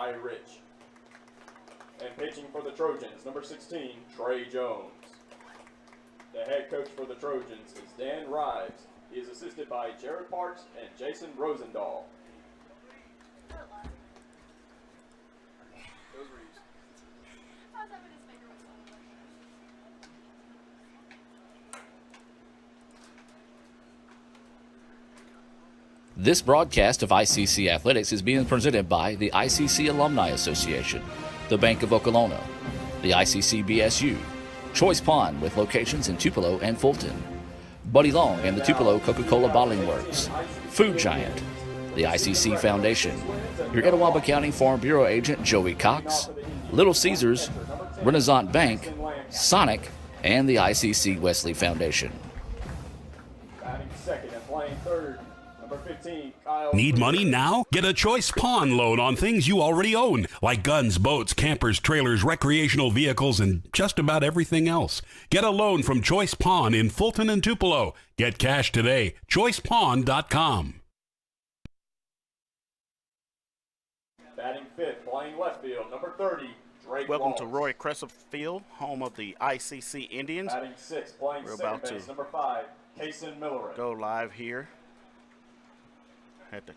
Ty Rich. And pitching for the Trojans, number 16, Trey Jones. The head coach for the Trojans is Dan Rives. He is assisted by Jared Parks and Jason Rosendahl. This broadcast of ICC Athletics is being presented by the ICC Alumni Association, the Bank of Okolona, the ICC BSU, Choice Pond with locations in Tupelo and Fulton, Buddy Long and the Tupelo Coca-Cola Bottling Works, Food Giant, the ICC Foundation, your Etowah County Farm Bureau agent Joey Cox, Little Caesars, Renaissance Bank, Sonic, and the ICC Wesley Foundation. Batting second and playing third, number 15, Kyle. Need money now? Get a Choice Pawn loan on things you already own, like guns, boats, campers, trailers, recreational vehicles, and just about everything else. Get a loan from Choice Pawn in Fulton and Tupelo. Get cash today. ChoicePawn.com. Batting fifth, playing left field, number 30, Drake Welcome Wallace. to Roy Crescent Field, home of the ICC Indians. Batting sixth, playing We're second about to base, number 5, Kason Miller. Go live here at the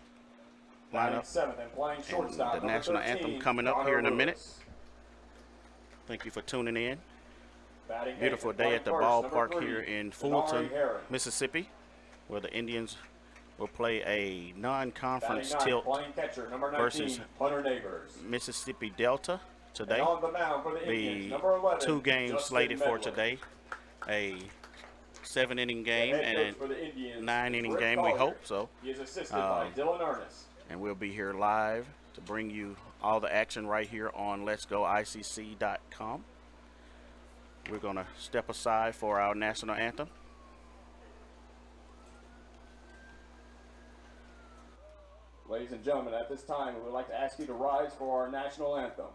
Batting lineup. seventh and playing shortstop, The number national 13, anthem coming up Connor here in a Lewis. minute. Thank you for tuning in. Batting eighth Beautiful and day playing at the first, number ballpark 3, here in Denari Fulton, Harris. Mississippi, where the Indians will play a Batting non-conference ninth, tilt playing catcher, number 19, versus Hunter Neighbors. Mississippi Delta today. And on the mound for the Indians, The number 11, 2 games Justin slated for Medler. today. A 7-inning The game head and coach for the Indians a is 9-inning Rick game, we Collier. hope so. He is assisted by Dylan Ernest. And we'll be here live to bring you all the action right here on letsgoicc.com. We're going to step aside for our national anthem. Ladies and gentlemen, at this time, we would like to ask you to rise for our national anthem.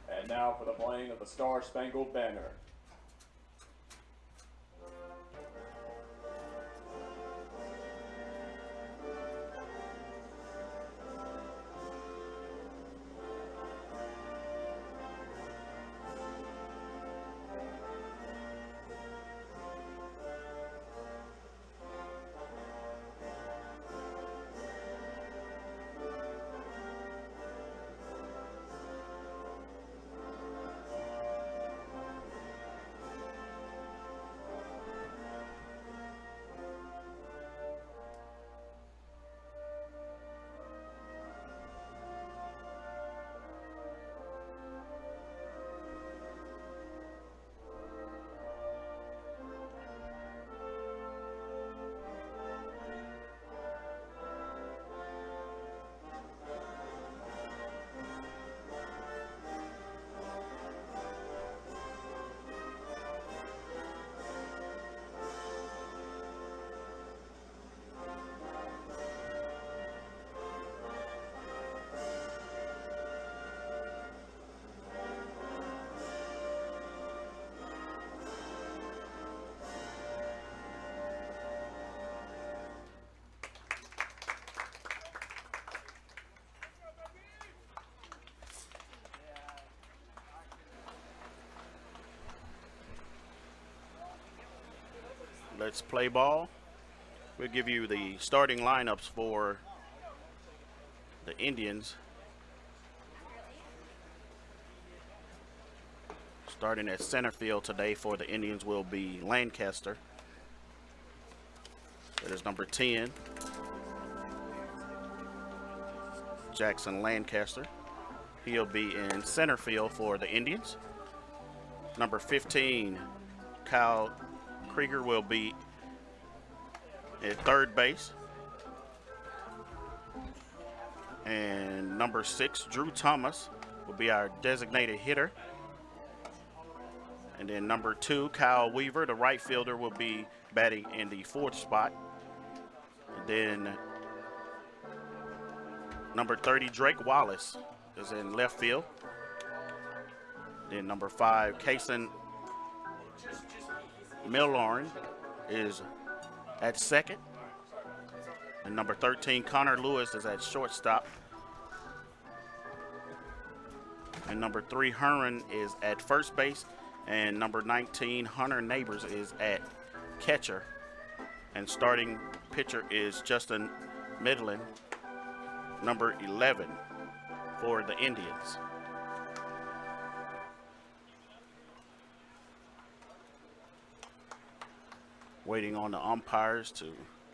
And now for the playing of the Star Spangled Banner. Let's play ball. We'll give you the starting lineups for the Indians. Starting at center field today for the Indians will be Lancaster. That is number 10, Jackson Lancaster. He'll be in center field for the Indians. Number 15, Kyle Krieger will be at third base. And number 6, Drew Thomas, will be our designated hitter. And then number 2, Kyle Weaver, the right fielder, will be batting in the 4th spot. And then number 30, Drake Wallace, is in left field. Then number 5, Kason Millarn is at second. And number 13, Connor Lewis, is at shortstop. And number 3, Herman, is at first base. And number 19, Hunter Neighbors, is at catcher. And starting pitcher is Justin Midland, number 11 for the Indians. Waiting on the umpires to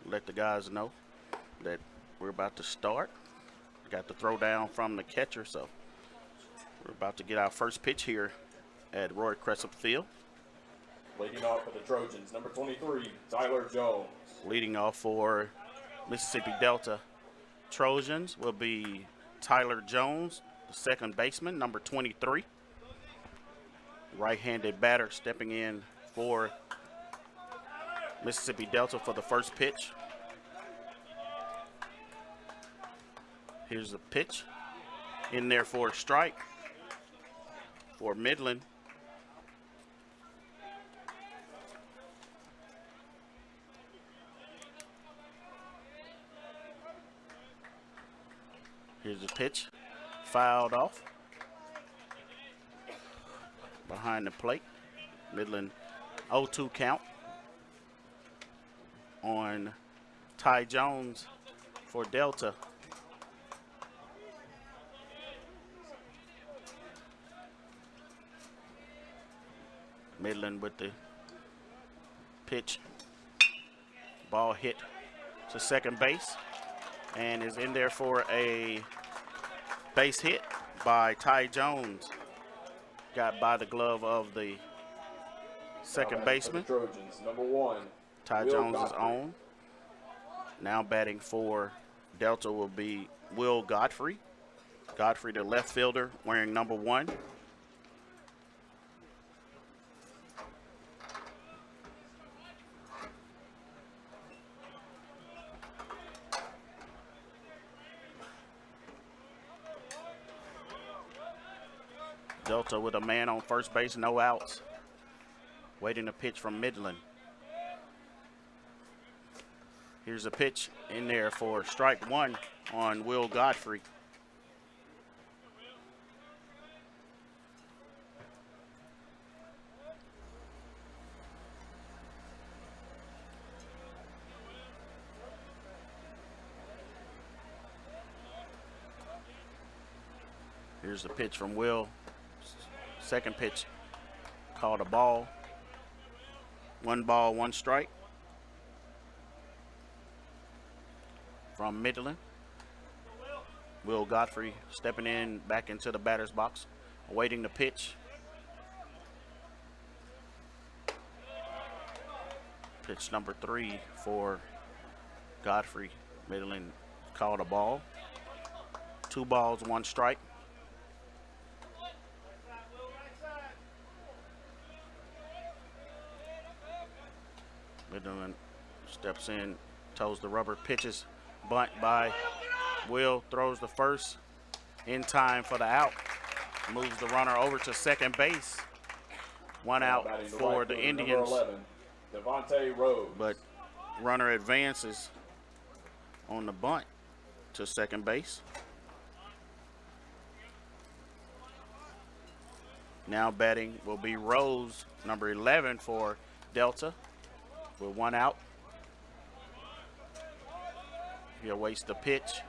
let the guys know that we're about to start. Got the throw down from the catcher, so we're about to get our first pitch here at Roy Cressup Field. Leading off for the Trojans, number 23, Tyler Jones. Leading off for Mississippi Delta Trojans will be Tyler Jones, the second baseman, number 23. Right-handed batter stepping in for Mississippi Delta for the first pitch. Here's the pitch. In there for a strike for Midland. Here's the pitch. Fouled off. Behind the plate. Midland 0-2 count on Ty Jones for Delta. Midland with the pitch. Ball hit to second base and is in there for a base hit by Ty Jones. Got by the glove of the second baseman. For the Trojans, number 1, Ty Jones is on. Now batting for Delta will be Will Godfrey. Godfrey, the left fielder, wearing number 1. Delta with a man on first base, no outs. Waiting a pitch from Midland. Here's a pitch in there for strike 1 on Will Godfrey. Here's the pitch from Will. Second pitch called a ball. 1 ball, 1 strike. From Midland. Will Godfrey stepping in back into the batter's box, awaiting the pitch. Pitch number 3 for Godfrey. Midland called a ball. 2 balls, 1 strike. Midland steps in, toes the rubber, pitches, bunt by Will, throws the first in time for the out. Moves the runner over to second base. 1 out for the Indians. Number 11, Devontae Rhodes. But runner advances on the bunt to second base. Now batting will be Rose, number 11 for Delta, with 1 out. He awaits the pitch.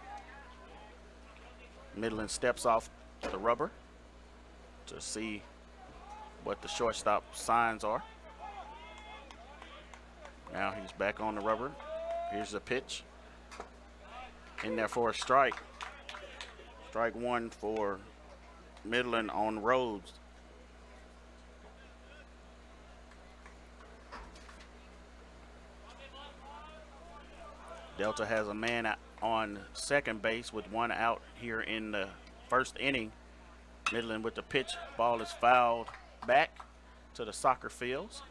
Midland steps off the rubber to see what the shortstop signs are. Now he's back on the rubber. Here's the pitch. In there for a strike. Strike 1 for Midland on Rhodes. Delta has a man on second base with 1 out here in the first inning. Midland with the pitch. Ball is fouled back to the soccer fields.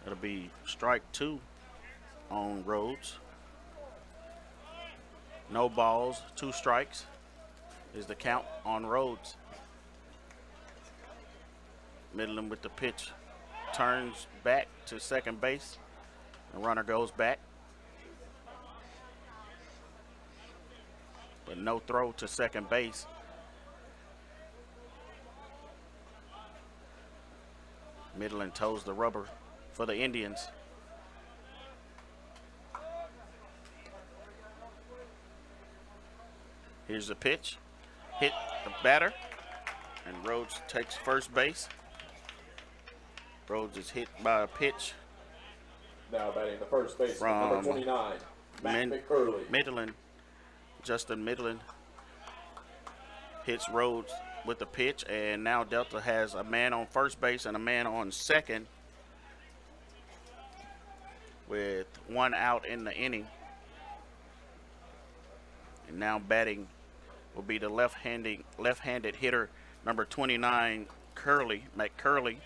It'll be strike 2 on Rhodes. No balls, 2 strikes is the count on Rhodes. Midland with the pitch, turns back to second base. The runner goes back. But no throw to second base. Midland toes the rubber for the Indians. Here's the pitch. Hit the batter. And Rhodes takes first base. Rhodes is hit by a pitch. Now batting the first base From number 29, Matt McCurley. Midland, Justin Midland hits Rhodes with the pitch, and now Delta has a man on first base and a man on second with 1 out in the inning. And now batting will be the left-handed hitter number 29, McCurley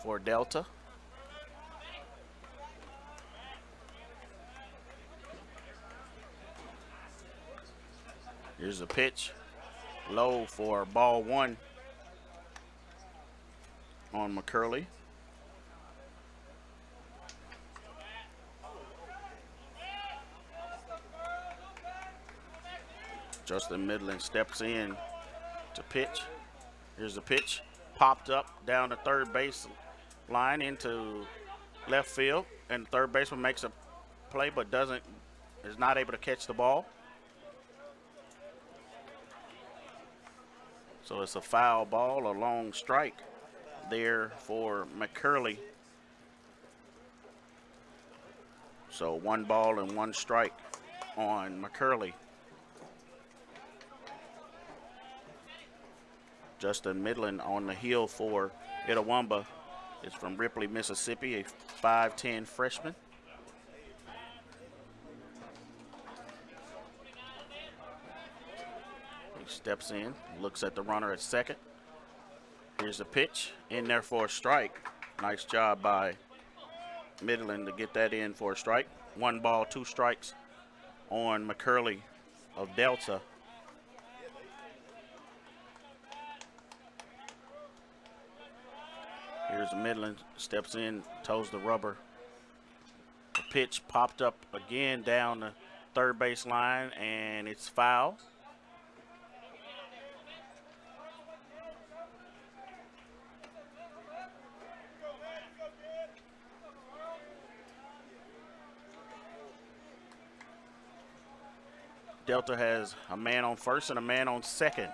for Delta. Here's a pitch, low for ball 1 on McCurley. Justin Midland steps in to pitch. Here's the pitch, popped up down the third base line into left field, and the third baseman makes a play but is not able to catch the ball. So it's a foul ball, a long strike there for McCurley. So 1 ball and 1 strike on McCurley. Justin Midland on the hill for Itawamba is from Ripley, Mississippi, a 5'10" freshman. He steps in, looks at the runner at second. Here's a pitch, in there for a strike. Nice job by Midland to get that in for a strike. 1 ball, 2 strikes on McCurley of Delta. Here's Midland, steps in, toes the rubber. The pitch popped up again down the third base line, and it's foul. Delta has a man on first and a man on second.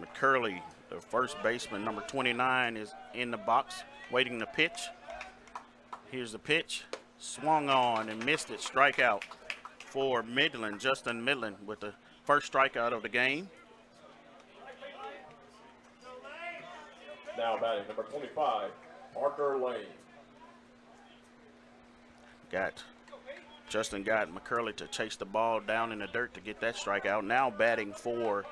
McCurley, the first baseman, number 29, is in the box waiting to pitch. Here's the pitch, swung on and missed it. Strikeout for Midland, Justin Midland with the first strikeout of the game. Now batting number 25, Parker Lane. Justin got McCurley to chase the ball down in the dirt to get that strikeout. Now batting for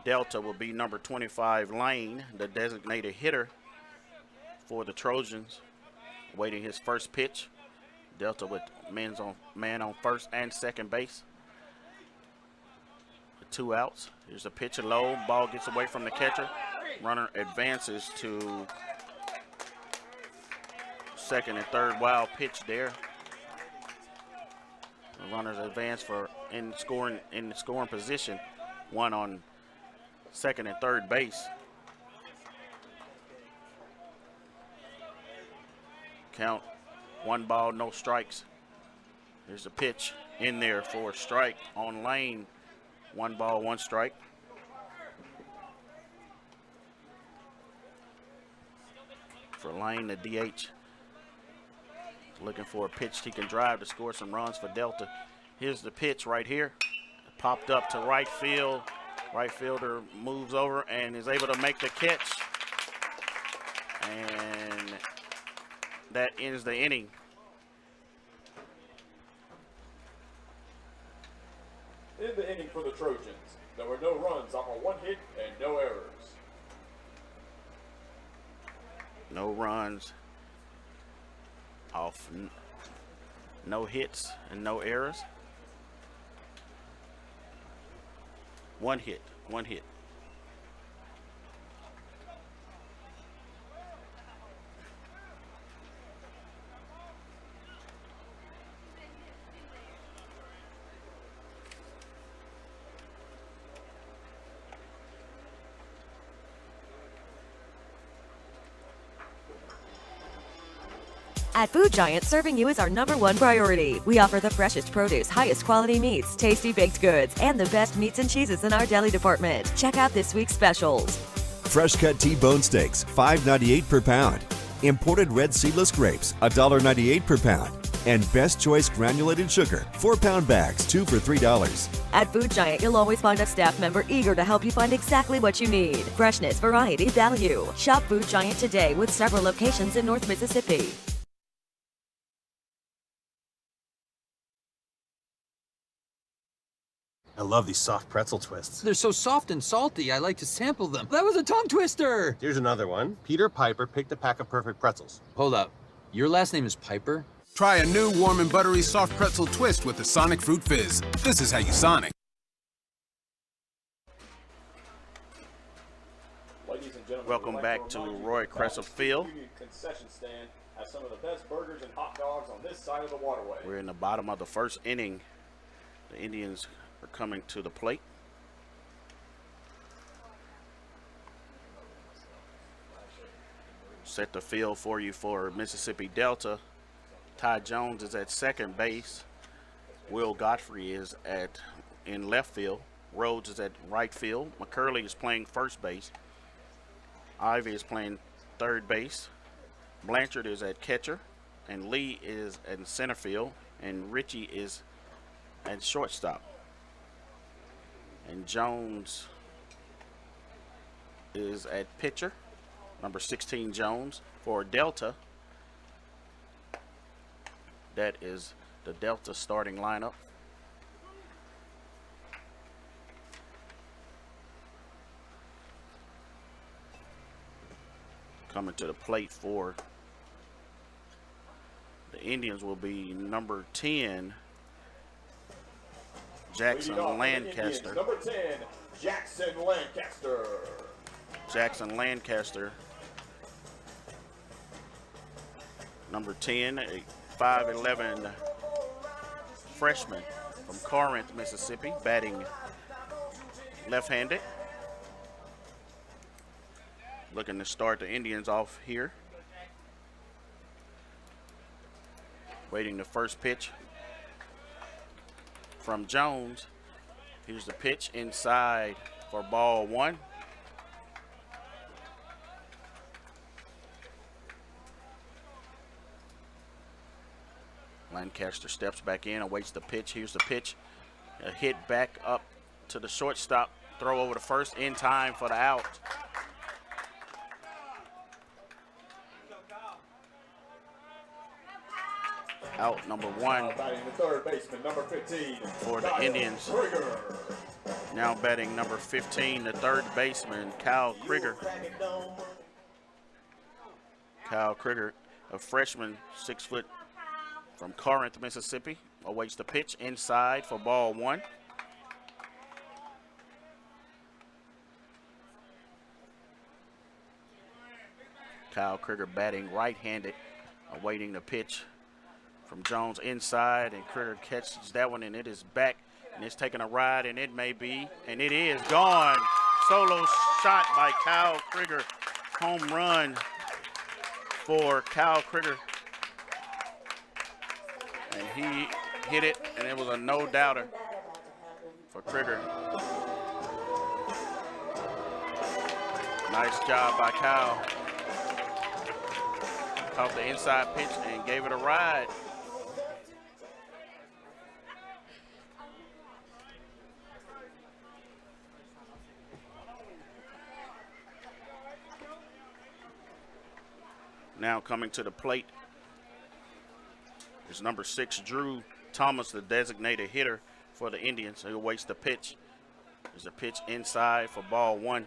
Delta will be number 25, Lane, the designated hitter for the Trojans, waiting his first pitch. Delta with man on first and second base. With 2 outs. Here's a pitch low. Ball gets away from the catcher. Runner advances to second and third. Wild pitch there. The runners advance in the scoring position. 1 on second and third base. Count 1 ball, no strikes. There's a pitch in there for a strike on Lane. 1 ball, 1 strike. For Lane, the DH, looking for a pitch he can drive to score some runs for Delta. Here's the pitch right here. Popped up to right field. Right fielder moves over and is able to make the catch. And that ends the inning. In the inning for the Trojans, there were no runs off of 1 hit and no errors. No runs off, no hits and no errors. 1 hit, 1 hit. At Food Giant, serving you is our #1 priority. We offer the freshest produce, highest quality meats, tasty baked goods, and the best meats and cheeses in our deli department. Check out this week's specials. Fresh cut T-bone steaks, $5.98 per pound. Imported red seedless grapes, $1.98 per pound. And Best Choice granulated sugar, 4-pound bags, 2 for $3. At Food Giant, you'll always find a staff member eager to help you find exactly what you need. Freshness, variety, value. Shop Food Giant today with several locations in North Mississippi. I love these soft pretzel twists. They're so soft and salty, I like to sample them. That was a tongue twister! Here's another one. Peter Piper picked a pack of perfect pretzels. Hold up. Your last name is Piper? Try a new warm and buttery soft pretzel twist with the Sonic Fruit Fizz. This is how you Sonic. Ladies and gentlemen, Welcome back to Roy Crescent Field. Concession stand has some of the best burgers and hot dogs on this side of the waterway. We're in the bottom of the first inning. The Indians are coming to the plate. Set the field for you for Mississippi Delta. Ty Jones is at second base. Will Godfrey is in left field. Rhodes is at right field. McCurley is playing first base. Ivy is playing third base. Blanchard is at catcher. And Lee is at center field. And Richie is at shortstop. And Jones is at pitcher, number 16 Jones for Delta. That is the Delta starting lineup. Coming to the plate for the Indians will be number 10, Jackson Lancaster. Number 10, Jackson Lancaster. Jackson Lancaster. Number 10, a 5'11" freshman from Corinth, Mississippi, batting left-handed. Looking to start the Indians off here. Waiting the first pitch from Jones. Here's the pitch inside for ball 1. Lancaster steps back in, awaits the pitch. Here's the pitch. A hit back up to the shortstop. Throw over to first in time for the out. Out number 1. Now batting the third baseman, number 15. For the Indians. Krieger. Now batting number 15, the third baseman, Kyle Krieger. Kyle Krieger, a freshman, 6 foot, from Corinth, Mississippi, awaits the pitch inside for ball 1. Kyle Krieger batting right-handed, awaiting the pitch from Jones inside, and Krieger catches that one, and it is back, and it's taking a ride, and it may be, and it is gone. Solo shot by Kyle Krieger. Home run for Kyle Krieger. And he hit it, and it was a no-doubter for Krieger. Nice job by Kyle. Caught the inside pitch and gave it a ride. Now coming to the plate is number 6, Drew Thomas, the designated hitter for the Indians. He waits the pitch. There's a pitch inside for ball 1.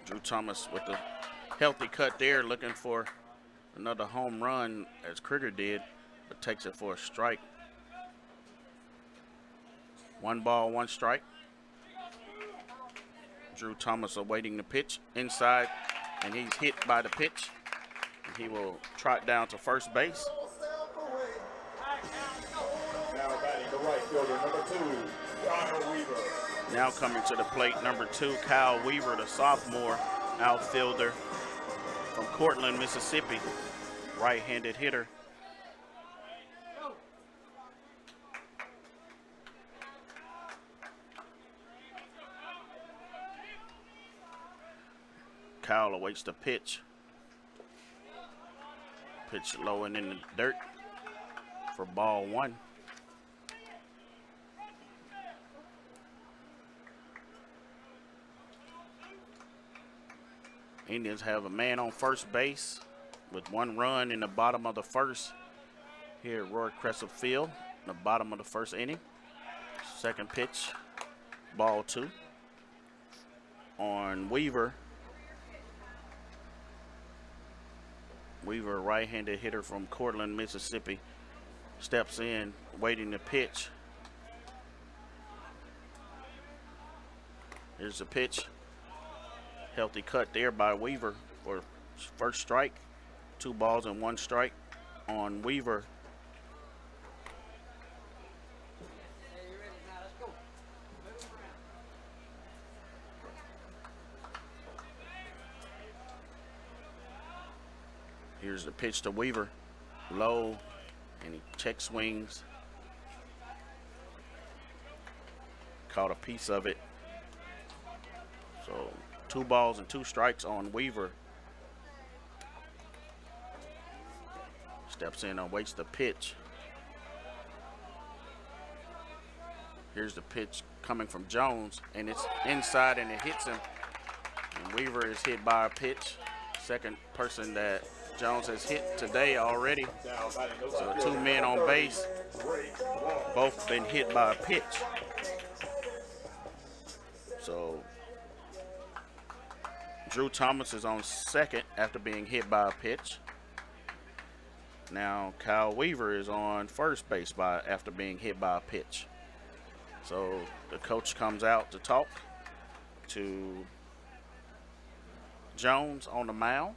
Drew Thomas with the healthy cut there, looking for another home run as Krieger did, but takes it for a strike. 1 ball, 1 strike. Drew Thomas awaiting the pitch inside, and he's hit by the pitch. And he will trot down to first base. Now batting the right fielder, number 2, Kyle Weaver. Now coming to the plate, number 2, Kyle Weaver, the sophomore outfielder from Cortland, Mississippi, right-handed hitter. Kyle awaits the pitch. Pitch low and in the dirt for ball 1. Indians have a man on first base with 1 run in the bottom of the first here at Roy Crescent Field, in the bottom of the first inning. Second pitch, ball 2 on Weaver. Weaver, right-handed hitter from Cortland, Mississippi, steps in, waiting to pitch. Here's the pitch. Healthy cut there by Weaver for first strike. 2 balls and 1 strike on Weaver. Here's the pitch to Weaver. Low, and he check swings. Caught a piece of it. So 2 balls and 2 strikes on Weaver. Steps in and waits the pitch. Here's the pitch coming from Jones, and it's inside and it hits him. And Weaver is hit by a pitch. Second person that Jones has hit today already. So 2 men on base, both been hit by a pitch. So Drew Thomas is on second after being hit by a pitch. Now Kyle Weaver is on first base after being hit by a pitch. So the coach comes out to talk to Jones on the mound.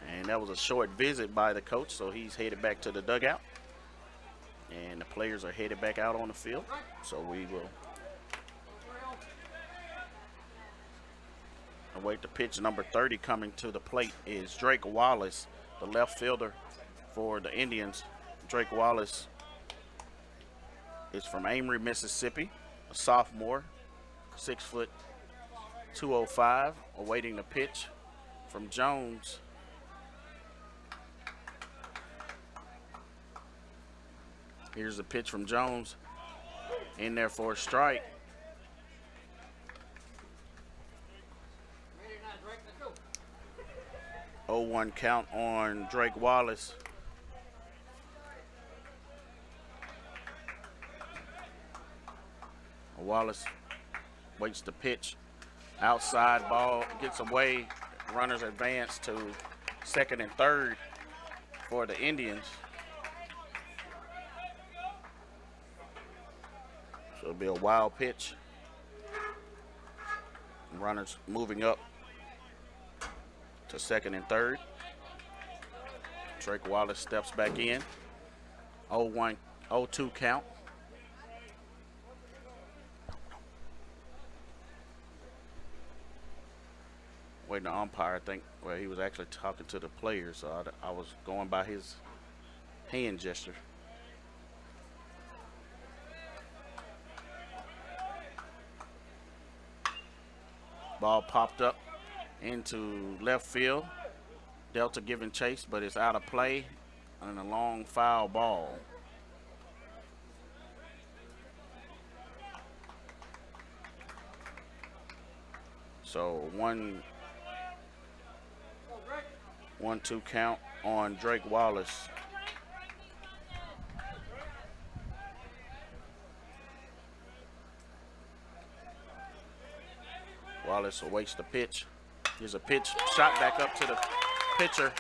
And that was a short visit by the coach, so he's headed back to the dugout. And the players are headed back out on the field. So we will await the pitch. Number 30 coming to the plate is Drake Wallace, the left fielder for the Indians. Drake Wallace is from Amory, Mississippi, a sophomore, 6 foot 205, awaiting the pitch from Jones. Here's the pitch from Jones, in there for a strike. Oh, 0-1 count on Drake Wallace. Wallace waits the pitch. Outside ball gets away. Runners advance to second and third for the Indians. So it'll be a wild pitch. Runners moving up to second and third. Drake Wallace steps back in. 0-1, 0-2 count. Waiting the umpire, I think, well, he was actually talking to the players, so I was going by his hand gesture. Ball popped up into left field. Delta giving chase, but it's out of play and a long foul ball. So 1-2 count on Drake Wallace. Wallace awaits the pitch. Here's a pitch, shot back up to the pitcher.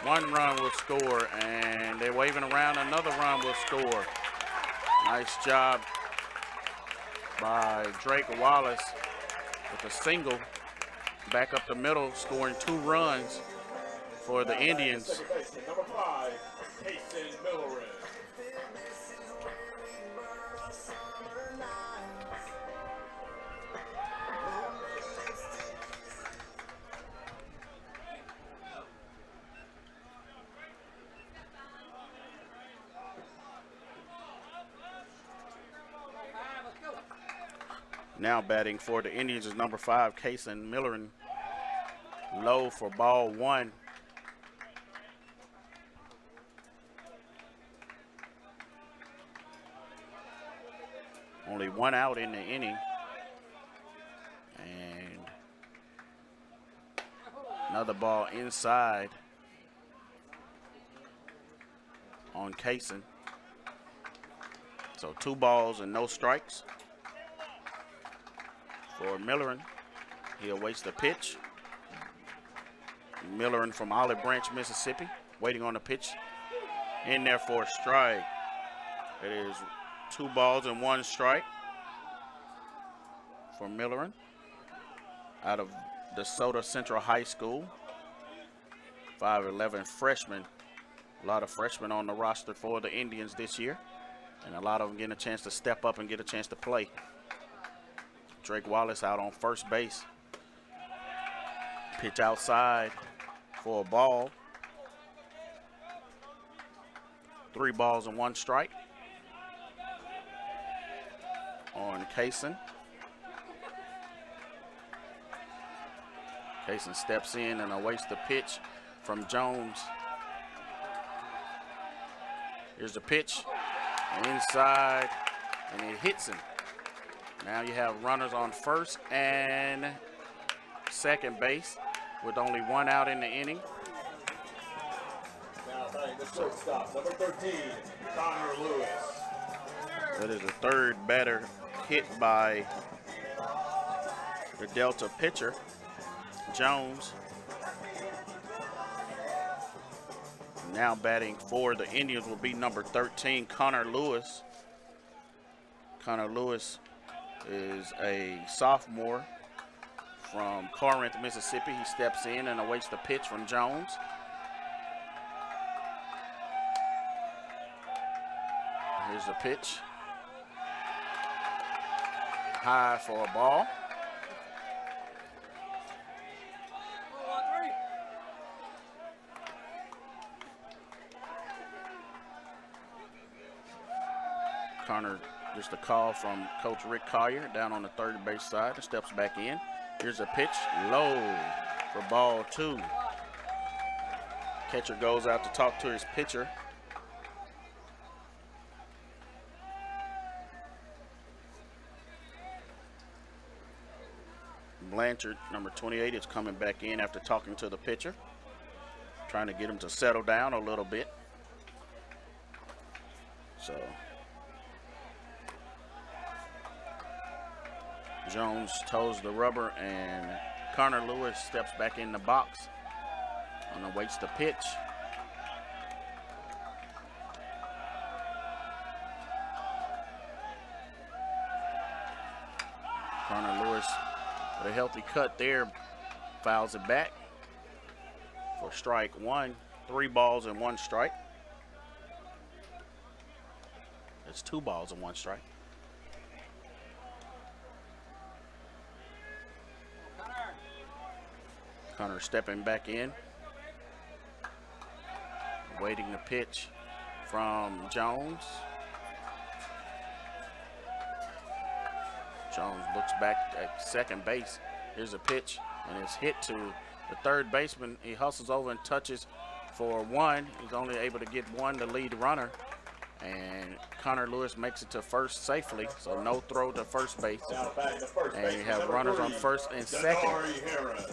One run will score, and they're waving around. Another run will score. Nice job by Drake Wallace with a single back up the middle, scoring 2 runs for the Indians. Second baseman, number 5, Kason Millerin. Now batting for the Indians is number 5, Kason Millerin. Low for ball 1. Only 1 out in the inning. And another ball inside on Kason. So 2 balls and no strikes for Millerin. He awaits the pitch. Millerin from Olive Branch, Mississippi, waiting on the pitch. In there for a strike. It is 2 balls and 1 strike for Millerin out of DeSoto Central High School. 5'11" freshman. A lot of freshmen on the roster for the Indians this year, and a lot of them getting a chance to step up and get a chance to play. Drake Wallace out on first base. Pitch outside for a ball. 3 balls and 1 strike on Kason. Kason steps in and awaits the pitch from Jones. Here's the pitch inside, and it hits him. Now you have runners on first and second base with only 1 out in the inning. Now batting the shortstop, number 13, Connor Lewis. That is the 3rd batter hit by the Delta pitcher, Jones. Now batting for the Indians will be number 13, Connor Lewis. Connor Lewis is a sophomore from Corinth, Mississippi. He steps in and awaits the pitch from Jones. Here's the pitch. High for a ball. Connor gets the call from Coach Rick Collier down on the 3rd base side and steps back in. Here's a pitch, low for ball 2. Catcher goes out to talk to his pitcher. Blanchard, number 28, is coming back in after talking to the pitcher, trying to get him to settle down a little bit. So Jones toes the rubber, and Connor Lewis steps back in the box and awaits the pitch. Connor Lewis with a healthy cut there, fouls it back for strike 1. 3 balls and 1 strike. It's 2 balls and 1 strike. Connor stepping back in, waiting the pitch from Jones. Jones looks back at second base. Here's a pitch, and it's hit to the third baseman. He hustles over and touches for one. He's only able to get one, the lead runner. And Connor Lewis makes it to first safely, so no throw to first base. Now batting the first And you baseman, have number runners 3, on first and second Denari Herron.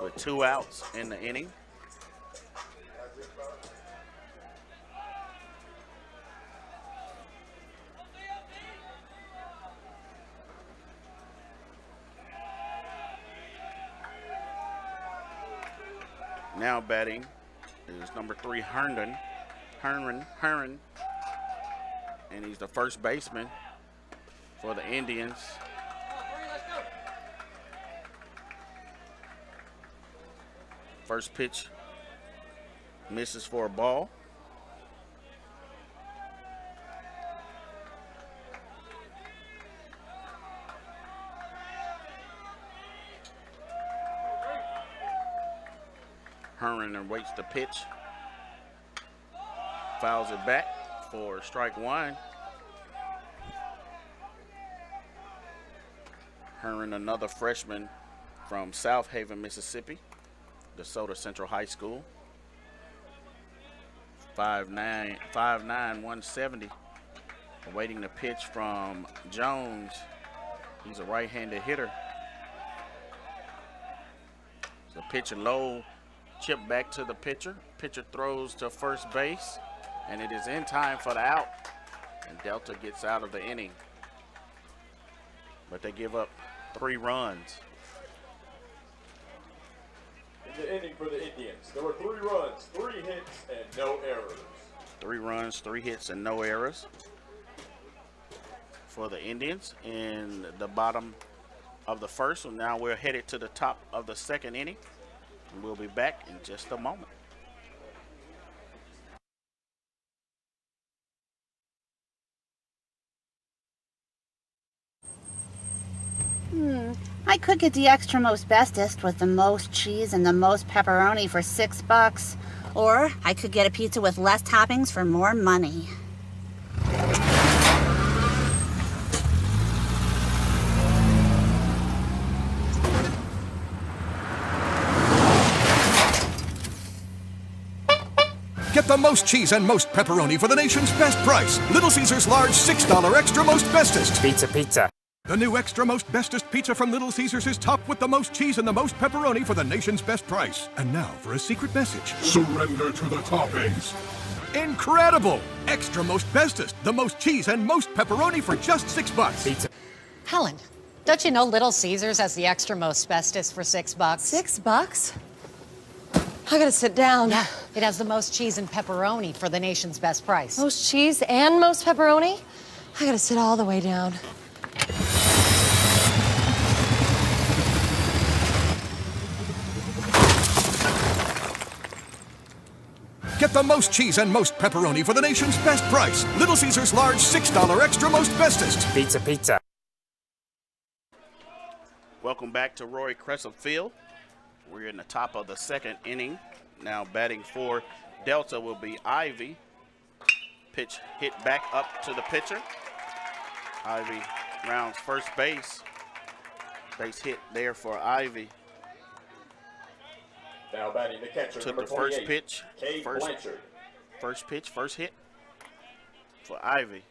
with 2 outs in the inning. Now batting is number 3, Herndon. Herron. And he's the first baseman for the Indians. First pitch misses for a ball. Herron awaits the pitch. Fouls it back for strike one. Herron, another freshman from South Haven, Mississippi, DeSoto Central High School. 5'9", 170. Awaiting the pitch from Jones. He's a right-handed hitter. So pitch low, chip back to the pitcher. Pitcher throws to first base, and it is in time for the out. And Delta gets out of the inning. But they give up 3 runs. In the inning for the Indians, there were 3 runs, 3 hits, and no errors. 3 runs, 3 hits, and no errors for the Indians in the bottom of the first. So now we're headed to the top of the second inning. And we'll be back in just a moment. I could get the extra most bestest with the most cheese and the most pepperoni for $6. Or I could get a pizza with less toppings for more money. Get the most cheese and most pepperoni for the nation's best price. Little Caesars large $6 extra most bestest. Pizza. The new extra most bestest pizza from Little Caesars is topped with the most cheese and the most pepperoni for the nation's best price. And now for a secret message. Surrender to the toppings. Incredible! Extra most bestest, the most cheese and most pepperoni for just $6. Pizza. Helen, don't you know Little Caesars has the extra most bestest for $6? $6? I gotta sit down. Yeah, it has the most cheese and pepperoni for the nation's best price. Most cheese and most pepperoni? I gotta sit all the way down. Get the most cheese and most pepperoni for the nation's best price. Little Caesars large $6 extra most bestest. Pizza. Welcome back to Roy Crescent Field. We're in the top of the second inning. Now batting for Delta will be Ivy. Pitch hit back up to the pitcher. Ivy rounds first base. Base hit there for Ivy. Now batting the catcher, Took number the first 28, pitch. Cade Blanchard. First pitch, first hit for Ivy.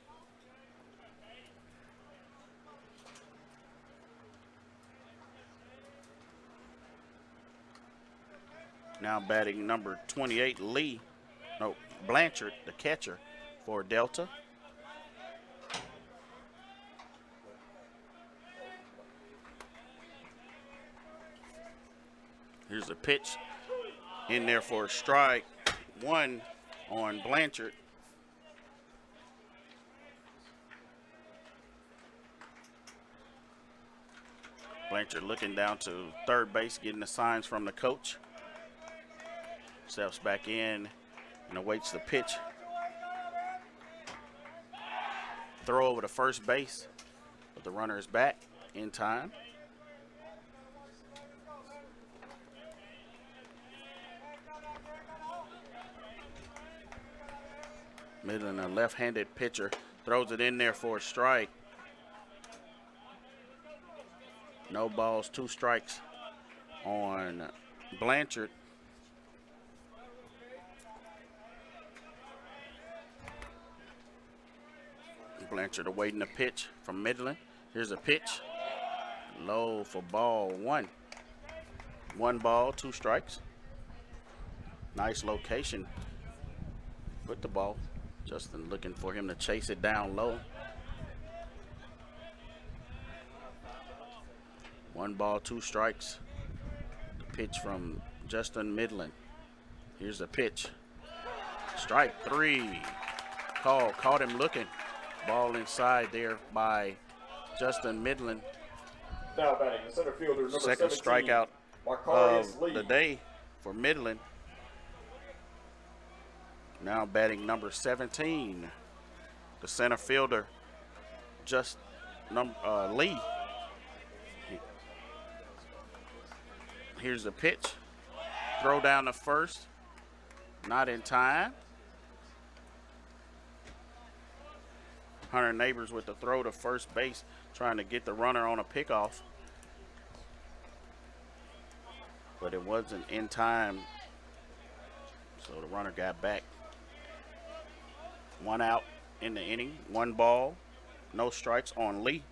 Now batting number 28, Blanchard, the catcher for Delta. Here's a pitch in there for a strike. 1 on Blanchard. Blanchard looking down to third base, getting the signs from the coach. Steps back in and awaits the pitch. Throw over to first base, but the runner is back in time. Midland, a left-handed pitcher, throws it in there for a strike. No balls, 2 strikes on Blanchard. Blanchard awaiting a pitch from Midland. Here's a pitch. Low for ball one. 1 ball, 2 strikes. Nice location with the ball. Justin looking for him to chase it down low. 1 ball, 2 strikes. The pitch from Justin Midland. Here's the pitch. Strike 3. Caught him looking. Ball inside there by Justin Midland. Now batting the center fielder, number Second 17, strikeout Marcarius of Lee. the day for Midland. Now batting number 17, the center fielder, Lee. Here's the pitch. Throw down to first. Not in time. Hunter Neighbors with the throw to first base, trying to get the runner on a pickoff. But it wasn't in time, so the runner got back. 1 out in the inning, 1 ball, no strikes on Lee.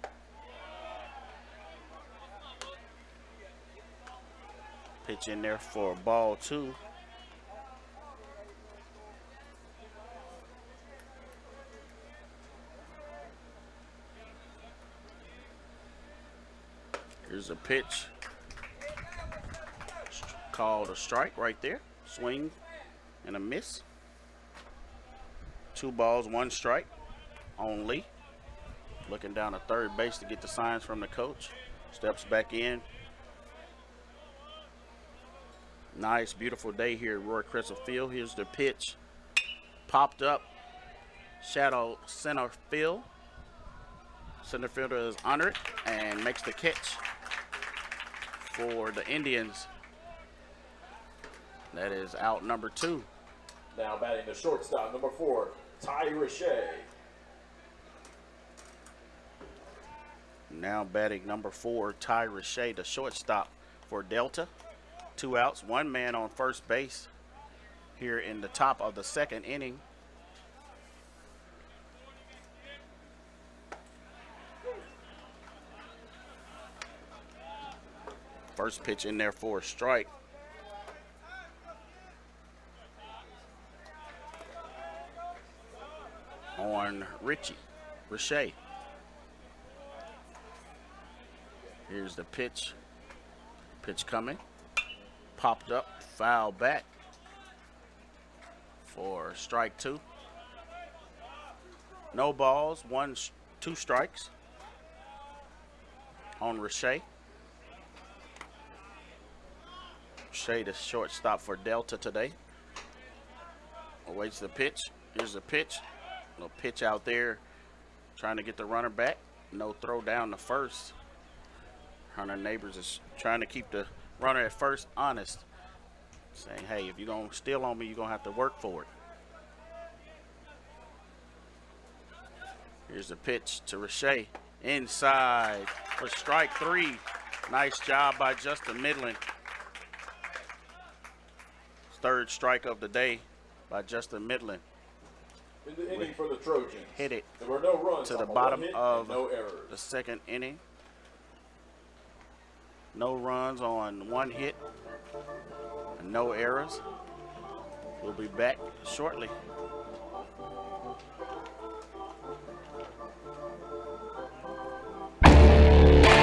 Pitch in there for ball 2. Here's a pitch. Called a strike right there. Swing and a miss. 2 balls, 1 strike on Lee. Looking down at third base to get the signs from the coach. Steps back in. Nice, beautiful day here at Roy Criswell Field. Here's the pitch. Popped up. Shadow center field. Center fielder is under it and makes the catch for the Indians. That is out number 2. Now batting the shortstop, number 4, Ty Richey. Now batting number 4, Ty Richey, the shortstop for Delta. 2 outs, 1 man on first base here in the top of the 2nd inning. First pitch in there for a strike. On Richey. Here's the pitch. Pitch coming. Popped up, foul back for strike 2. No balls, 2 strikes on Richey. Richey, the shortstop for Delta today. Awaits the pitch. Here's the pitch. No pitch out there, trying to get the runner back. No throw down to first. Hunter Neighbors is trying to keep the runner at first honest, saying, hey, if you're going to steal on me, you're going to have to work for it. Here's the pitch to Richey. Inside for strike 3. Nice job by Justin Midland. 3rd strike of the day by Justin Midland. In the inning for the Trojans, Hit it there were no runs to the on bottom one hit of and no errors. the 2nd inning. No runs on 1 hit and no errors. We'll be back shortly.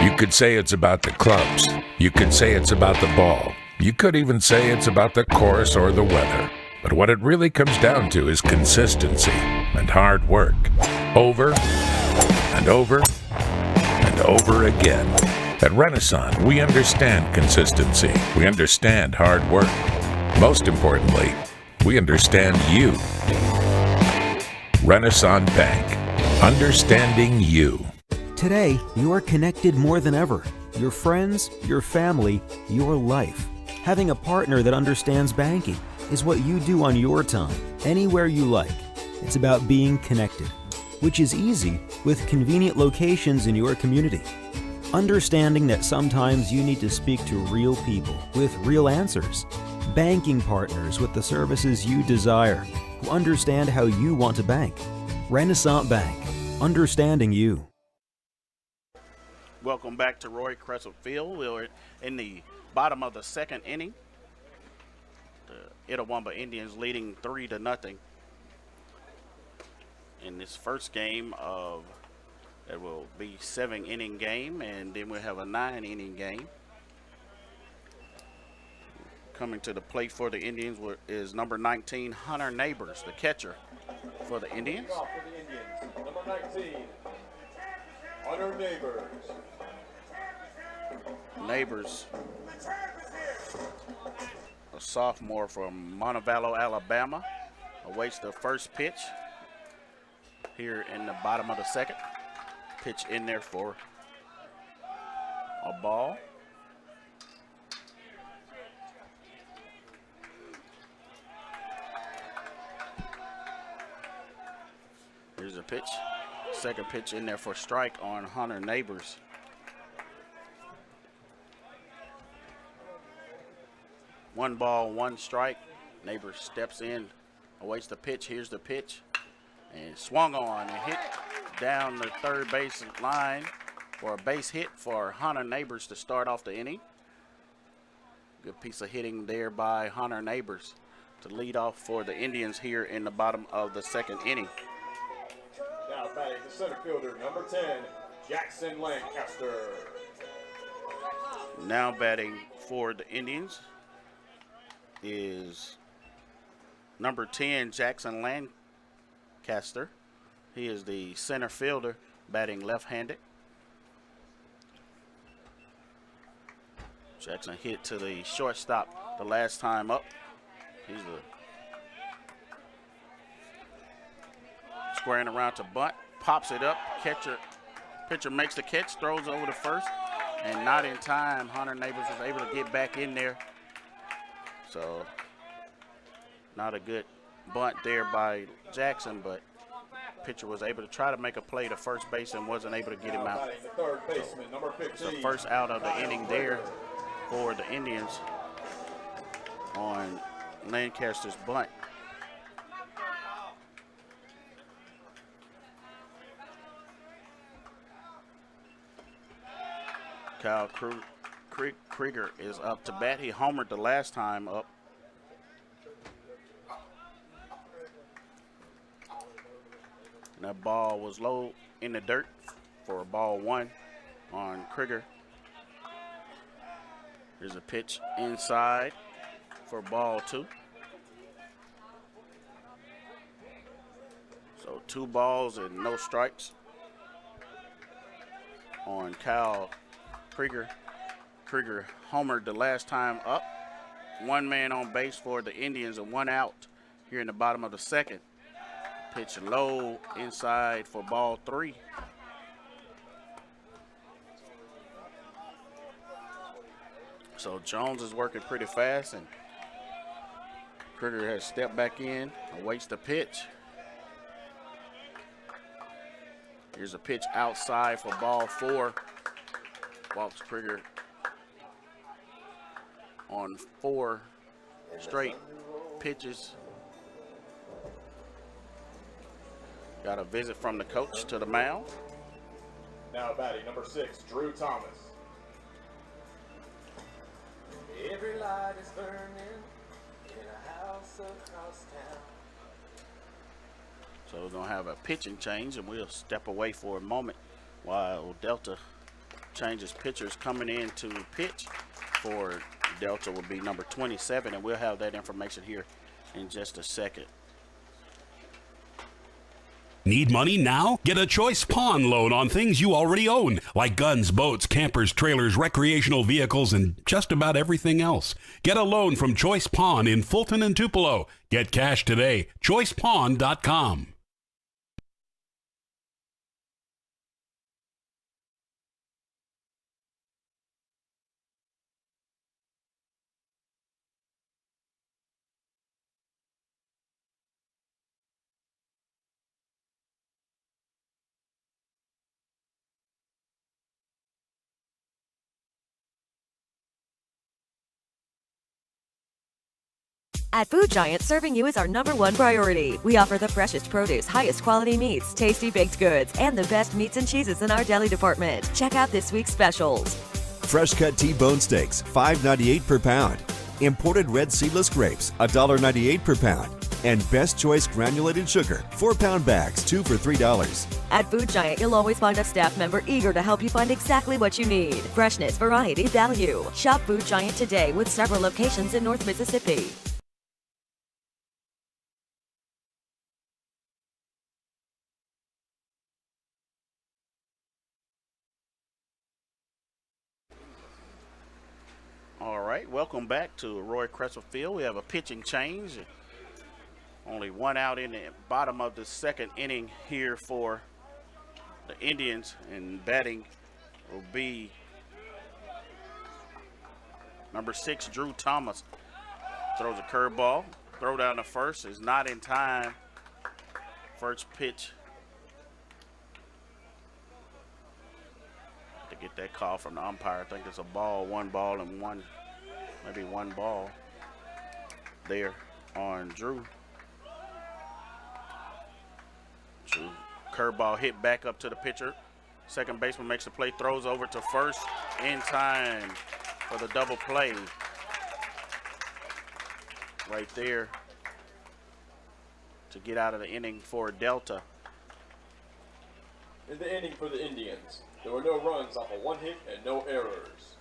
You could say it's about the clubs. You could say it's about the ball. You could even say it's about the course or the weather. But what it really comes down to is consistency and hard work. Over and over and over again. At Renaissance, we understand consistency. We understand hard work. Most importantly, we understand you. Renaissance Bank. Understanding you. Today, you are connected more than ever. Your friends, your family, your life. Having a partner that understands banking is what you do on your time, anywhere you like. It's about being connected, which is easy with convenient locations in your community. Understanding that sometimes you need to speak to real people with real answers. Banking partners with the services you desire, who understand how you want to bank. Renaissance Bank, understanding you. Welcome back to Roy Crescent Field. We're in the bottom of the second inning. The Itawamba Indians leading 3-0 in this first game of, it will be 7-inning game, and then we'll have a 9-inning game. Coming to the plate for the Indians is number 19, Hunter Neighbors, the catcher for the Indians. Number 19, Hunter Neighbors. Neighbors, a sophomore from Montevallo, Alabama, awaits the first pitch here in the bottom of the second. Pitch in there for a ball. Here's a pitch. Second pitch in there for strike on Hunter Neighbors. One ball, one strike. Neighbors steps in, awaits the pitch. Here's the pitch. And swung on and hit down the third base line for a base hit for Hunter Neighbors to start off the inning. Good piece of hitting there by Hunter Neighbors to lead off for the Indians here in the bottom of the second inning. Now batting the center fielder, number 10, Jackson Lancaster. Now batting for the Indians is number 10, Jackson Lancaster. He is the center fielder, batting left-handed. Jackson hit to the shortstop the last time up. He's squaring around to bunt, pops it up. Pitcher makes the catch, throws over to first, and not in time. Hunter Neighbors was able to get back in there. So not a good bunt there by Jackson, but pitcher was able to try to make a play to first base and wasn't able to get him out. The third baseman, number 15. The first out of the inning there for the Indians on Lancaster's bunt. Kyle Krieger is up to bat. He homered the last time up. And that ball was low in the dirt for ball one on Krieger. Here's a pitch inside for ball two. So 2 balls and no strikes on Kyle Krieger. Krieger homered the last time up. 1 man on base for the Indians and 1 out here in the bottom of the second. Pitch low inside for ball 3. So Jones is working pretty fast, and Krieger has stepped back in, awaits the pitch. Here's a pitch outside for ball 4. Walks Krieger on 4 straight pitches. Got a visit from the coach to the mound. Now batting number 6, Drew Thomas. Every light is burning in a house across town. So we're gonna have a pitching change, and we'll step away for a moment while Delta changes pitchers. Coming in to pitch for Delta will be number 27, and we'll have that information here in just a second. Need money now? Get a Choice Pawn loan on things you already own, like guns, boats, campers, trailers, recreational vehicles, and just about everything else. Get a loan from Choice Pawn in Fulton and Tupelo. Get cash today. ChoicePawn.com. At Food Giant, serving you is our #1 priority. We offer the freshest produce, highest quality meats, tasty baked goods, and the best meats and cheeses in our deli department. Check out this week's specials. Fresh cut T-bone steaks, $5.98 per pound. Imported red seedless grapes, $1.98 per pound. And Best Choice granulated sugar, 4-pound bags, 2 for $3. At Food Giant, you'll always find a staff member eager to help you find exactly what you need. Freshness, variety, value. Shop Food Giant today with several locations in North Mississippi. All right, welcome back to Roy Creswell Field. We have a pitching change. Only one out in the bottom of the second inning here for the Indians, and batting will be number 6, Drew Thomas. Throws a curveball. Throw down the first is not in time. First pitch. To get that call from the umpire. I think it's a ball, one ball, and maybe one ball there on Drew. Curveball hit back up to the pitcher. Second baseman makes the play, throws over to first in time for the double play. Right there to get out of the inning for Delta. In the inning for the Indians, there were no runs off of 1 hit and no errors.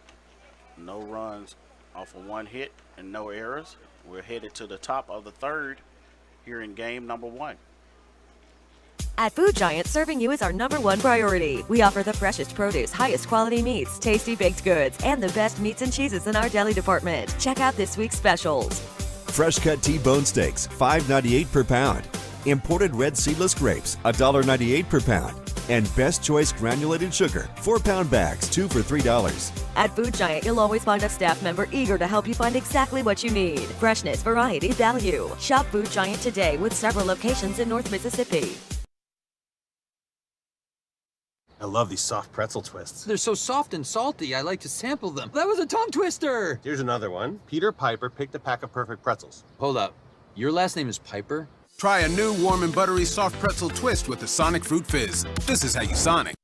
No runs off of 1 hit and no errors. We're headed to the top of the third here in game number 1. At Food Giant, serving you is our #1 priority. We offer the freshest produce, highest quality meats, tasty baked goods, and the best meats and cheeses in our deli department. Check out this week's specials. Fresh cut T-bone steaks, $5.98 per pound. Imported red seedless grapes, $1.98 per pound. And Best Choice granulated sugar, 4-pound bags, 2 for $3. At Food Giant, you'll always find a staff member eager to help you find exactly what you need. Freshness, variety, value. Shop Food Giant today with several locations in North Mississippi. I love these soft pretzel twists. They're so soft and salty, I like to sample them. That was a tongue twister! Here's another one. Peter Piper picked a pack of perfect pretzels. Hold up. Your last name is Piper? Try a new warm and buttery soft pretzel twist with the Sonic Fruit Fizz. This is how you Sonic.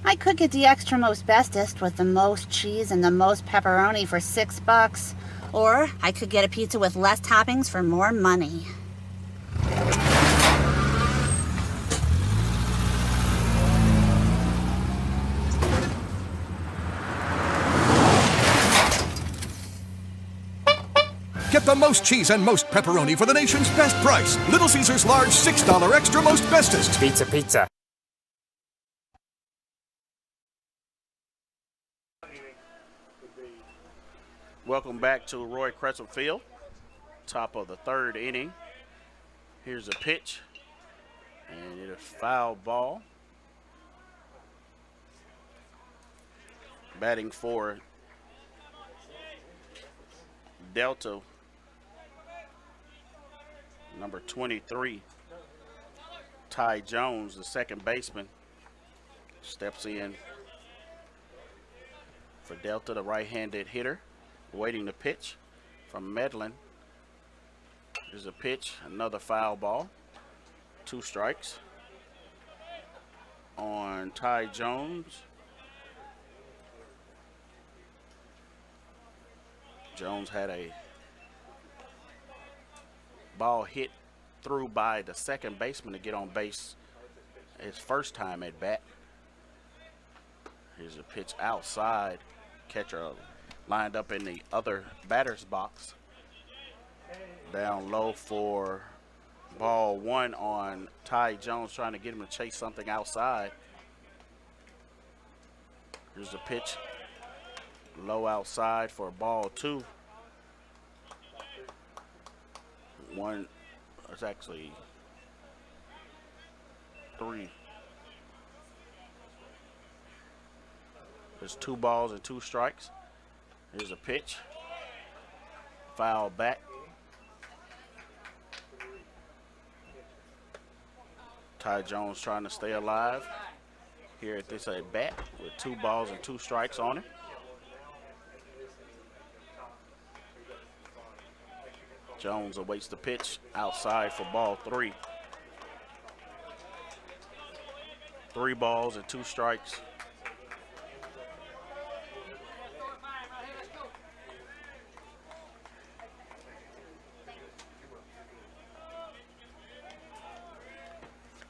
I could get the extra most bestest with the most cheese and the most pepperoni for $6. Or I could get a pizza with less toppings for more money. Get the most cheese and most pepperoni for the nation's best price. Little Caesars large $6 extra most bestest. Pizza, pizza. Welcome back to Roy Creswell Field. Top of the third inning. Here's a pitch. And it is foul ball. Batting for Delta, number 23, Ty Jones, the second baseman, steps in for Delta, the right-handed hitter, waiting to pitch from Medlin. There's a pitch, another foul ball, 2 strikes on Ty Jones. Jones had a ball hit through by the second baseman to get on base his first time at bat. Here's a pitch outside. Catcher lined up in the other batter's box. Down low for ball 1 on Ty Jones, trying to get him to chase something outside. Here's a pitch. Low outside for ball 2. One, it's actually 3. There's 2 balls and 2 strikes. Here's a pitch. Foul back. Ty Jones trying to stay alive here at this at bat with 2 balls and 2 strikes on him. Jones awaits the pitch outside for ball 3. 3 balls and 2 strikes.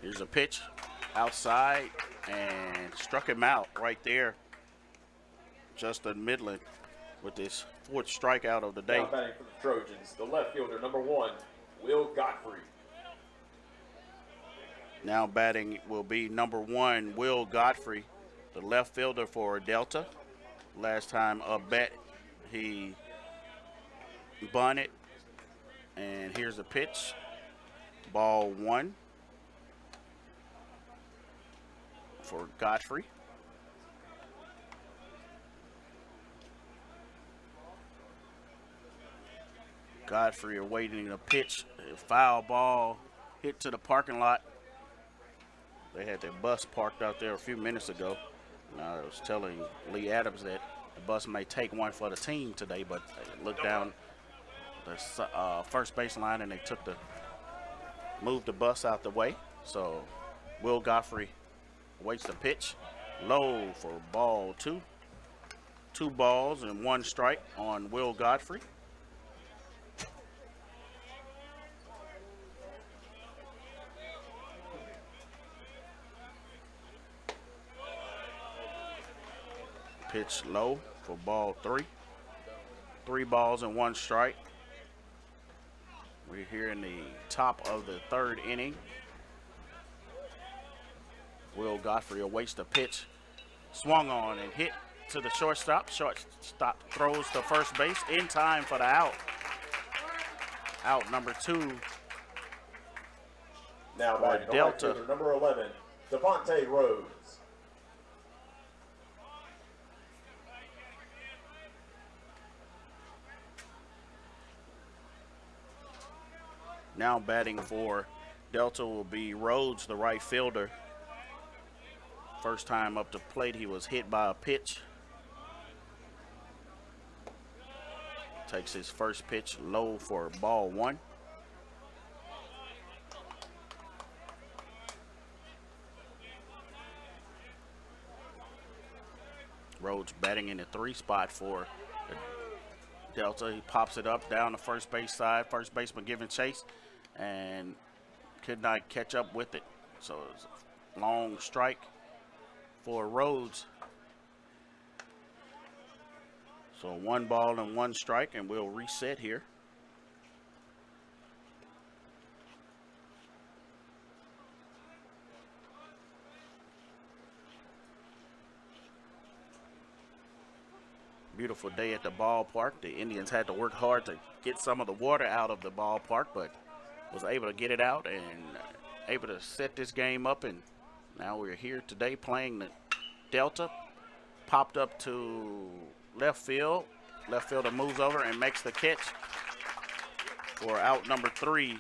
Here's a pitch outside and struck him out right there. Justin Midland with his 4th strikeout of the day. Now batting for the Trojans, the left fielder, number 1, Will Godfrey. Now batting will be number 1, Will Godfrey, the left fielder for Delta. Last time up bet, he bunted. And here's the pitch. Ball 1 for Godfrey. Godfrey awaiting a pitch, a foul ball hit to the parking lot. They had their bus parked out there a few minutes ago. And I was telling Lee Adams that the bus may take one for the team today, but they looked down the first baseline and they moved the bus out the way. So Will Godfrey awaits the pitch, low for ball 2. 2 balls and 1 strike on Will Godfrey. Pitch low for ball 3. 3 balls and 1 strike. We're here in the top of the 3rd inning. Will Godfrey awaits the pitch. Swung on and hit to the shortstop. Shortstop throws to first base in time for the out. Out number 2. Now batting the right fielder, number 11, Devontae Rhodes. Now batting for Delta will be Rhodes, the right fielder. First time up the plate, he was hit by a pitch. Takes his first pitch low for ball 1. Rhodes batting in the 3 spot for Delta. He pops it up down the first base side. First baseman giving chase and could not catch up with it. So it's a long strike for Rhodes. So 1 ball and 1 strike, and we'll reset here. Beautiful day at the ballpark. The Indians had to work hard to get some of the water out of the ballpark, but was able to get it out and able to set this game up. And now we're here today playing the Delta. Popped up to left field. Left fielder moves over and makes the catch for out number 3.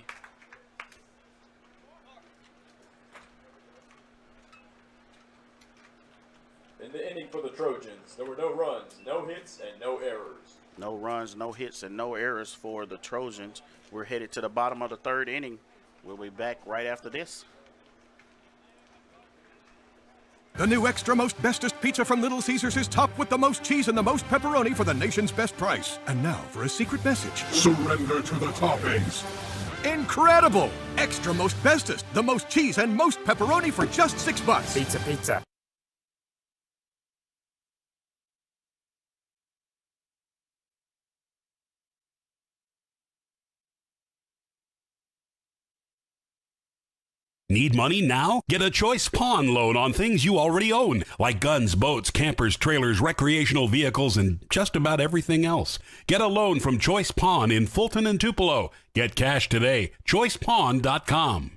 In the inning for the Trojans, there were no runs, no hits, and no errors. No runs, no hits, and no errors for the Trojans. We're headed to the bottom of the 3rd inning. We'll be back right after this. The new extra most bestest pizza from Little Caesars is topped with the most cheese and the most pepperoni for the nation's best price. And now for a secret message. Surrender to the toppings. Incredible! Extra most bestest, the most cheese and most pepperoni for just $6. Pizza, pizza. Need money now? Get a Choice Pawn loan on things you already own, like guns, boats, campers, trailers, recreational vehicles, and just about everything else. Get a loan from Choice Pawn in Fulton and Tupelo. Get cash today. ChoicePawn.com.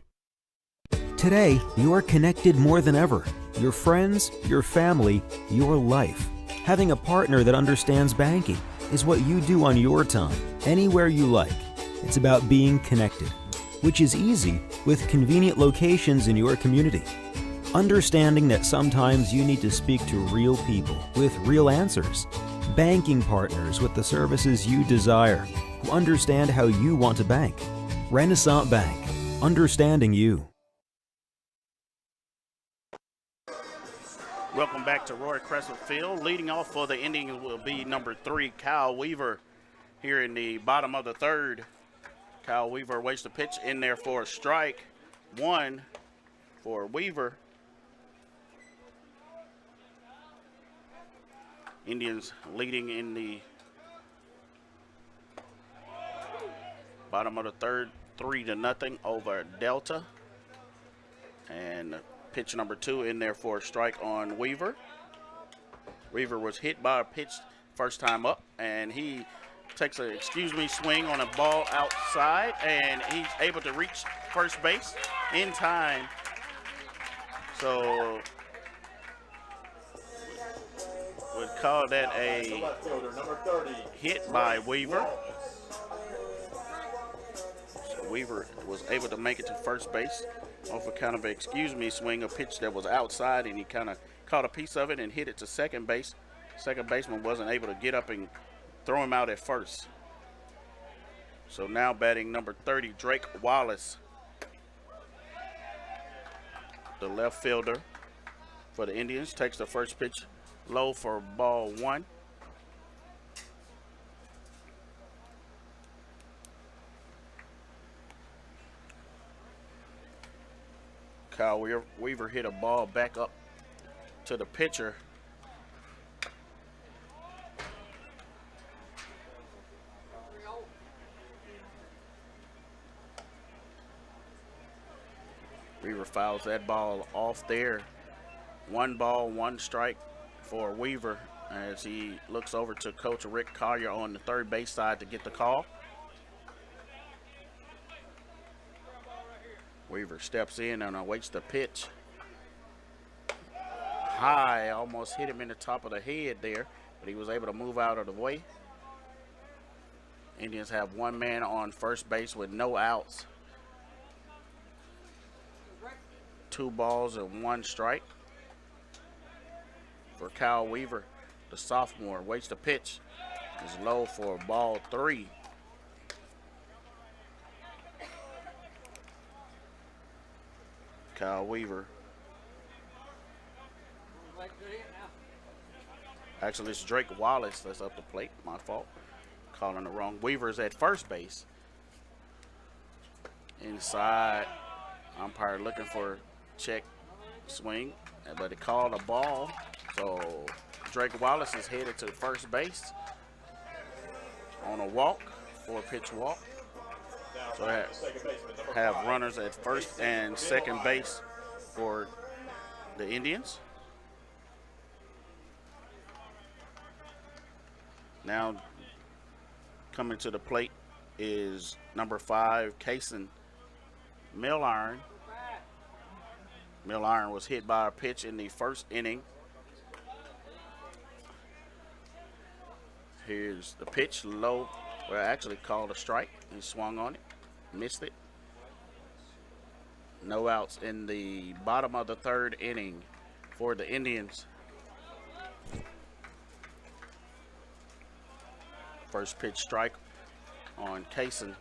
Today, you are connected more than ever. Your friends, your family, your life. Having a partner that understands banking is what you do on your time, anywhere you like. It's about being connected, which is easy with convenient locations in your community. Understanding that sometimes you need to speak to real people with real answers. Banking partners with the services you desire, who understand how you want to bank. Renaissance Bank, understanding you. Welcome back to Roy Crescent Field. Leading off for the Indians will be number 3, Kyle Weaver, here in the bottom of the third. Kyle Weaver waits the pitch in there for a strike. 1 for Weaver. Indians leading in the bottom of the third, 3-0 over Delta. And pitch number 2 in there for a strike on Weaver. Weaver was hit by a pitch first time up, and he takes a swing on a ball outside, and he's able to reach first base in time. So would call that a hit by Weaver. So Weaver was able to make it to first base off a kind of a swing, a pitch that was outside, and he kind of caught a piece of it and hit it to second base. Second baseman wasn't able to get up and throw him out at first. So now batting number 30, Drake Wallace, the left fielder for the Indians, takes the first pitch low for ball 1. Kyle Weaver hit a ball back up to the pitcher. Weaver fouls that ball off there. 1 ball, 1 strike for Weaver as he looks over to Coach Rick Collier on the third base side to get the call. Weaver steps in and awaits the pitch. High, almost hit him in the top of the head there, but he was able to move out of the way. Indians have 1 man on first base with no outs. 2 balls and 1 strike for Kyle Weaver, the sophomore. Waits the pitch. Is low for ball 3. Kyle Weaver. Actually, it's Drake Wallace that's up the plate. My fault. Calling it wrong. Weaver's at first base. Inside. Umpire looking for check swing, but he called a ball. So Drake Wallace is headed to first base on a walk, 4-pitch walk. So have runners at first and second base for the Indians. Now coming to the plate is number 5, Kason Milliron. Milliron was hit by a pitch in the first inning. Here's the pitch, low, well, actually called a strike. He swung on it, missed it. No outs in the bottom of the third inning for the Indians. First pitch strike on Kason.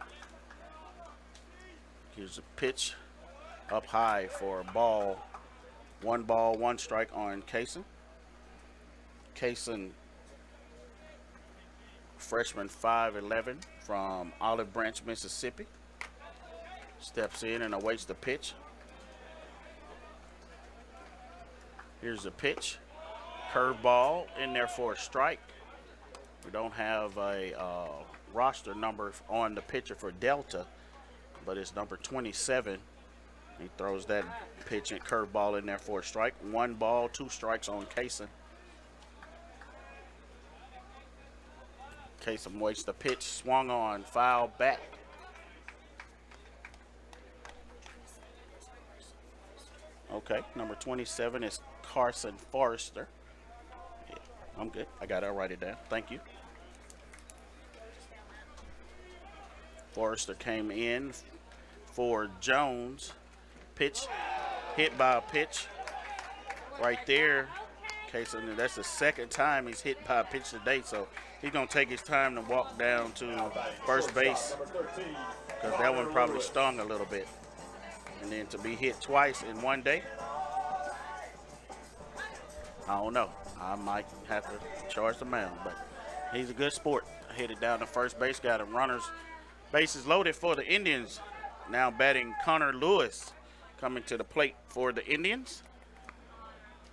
Here's a pitch up high for a ball. 1 ball, 1 strike on Kason. Kason, freshman, 5'11", from Olive Branch, Mississippi. Steps in and awaits the pitch. Here's the pitch. Curveball in there for a strike. We don't have a roster number on the pitcher for Delta, but it's number 27. He throws that pitch and curveball in there for a strike. 1 ball, 2 strikes on Kason. Kason waits the pitch, swung on, foul back. Okay, number 27 is Carson Forrester. Yeah, I'm good. I got it. I'll write it down. Thank you. Forrester came in for Jones. Pitch, hit by a pitch right there. Kason, that's the second time he's hit by a pitch today, so He's going to take his time to walk down to first base because that one probably stung a little bit. And then to be hit twice in one day, I don't know. I might have to charge the mound, but he's a good sport. Headed down to first base, got a runner's bases loaded for the Indians. Now batting Connor Lewis, coming to the plate for the Indians.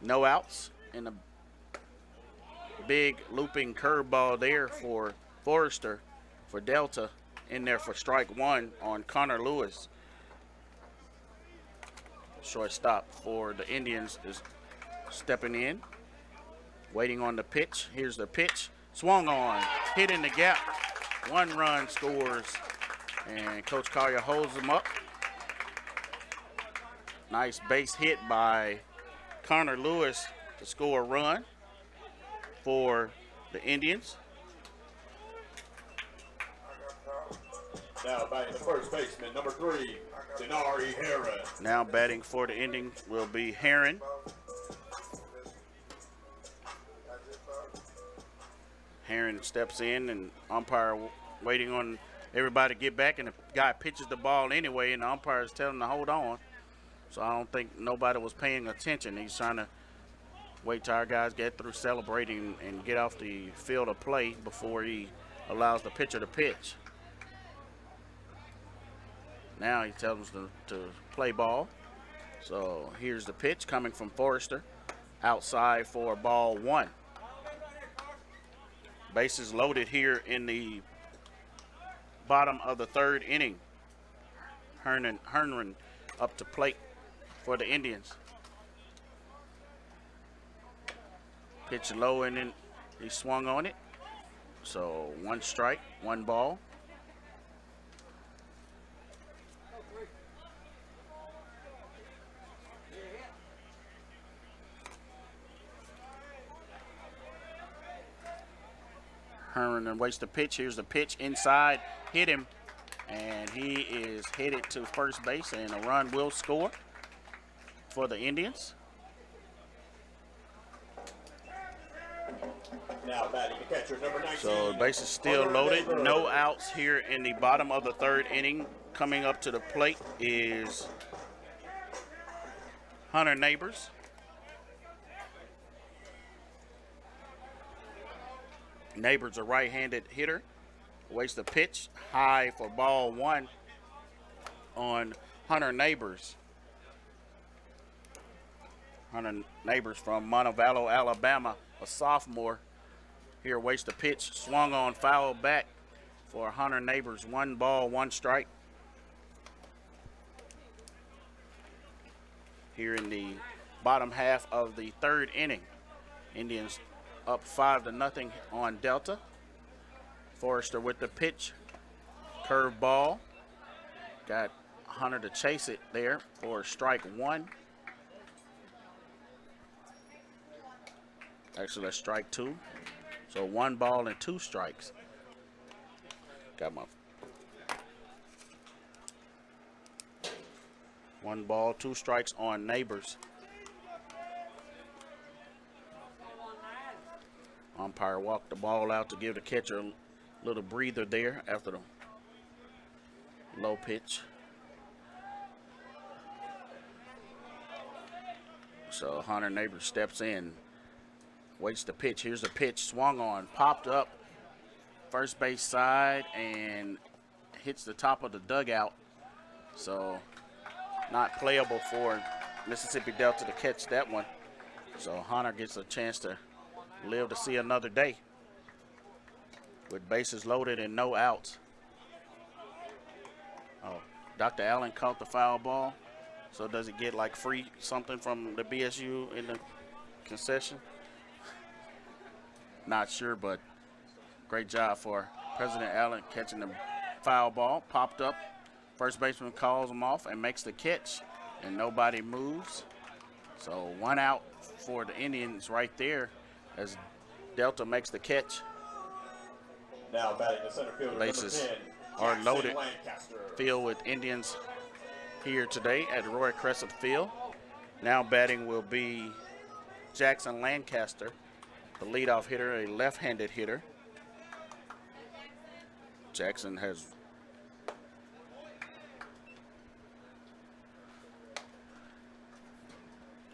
No outs, and a big looping curveball there for Forrester for Delta, in there for strike one on Connor Lewis. Shortstop for the Indians is stepping in, waiting on the pitch. Here's the pitch, swung on, hit in the gap. 1 run scores, and Coach Collier holds them up. Nice base hit by Connor Lewis to score a run for the Indians. Now batting the first baseman, number 3, Denari Heron. Now batting for the Indians will be Heron. Heron steps in, and umpire waiting on everybody to get back, and the guy pitches the ball anyway, and the umpire is telling him to hold on. So I don't think nobody was paying attention. He's trying to wait till our guys get through celebrating and get off the field of play before he allows the pitcher to pitch. Now he tells them to play ball. So here's the pitch coming from Forrester, outside for ball 1. Bases loaded here in the bottom of the 3rd inning. Hernan up to plate for the Indians. Pitch low, and then he swung on it. So 1 strike, 1 ball. Hernan waits the pitch. Here's the pitch inside, hit him, and he is headed to first base, and a run will score for the Indians. Now batting the catcher, number 19. So the base is still loaded. No outs here in the bottom of the 3rd inning. Coming up to the plate is Hunter Neighbors. Neighbors, a right-handed hitter, waits the pitch high for ball 1 on Hunter Neighbors. Hunter Neighbors from Montevallo, Alabama, a sophomore. Here waits the pitch, swung on, foul back for Hunter Neighbors. 1 ball, 1 strike. Here in the bottom half of the 3rd inning, Indians up 5-0 on Delta. Forrester with the pitch, curve ball. Got Hunter to chase it there for strike 1. Actually, that's strike 2. So 1 ball and 2 strikes. Got my 1 ball, 2 strikes on Neighbors. Umpire walked the ball out to give the catcher a little breather there after the low pitch. So Hunter Neighbors steps in, waits the pitch. Here's the pitch, swung on, popped up first base side, and hits the top of the dugout. So not playable for Mississippi Delta to catch that one. So Hunter gets a chance to live to see another day with bases loaded and no outs. Oh, Dr. Allen caught the foul ball. So does he get like free something from the BSU in the concession? Not sure, but great job for President Allen catching the foul ball. Popped up. First baseman calls him off and makes the catch, and nobody moves. So 1 out for the Indians right there as Delta makes the catch. Now batting the center fielder, Bases number 10, are Jackson loaded. Lancaster. Field with Indians here today at Roy Crescent Field. Now batting will be Jackson Lancaster, the leadoff hitter, a left-handed hitter. Jackson has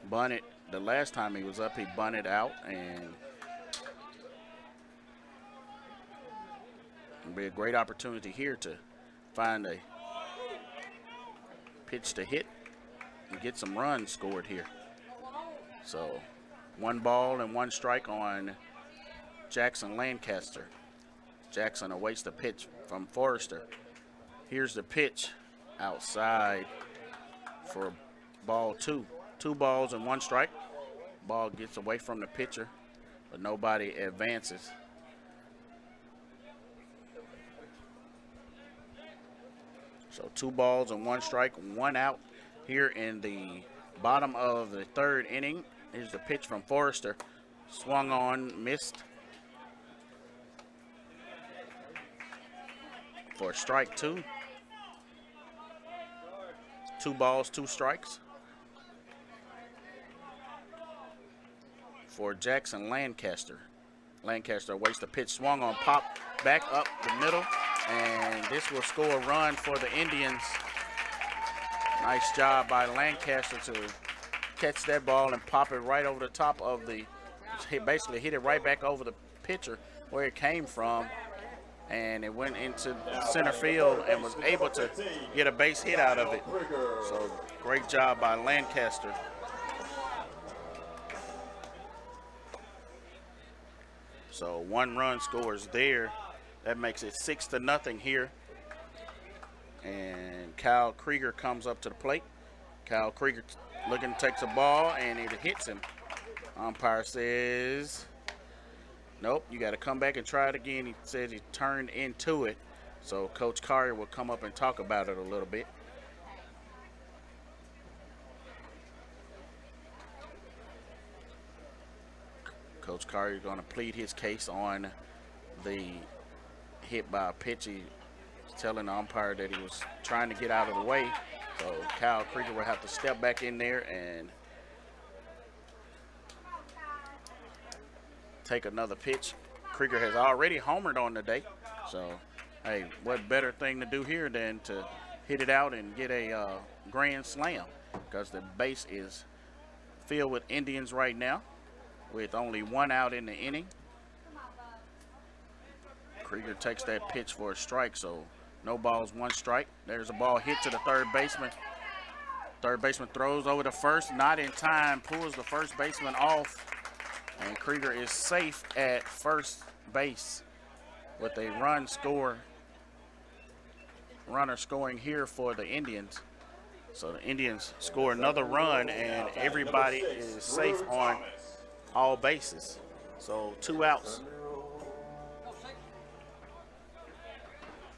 bunted. The last time he was up, he bunted out, and it'll be a great opportunity here to find a pitch to hit and get some runs scored here. So 1 ball and 1 strike on Jackson Lancaster. Jackson awaits the pitch from Forrester. Here's the pitch outside for ball 2. 2 balls and 1 strike. Ball gets away from the pitcher, but nobody advances. So 2 balls and 1 strike, 1 out here in the bottom of the 3rd inning. Here's the pitch from Forrester. Swung on, missed for strike 2. 2 balls, 2 strikes for Jackson Lancaster. Lancaster awaits the pitch, swung on, pop back up the middle, and this will score a run for the Indians. Nice job by Lancaster to catch that ball and pop it right over the top of the, basically hit it right back over the pitcher where it came from, and it went into center field and was able to get a base hit out of it. So great job by Lancaster. So 1 run scores there. That makes it 6-0 here. And Kyle Krieger comes up to the plate. Kyle Krieger looking, takes a ball, and it hits him. Umpire says, nope, you got to come back and try it again. He says he turned into it. So Coach Carrier will come up and talk about it a little bit. Coach Carrier is going to plead his case on the hit by a pitch. He's telling the umpire that he was trying to get out of the way. So Kyle Krieger will have to step back in there and take another pitch. Krieger has already homered on the day. So, hey, what better thing to do here than to hit it out and get a grand slam, because the base is filled with Indians right now with only 1 out in the inning. Krieger takes that pitch for a strike, so no balls, 1 strike. There's a ball hit to the 3rd baseman. 3rd baseman throws over to first, not in time, pulls the 1st baseman off, and Krieger is safe at first base with a runner scoring here for the Indians. So the Indians score another run, and everybody is safe on all bases. So 2 outs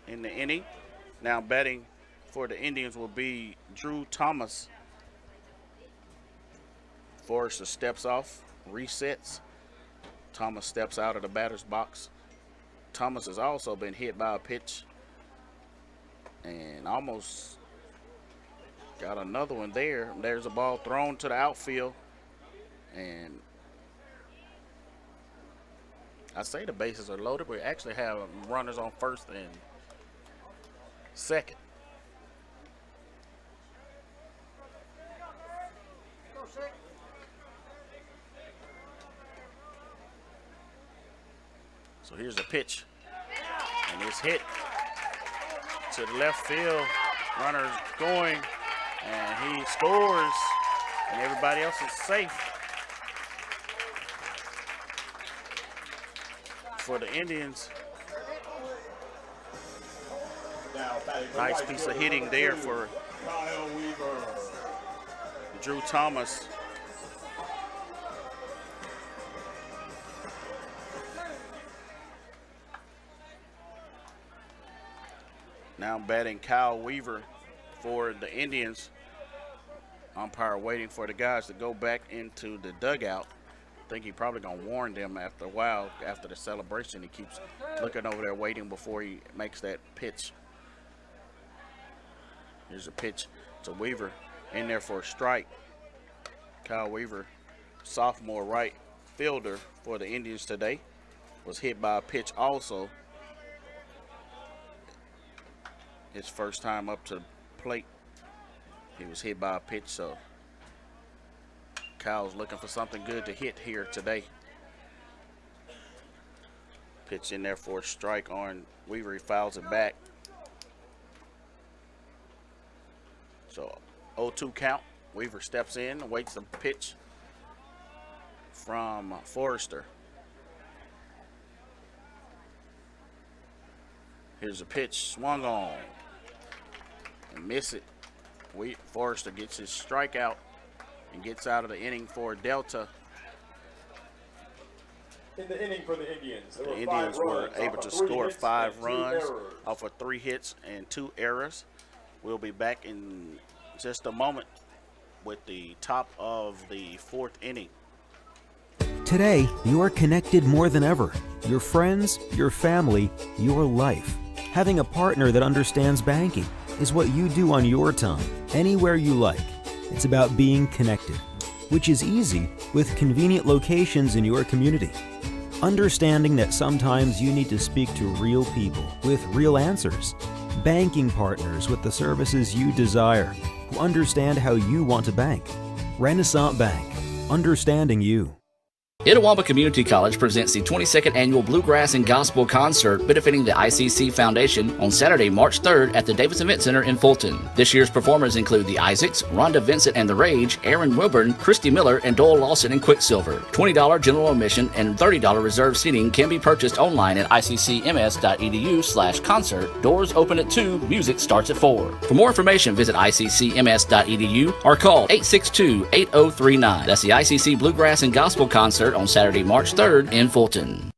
in the inning. Now batting for the Indians will be Drew Thomas. Forrester steps off, resets. Thomas steps out of the batter's box. Thomas has also been hit by a pitch and almost got another one there. There's a ball thrown to the outfield, and I say the bases are loaded. We actually have runners on first and second. So here's the pitch, and it's hit to the left field. Runner's going, and he scores, and everybody else is safe. For the Indians, nice piece of hitting there for Drew Thomas. Now batting Kyle Weaver for the Indians. Umpire waiting for the guys to go back into the dugout. I think he probably gonna warn them after a while. After the celebration, he keeps looking over there waiting before he makes that pitch. Here's a pitch to Weaver, in there for a strike. Kyle Weaver, sophomore right fielder for the Indians today, was hit by a pitch also. his first time up to the plate. He was hit by a pitch, so Kyle's looking for something good to hit here today. Pitch in there for a strike on Weaver. He fouls it back. So 0-2 count. Weaver steps in, awaits the pitch from Forrester. Here's a pitch, swung on, and miss it. Forrester gets his strikeout and gets out of the inning for Delta. In the inning for the Indians, The Indians were able to score 5 runs off of 3 hits and 2 errors. We'll be back in just a moment with the top of the 4th inning. Today, you are connected more than ever. Your friends, your family, your life. Having a partner that understands banking is what you do on your time, anywhere you like. It's about being connected, which is easy with convenient locations in your community. Understanding that sometimes you need to speak to real people with real answers. Banking partners with the services you desire, who understand how you want to bank. Renaissance Bank, understanding you. Itawamba Community College presents the 22nd Annual Bluegrass and Gospel Concert benefiting the ICC Foundation on Saturday, March 3rd at the Davis Event Center in Fulton. This year's performers include the Isaacs, Rhonda Vincent and the Rage, Aaron Wilburn, Christy Miller, and Doyle Lawson and Quicksilver. $20 general admission and $30 reserved seating can be purchased online at iccms.edu/concert. Doors open at 2, music starts at 4. For more information, visit iccms.edu or call 862-8039. That's the ICC Bluegrass and Gospel Concert on Saturday, March 3rd in Fulton.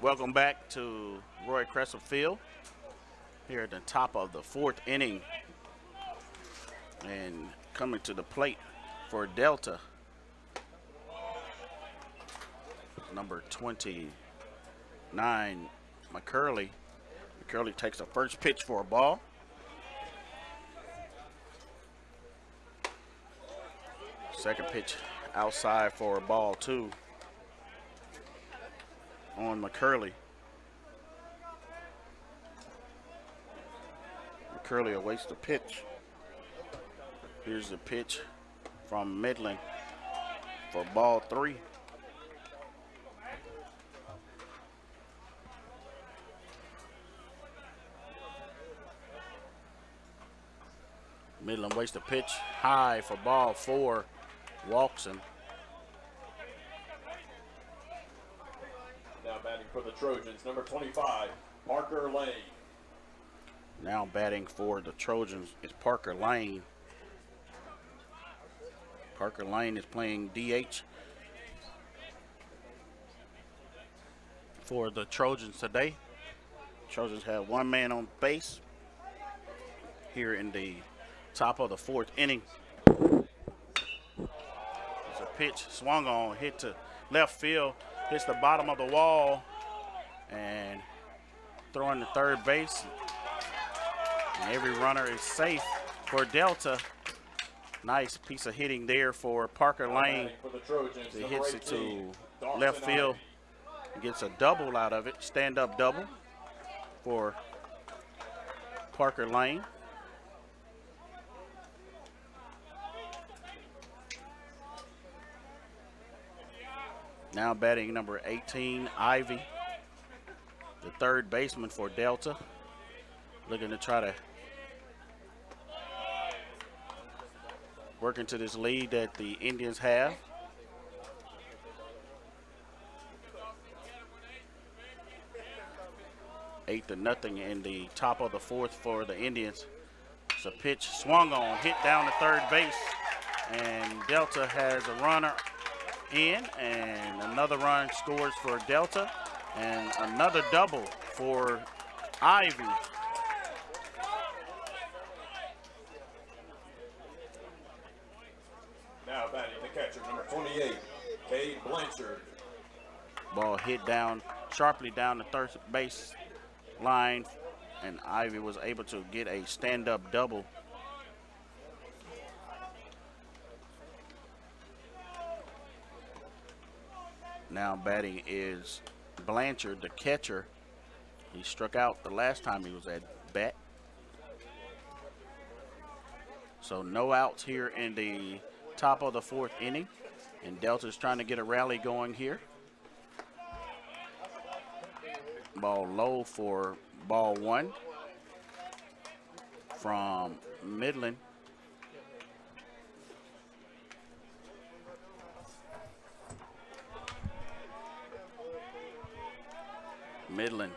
Welcome back to Roy Crescent Field here at the top of the 4th inning. And coming to the plate for Delta, number 29, McCurley. McCurley takes the first pitch for a ball. Second pitch outside for a ball, too, on McCurley. McCurley awaits the pitch. Here's the pitch from Midland for ball 3. Midland waits the pitch high for ball 4. Walks him. Now batting for the Trojans, number 25, Parker Lane. Now batting for the Trojans is Parker Lane. Parker Lane is playing DH for the Trojans today. Trojans have 1 man on base here in the top of the 4th inning. It's a pitch swung on, hit to left field, hits the bottom of the wall, and throwing to third base. And every runner is safe for Delta. Nice piece of hitting there for Parker Lane. For the Trojans, He number hits it 18, to Dawson left field. Ivey. He gets a double out of it, stand-up double for Parker Lane. Now batting number 18, Ivy, the third baseman for Delta, looking to try to work into this lead that the Indians have. Eight to nothing in the top of the 4th for the Indians. It's a pitch swung on, hit down to third base, and Delta has a runner in, and another run scores for Delta, and another double for Ivy. Now batting the catcher, number 28, Cade Blanchard. Ball hit down sharply down the third base line, and Ivy was able to get a stand-up double Now batting is Blanchard, the catcher. He struck out the last time he was at bat. So no outs here in the top of the 4th inning. And Delta's trying to get a rally going here. Ball low for ball 1 from Midland. Midland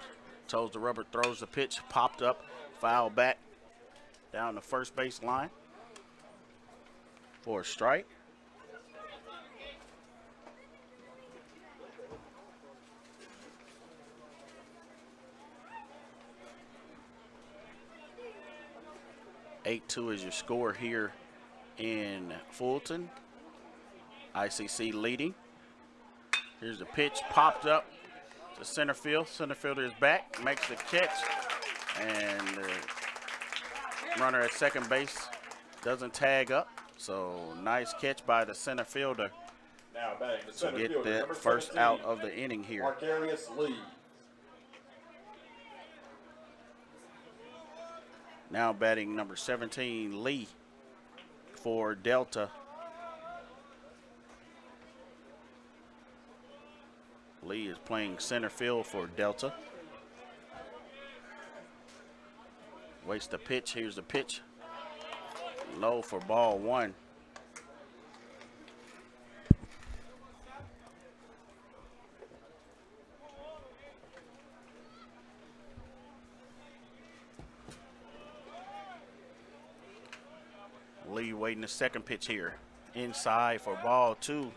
toes the rubber, throws the pitch, popped up, foul back down the first base line for a strike. (8-2) is your score here in Fulton. ICC leading. Here's the pitch, popped up to center field. Center fielder is back, makes the catch, and the runner at second base doesn't tag up. So nice catch by the center fielder Now batting the to center get fielder, that number first 17, out of the inning here. Marcarius Lee. Now batting number 17, Lee, for Delta. Lee is playing center field for Delta. Waits the pitch. Here's the pitch. Low for ball 1. Lee waiting the second pitch here. Inside for ball 2.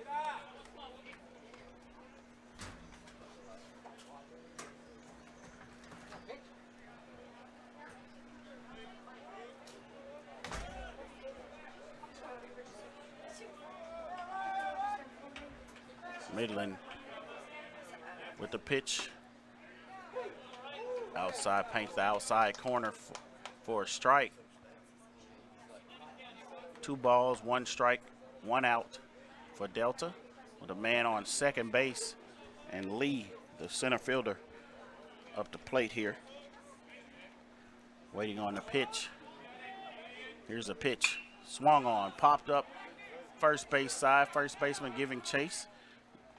Midland with the pitch. Outside, paints the outside corner for a strike. 2 balls, 1 strike, 1 out for Delta, with a man on second base and Lee, the center fielder, up the plate here. Waiting on the pitch. Here's a pitch. Swung on, popped up first base side. First baseman giving chase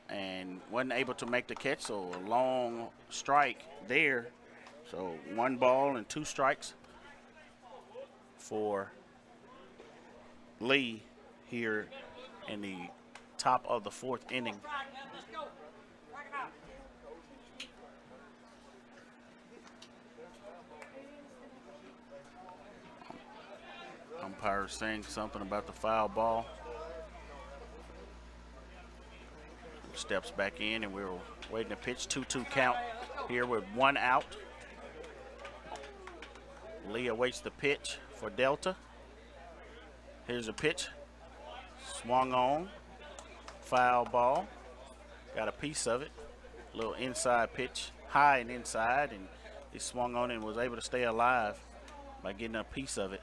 and wasn't able to make the catch, so a long strike there. So 1 ball and 2 strikes for Lee here in the top of the 4th inning. Umpire saying something about the foul ball. Steps back in, and we're waiting to pitch. 2-2 count here with 1 out. Lee awaits the pitch for Delta. Here's a pitch. Swung on. Foul ball. Got a piece of it. A little inside pitch. High and inside, and he swung on and was able to stay alive by getting a piece of it.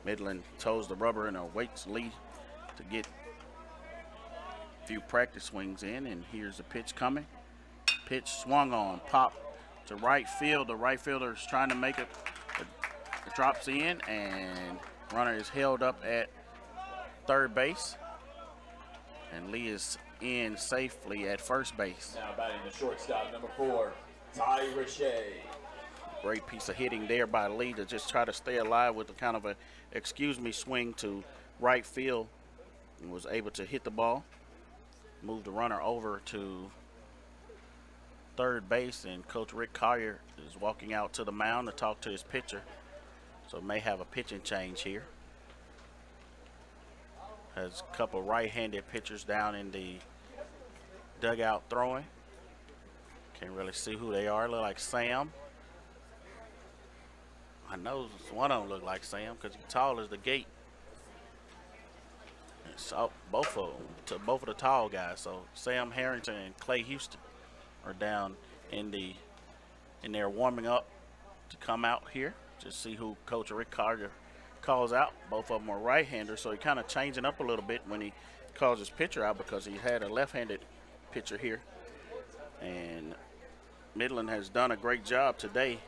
Midland toes the rubber and awaits Lee to get a few practice swings in, and here's the pitch coming. Pitch swung on, pop to right field. The right fielder is trying to make it. It drops in, and runner is held up at third base, and Lee is in safely at first base. Now batting the shortstop, number 4, Ty Richey. Great piece of hitting there by Lee to just try to stay alive with a kind of a excuse me swing to right field, and was able to hit the ball, move the runner over to third base, and Coach Rick Collier is walking out to the mound to talk to his pitcher, so may have a pitching change here. Has a couple right-handed pitchers down in the dugout throwing. Can't really see who they are. Look like Sam. I know one of them look like Sam because he's tall as the gate. And so both of them, both of the tall guys. So Sam Harrington and Clay Houston are down in there warming up to come out here to see who Coach Rick Carter calls out. Both of them are right-handers, so he kind of changing up a little bit when he calls his pitcher out because he had a left-handed pitcher here. And Midland has done a great job today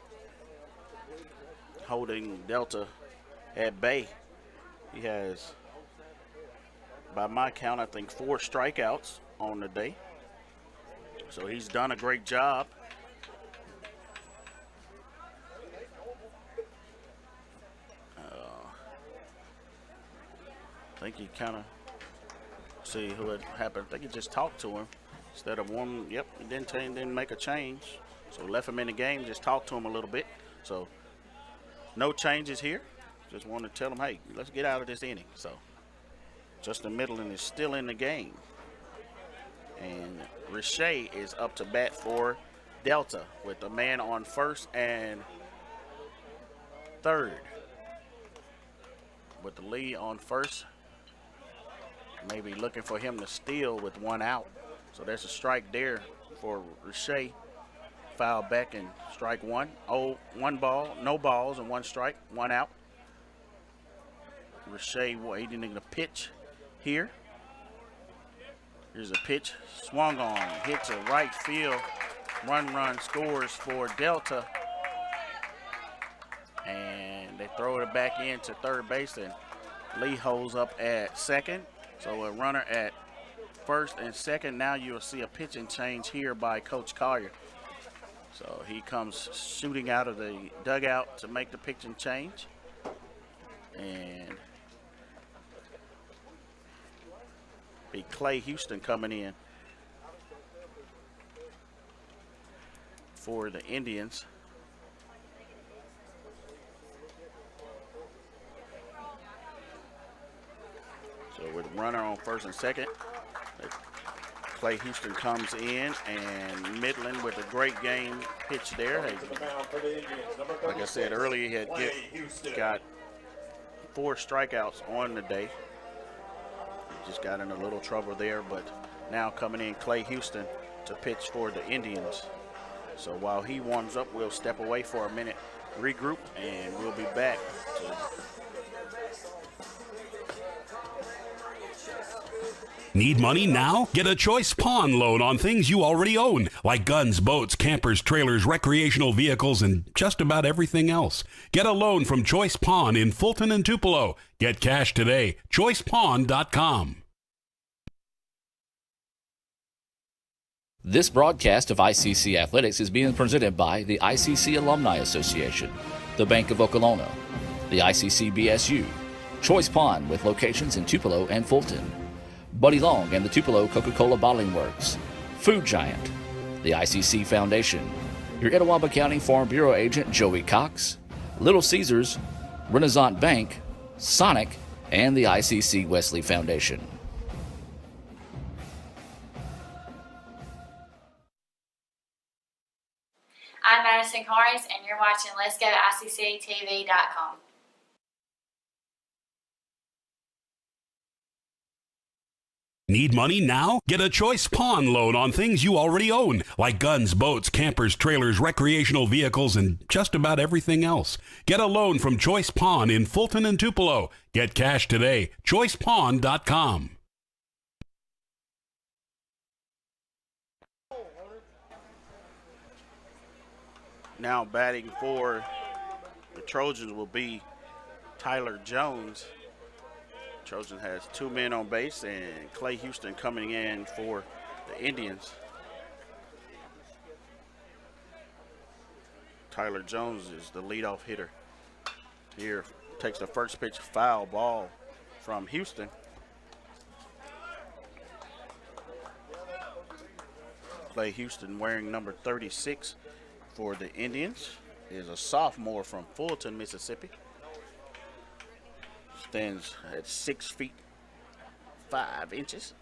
holding Delta at bay. He has, by my count, I think 4 strikeouts on the day. So he's done a great job. I think he kind of, see who had happened. I think he just talked to him instead of one. Yep, he didn't make a change. So left him in the game, just talked to him a little bit. So no changes here. Just wanted to tell him, hey, let's get out of this inning. So Justin Midland is still in the game. And Riche is up to bat for Delta with a man on first and third. With the lead on first, maybe looking for him to steal with 1 out. So there's a strike there for Riche. Foul back and strike 1. Oh, 1 ball, no balls and 1 strike, 1 out. Riche waiting to pitch here. Here's a pitch, swung on, hits a right field. Run scores for Delta. And they throw it back into third base, and Lee holds up at second. So a runner at first and second. Now you'll see a pitching change here by Coach Collier. So he comes shooting out of the dugout to make the pitching change. And be Clay Houston coming in for the Indians. So with runner on first and second, Clay Houston comes in, and Midland with a great game pitch there. Like I said earlier, he had got 4 strikeouts on the day. Just got in a little trouble there, but now coming in Clay Houston to pitch for the Indians. So while he warms up, we'll step away for a minute, regroup, and we'll be back to Need money now? Get a Choice Pawn loan on things you already own, like guns, boats, campers, trailers, recreational vehicles, and just about everything else. Get a loan from Choice Pawn in Fulton and Tupelo. Get cash today. ChoicePawn.com. This broadcast of ICC Athletics is being presented by the ICC Alumni Association, the Bank of Okolona, the ICC BSU, Choice Pawn with locations in Tupelo and Fulton, Buddy Long and the Tupelo Coca-Cola Bottling Works, Food Giant, the ICC Foundation, your Etowah County Farm Bureau agent Joey Cox, Little Caesars, Renaissance Bank, Sonic, and the ICC Wesley Foundation. I'm Madison Harris, and you're watching Let's Go ICCTV.com. Need money now? Get a Choice Pawn loan on things you already own, like guns, boats, campers, trailers, recreational vehicles, and just about everything else. Get a loan from Choice Pawn in Fulton and Tupelo. Get cash today. ChoicePawn.com. Now batting for the Trojans will be Tyler Jones. Trojan has 2 men on base, and Clay Houston coming in for the Indians. Tyler Jones is the leadoff hitter. Here takes the first pitch, foul ball from Houston. Clay Houston, wearing number 36 for the Indians, is a sophomore from Fulton, Mississippi. Stands at 6 feet 5 inches.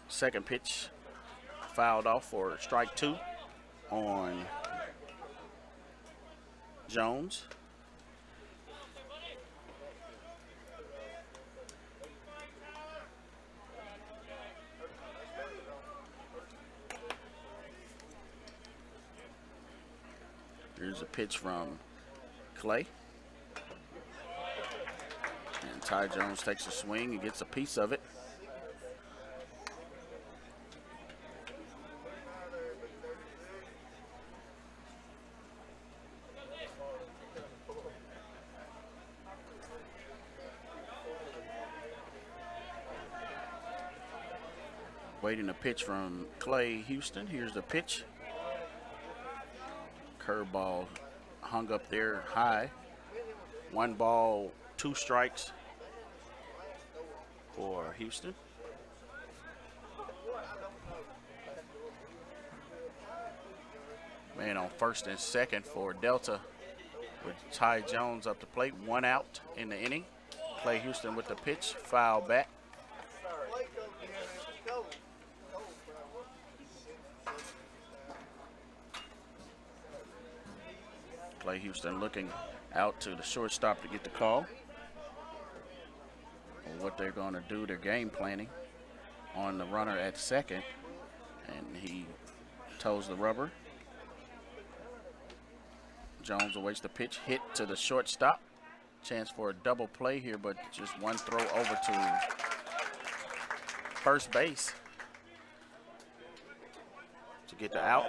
Second pitch fouled off for strike 2 on Jones. Here's a pitch from Clay. Ty Jones takes a swing and gets a piece of it. Waiting a pitch from Clay Houston. Here's the pitch. Curveball hung up there high. 1 ball, 2 strikes for Houston. Man on first and second for Delta with Ty Jones up the plate. 1 out in the inning. Clay Houston with the pitch, foul back. Clay Houston looking out to the shortstop to get the call. What they're going to do, their game planning on the runner at second. And he toes the rubber. Jones awaits the pitch, hit to the shortstop. Chance for a double play here, but just 1 throw over to first base to get the out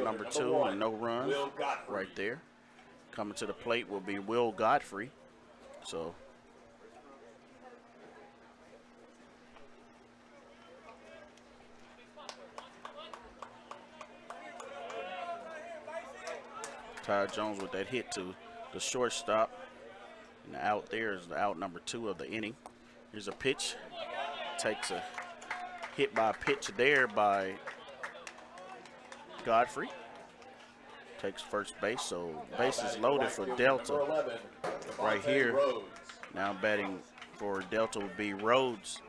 number 2 and no runs right there. Coming to the plate will be Will Godfrey. So Ty Jones with that hit to the shortstop. And the out there is the out number 2 of the inning. Here's a pitch. Takes a hit by a pitch there by Godfrey. Takes first base, so bases loaded for Delta right here. Now batting for Delta would be Rhodes.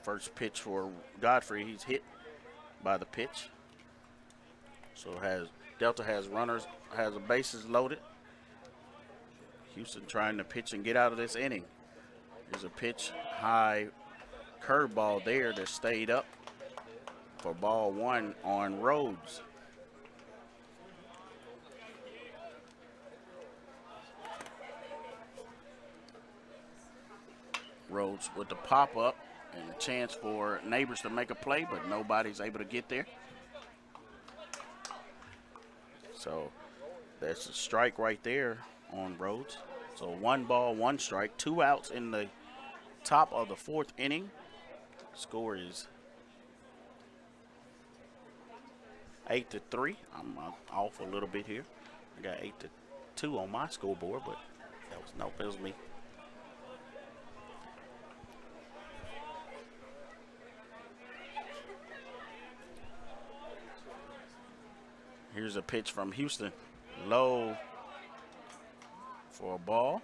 First pitch for Godfrey, he's hit by the pitch. So Delta has runners, has the bases loaded. Houston trying to pitch and get out of this inning. There's a pitch, high curveball there that stayed up for ball 1 on Rhodes. Rhodes with the pop-up and a chance for Neighbors to make a play, but nobody's able to get there. So that's a strike right there on Rhodes. So 1 ball, 1 strike, 2 outs in the top of the 4th inning. Score is 8-3. I'm off a little bit here. I got 8-2 on my scoreboard, but that was me. Here's a pitch from Houston. Low for a ball.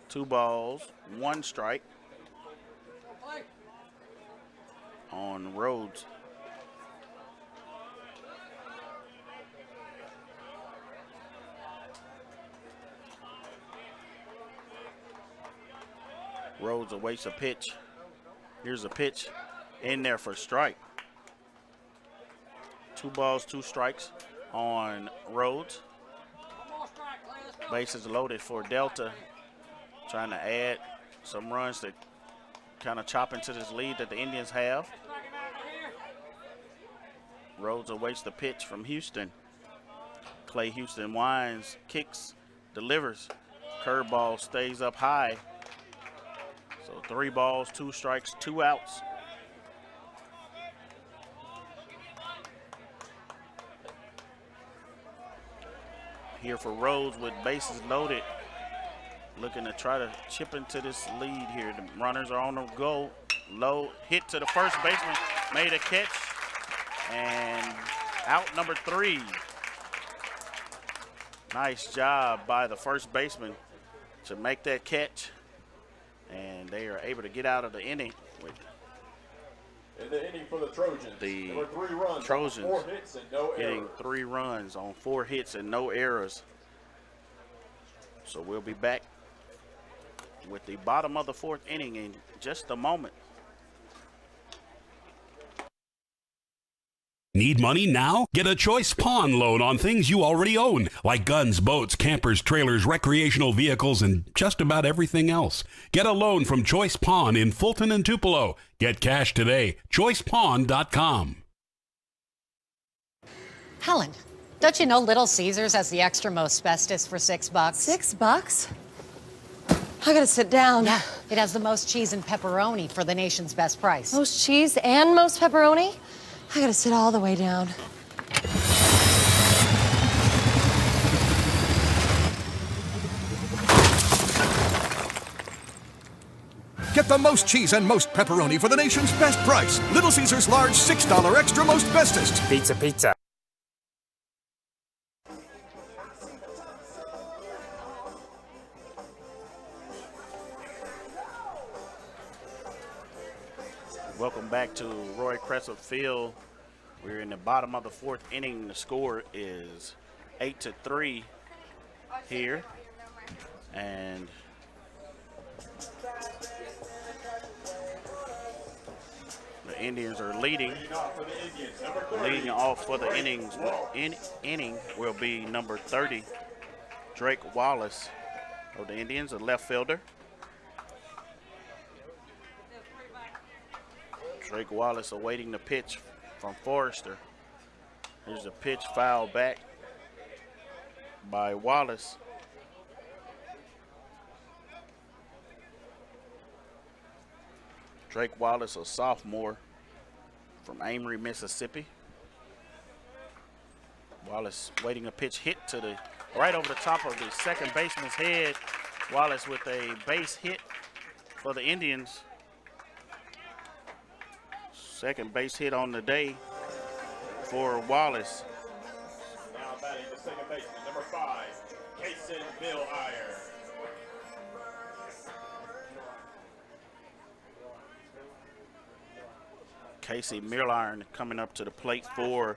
2 balls, 1 strike on Rhodes. Rhodes awaits a pitch. Here's a pitch in there for strike. 2 balls, 2 strikes on Rhodes. Bases loaded for Delta, trying to add some runs to kind of chop into this lead that the Indians have. Rhodes awaits the pitch from Houston. Clay Houston winds, kicks, delivers. Curveball stays up high. So 3 balls, 2 strikes, 2 outs. Here for Rhodes with bases loaded. Looking to try to chip into this lead here. The runners are on the go. Low hit to the first baseman. Made a catch. And out number 3. Nice job by the first baseman to make that catch. And they are able to get out of the inning with in the inning for the Trojans. The there were 3 runs, Trojans 4 hits and no getting errors. 3 runs on 4 hits and no errors. So we'll be back with the bottom of the 4th inning in just a moment. Need money now? Get a Choice Pawn loan on things you already own, like guns, boats, campers, trailers, recreational vehicles, and just about everything else. Get a loan from Choice Pawn in Fulton and Tupelo. Get cash today. ChoicePawn.com. Helen, don't you know Little Caesars has the extra most bestest for $6? $6? I gotta sit down. Yeah, it has the most cheese and pepperoni for the nation's best price. Most cheese and most pepperoni? I gotta sit all the way down. Get the most cheese and most pepperoni for the nation's best price. Little Caesars large $6 extra most bestest. Pizza, pizza. Welcome back to Roy Crescent Field. We're in the bottom of the fourth inning. The score is 8-3 here. And the Indians are leading off for the innings. Inning will be number 30, Drake Wallace of the Indians, a left fielder. Drake Wallace awaiting the pitch from Forrester. Here's a pitch, foul back by Wallace. Drake Wallace, a sophomore from Amory, Mississippi. Wallace waiting a pitch hit to the right over the top of the second baseman's head. Wallace with a base hit for the Indians. Second base hit on the day for Wallace. Now batting the second baseman, number 5, Kason Miller. Casey Miller coming up to the plate for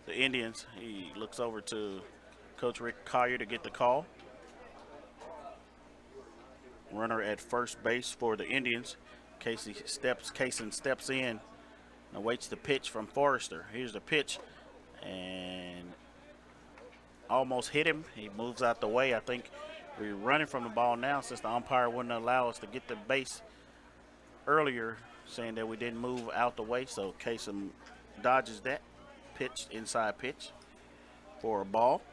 the Indians. He looks over to Coach Rick Collier to get the call. Runner at first base for the Indians. Kaysen steps in. Awaits the pitch from Forrester. Here's the pitch, and almost hit him. He moves out the way. I think we're running from the ball now since the umpire wouldn't allow us to get the base earlier, saying that we didn't move out the way. So Kaysen dodges that pitch, inside pitch for a ball.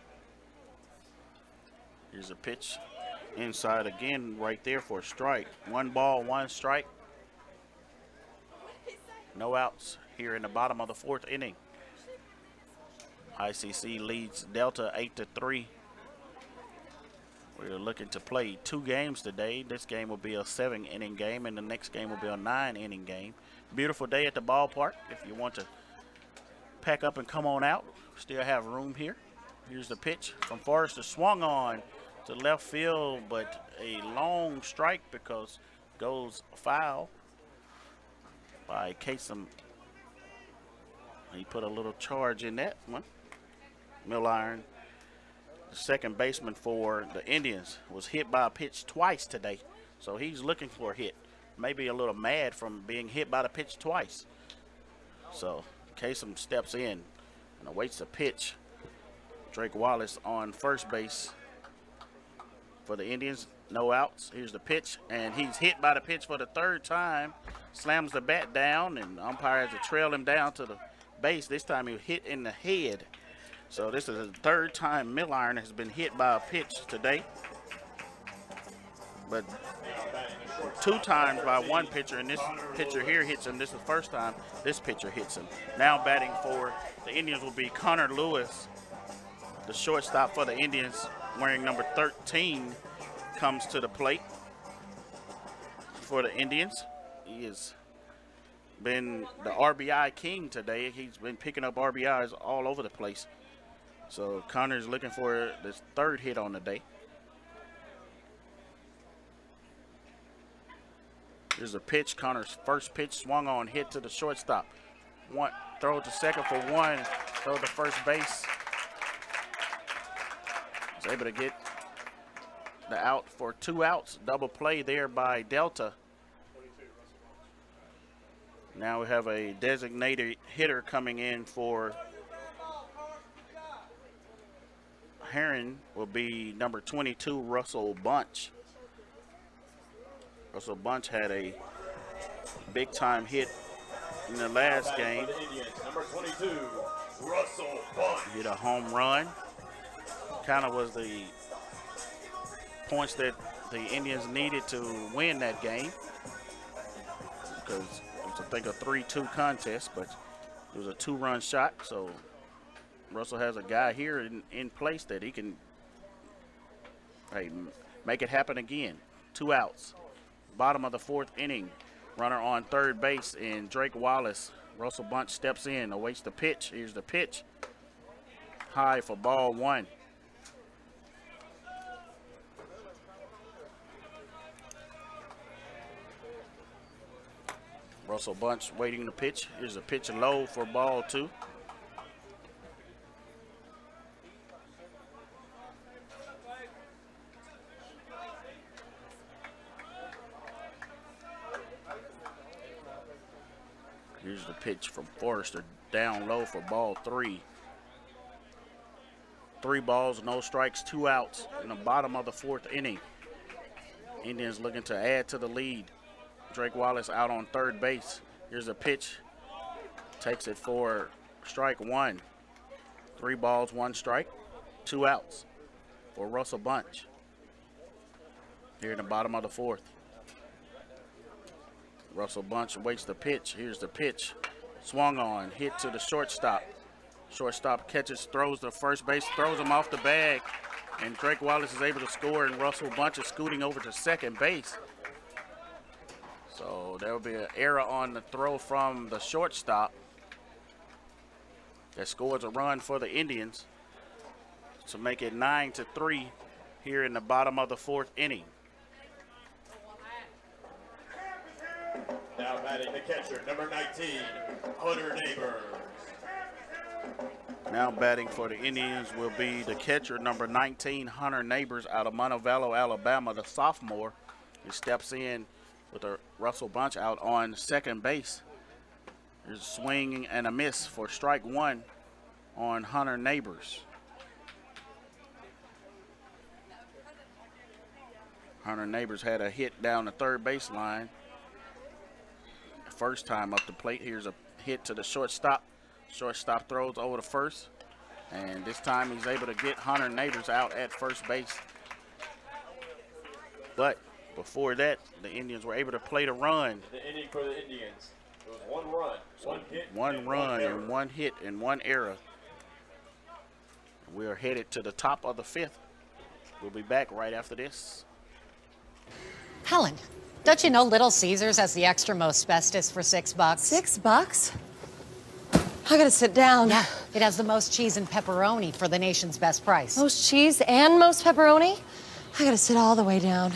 Here's a pitch inside again right there for a strike. 1 ball, 1 strike. No outs here in the bottom of the fourth inning. ICC leads Delta 8-3. We're looking to play 2 games today. This game will be a 7-inning game, and the next game will be a 9-inning game. Beautiful day at the ballpark. If you want to pack up and come on out, still have room here. Here's the pitch from Forrester. Swung on to left field, but a long strike because goes foul by Kasem. He put a little charge in that one. Milliron, the second baseman for the Indians, was hit by a pitch twice today. So he's looking for a hit. Maybe a little mad from being hit by the pitch twice. So Kasem steps in and awaits a pitch. Drake Wallace on first base for the Indians. No outs. Here's the pitch, and he's hit by the pitch for the 3rd time. Slams the bat down, and the umpire has to trail him down to the base. This time he was hit in the head. So this is the 3rd time Milliron has been hit by a pitch today. But 2 times by one pitcher, and this pitcher here hits him. This is the first time this pitcher hits him. Now batting for the Indians will be Connor Lewis, the shortstop for the Indians, wearing number 13. Comes to the plate for the Indians. He has been the RBI king today. He's been picking up RBIs all over the place. So Connor's looking for this 3rd hit on the day. Here's a pitch. Connor's first pitch, swung on, hit to the shortstop. Throw to second for 1. Throw to first base. He's able to get the out for 2 outs. Double play there by Delta. Now we have a designated hitter coming in for Herrin. Will be number 22, Russell Bunch. Russell Bunch had a big-time hit in the last game. For the Indians, number 22, Russell Bunch. Hit a home run. Kind of was the points that the Indians needed to win that game, because it was, I think, a 3-2 contest, but it was a 2-run shot. So Russell has a guy here in place that he can make it happen again. 2 outs. Bottom of the 4th inning. Runner on third base in Drake Wallace. Russell Bunch steps in, awaits the pitch. Here's the pitch. High for ball 1. Russell Bunch waiting to pitch. Here's a pitch low for ball 2. Here's the pitch from Forrester down low for ball 3. 3 balls, no strikes, 2 outs in the bottom of the 4th inning. Indians looking to add to the lead. Drake Wallace out on third base. Here's a pitch. Takes it for strike 1. 3 balls, 1 strike, 2 outs for Russell Bunch. Here in the bottom of the 4th. Russell Bunch waits the pitch. Here's the pitch. Swung on, hit to the shortstop. Shortstop catches, throws to first base, throws him off the bag, and Drake Wallace is able to score, and Russell Bunch is scooting over to second base. So there will be an error on the throw from the shortstop that scores a run for the Indians to make it 9-3 here in the bottom of the 4th inning. Now batting the catcher, number 19, Hunter Neighbors. Now batting for the Indians will be the catcher, number 19, Hunter Neighbors, out of Montevallo, Alabama, the sophomore. He steps in with a Russell Bunch out on second base. There's a swing and a miss for strike 1 on Hunter Neighbors. Hunter Neighbors had a hit down the third baseline. First time up the plate. Here's a hit to the shortstop. Shortstop throws over to first, and this time he's able to get Hunter Neighbors out at first base. But before that, the Indians were able to play the run. The inning for the Indians. It was 1 run, 1 hit, one run and 1 hit and 1 error. We are headed to the top of the 5th. We'll be back right after this. Helen, don't you know Little Caesars has the extra most bestest for $6? $6? I gotta sit down. Yeah, it has the most cheese and pepperoni for the nation's best price. Most cheese and most pepperoni? I gotta sit all the way down.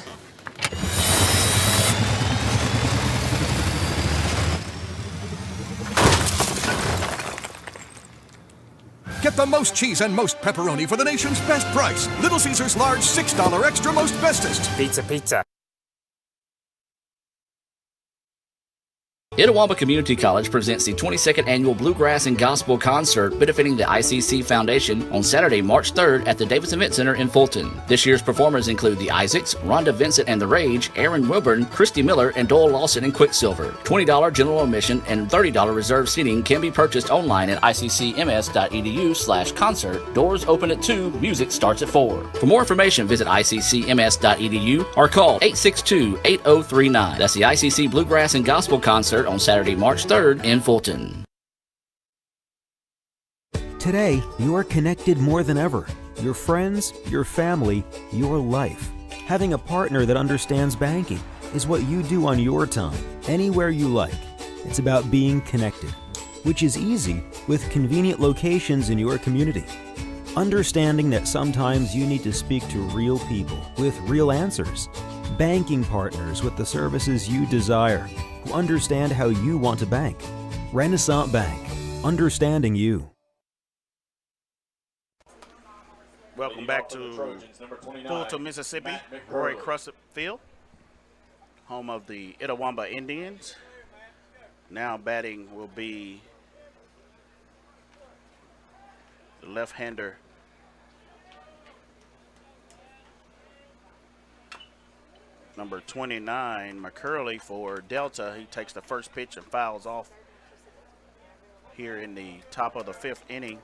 Get the most cheese and most pepperoni for the nation's best price. Little Caesars large $6 extra most bestest. Pizza. Itawamba Community College presents the 22nd Annual Bluegrass and Gospel Concert benefiting the ICC Foundation on Saturday, March 3rd at the Davis Event Center in Fulton. This year's performers include the Isaacs, Rhonda Vincent and the Rage, Aaron Wilburn, Christy Miller, and Doyle Lawson and Quicksilver. $20 general admission and $30 reserved seating can be purchased online at iccms.edu/concert. Doors open at 2, music starts at 4. For more information, visit iccms.edu or call 862-8039. That's the ICC Bluegrass and Gospel Concert on Saturday, March 3rd in Fulton. Today, you are connected more than ever. Your friends, your family, your life. Having a partner that understands banking is what you do on your time, anywhere you like. It's about being connected, which is easy with convenient locations in your community. Understanding that sometimes you need to speak to real people with real answers. Banking partners with the services you desire, who understand how you want to bank. Renaissance Bank, understanding you. Welcome back to Fulton, Mississippi, Roy Crussett Field, home of the Itawamba Indians. Now batting will be the left-hander number 29, McCurley for Delta. He takes the first pitch and fouls off here in the top of the 5th inning.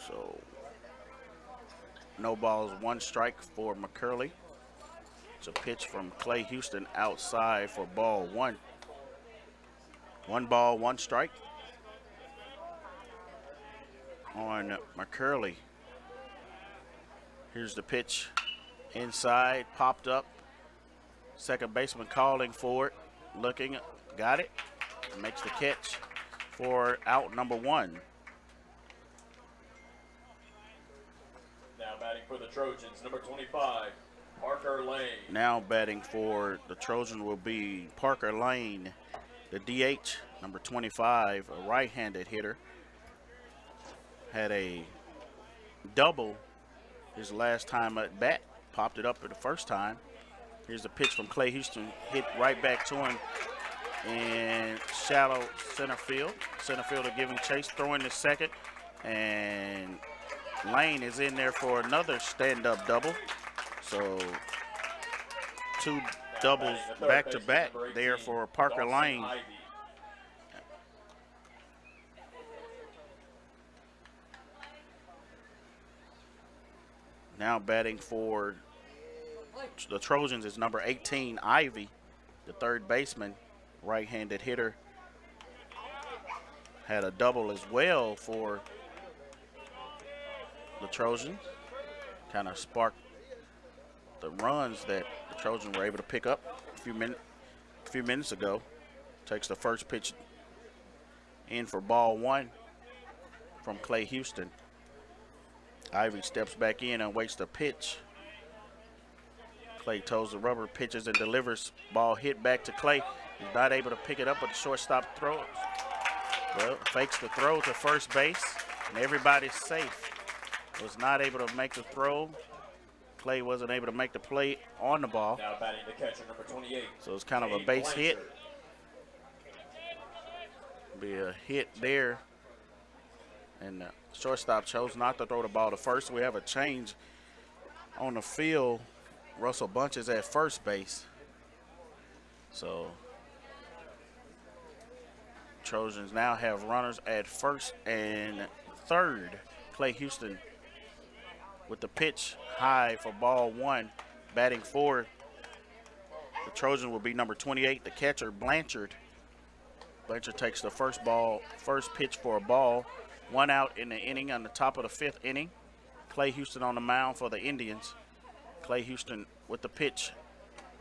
So no balls, 1 strike for McCurley. It's a pitch from Clay Houston outside for ball 1. 1 ball, 1 strike on McCurley. Here's the pitch inside, popped up. Second baseman calling for it, looking, got it, makes the catch for out number 1. Now batting for the Trojans, number 25, Parker Lane. Now batting for the Trojan will be Parker Lane, the DH, number 25, a right-handed hitter. Had a double his last time at bat, popped it up for the first time. Here's the pitch from Clay Houston, hit right back to him in shallow center field. Center fielder giving chase, throwing the second, and Lane is in there for another stand-up double. So 2 doubles back-to-back there for Parker Lane. Now batting for the Trojans is number 18, Ivy, the third baseman, right-handed hitter. Had a double as well for the Trojans. Kind of sparked the runs that the Trojans were able to pick up a few minutes ago. Takes the first pitch in for ball 1 from Clay Houston. Ivy steps back in and waits the pitch. Clay toes the rubber, pitches and delivers. Ball hit back to Clay. He's not able to pick it up, but the shortstop throws. Well, fakes the throw to first base, and everybody's safe. Was not able to make the throw. Clay wasn't able to make the play on the ball. Now batting the catcher, number 28. So it's kind of a base hit. Be a hit there. And the shortstop chose not to throw the ball to first. We have a change on the field. Russell Bunch is at first base. So Trojans now have runners at first and third. Clay Houston with the pitch high for ball 1. Batting for the Trojan will be number 28, the catcher, Blanchard. Blanchard takes the first pitch for a ball. 1 out in the inning on the top of the 5th inning. Clay Houston on the mound for the Indians. Clay Houston with the pitch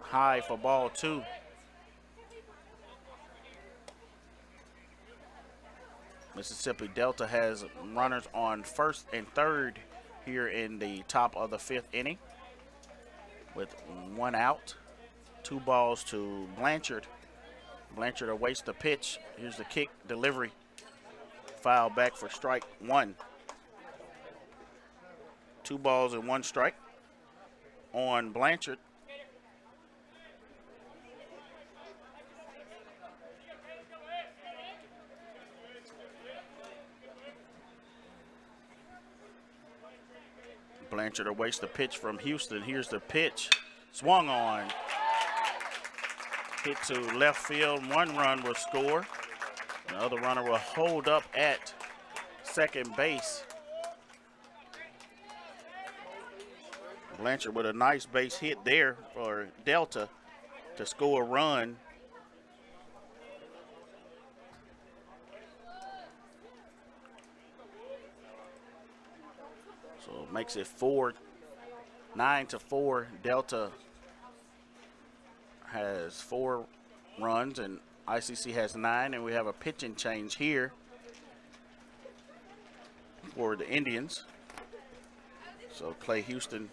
high for ball 2. Mississippi Delta has runners on first and third here in the top of the 5th inning with 1 out. 2 balls to Blanchard. Blanchard awaits the pitch. Here's the kick delivery. Foul back for strike 1. 2 balls and 1 strike on Blanchard. Blanchard awaits the pitch from Houston. Here's the pitch. Swung on. Hit to left field. 1 run will score. The other runner will hold up at second base. Blanchard with a nice base hit there for Delta to score a run. So it makes it 9-4. Delta has 4 runs and ICC has 9, and we have a pitching change here for the Indians. So Clay Houston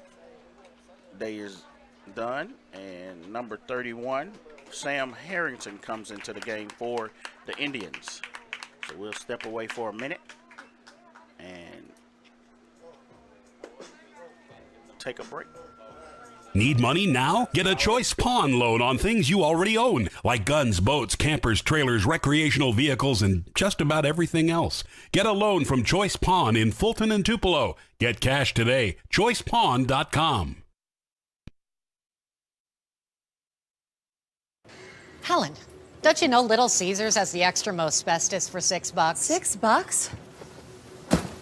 day is done, and number 31, Sam Harrington, comes into the game for the Indians. So we'll step away for a minute and take a break. Need money now? Get a Choice Pawn loan on things you already own, like guns, boats, campers, trailers, recreational vehicles, and just about everything else. Get a loan from Choice Pawn in Fulton and Tupelo. Get cash today. ChoicePawn.com. Helen, don't you know Little Caesars has the extra most bestest for $6? $6?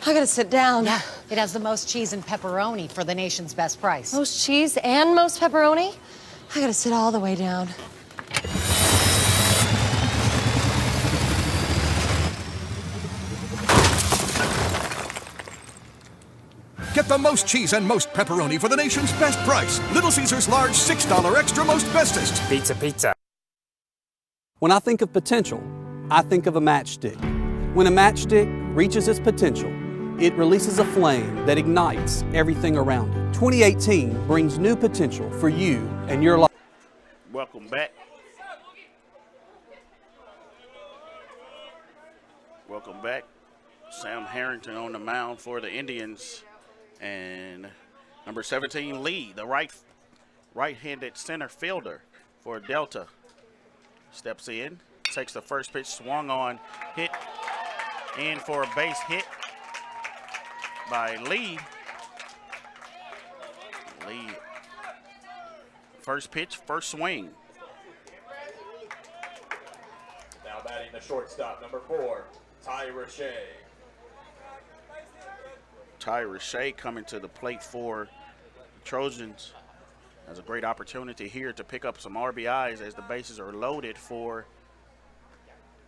I gotta sit down. Yeah, it has the most cheese and pepperoni for the nation's best price. Most cheese and most pepperoni? I gotta sit all the way down. Get the most cheese and most pepperoni for the nation's best price. Little Caesars large $6 extra most bestest. Pizza, pizza. When I think of potential, I think of a matchstick. When a matchstick reaches its potential, it releases a flame that ignites everything around it. 2018 brings new potential for you and your life. Welcome back. Welcome back. Sam Harrington on the mound for the Indians. And number 17, Lee, the right-handed center fielder for Delta, steps in, takes the first pitch, swung on, hit in for a base hit by Lee. Lee, first pitch, first swing. Now batting the shortstop, number 4, Ty Richey. Ty Richey coming to the plate for the Trojans. Has a great opportunity here to pick up some RBIs as the bases are loaded for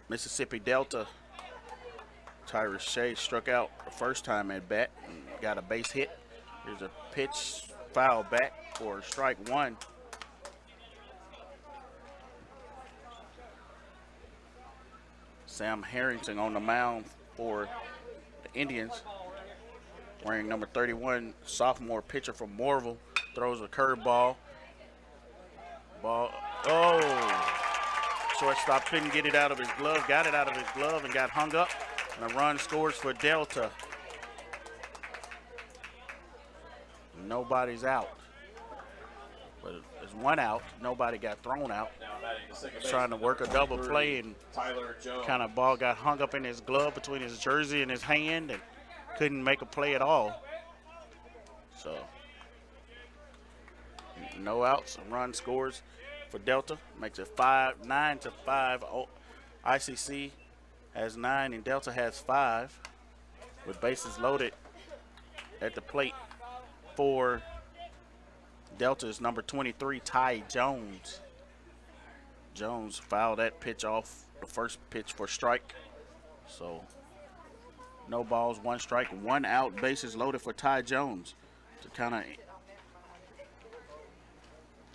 Mississippi Delta. Ty Richey struck out the first time at bat and got a base hit. Here's a pitch, foul back for strike one. Sam Harrington on the mound for the Indians. Wearing number 31, sophomore pitcher from Morville, throws a curveball. Shortstop couldn't get it out of his glove, got it out of his glove and got hung up. And a run scores for Delta. Nobody's out. But there's one out, nobody got thrown out. Trying to work a double play and kind of ball got hung up in his glove between his jersey and his hand and couldn't make a play at all. So, no outs, a run scores for Delta. Makes it 9-5. ICC has 9 and Delta has 5. With bases loaded at the plate for Delta's number 23, Ty Jones. Jones fouled that pitch off, the first pitch for strike. So, no balls, 1 strike, 1 out, bases loaded for Ty Jones to kind of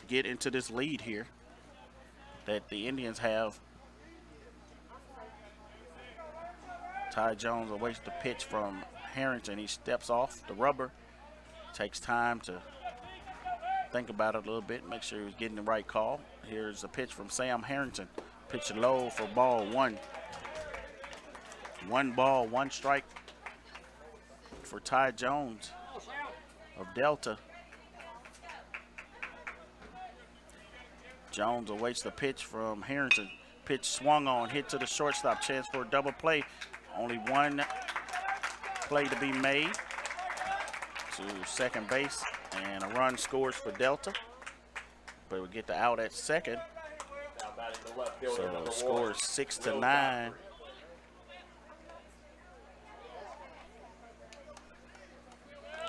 get into this lead here that the Indians have. Ty Jones awaits the pitch from Harrington. He steps off the rubber, takes time to think about it a little bit, make sure he was getting the right call. Here's a pitch from Sam Harrington. Pitch low for ball 1. 1 ball, 1 strike for Ty Jones of Delta. Jones awaits the pitch from Harrington. Pitch swung on, hit to the shortstop. Chance for a double play. Only 1 play to be made to second base, and a run scores for Delta. But we get the out at second. So the score is 6-9.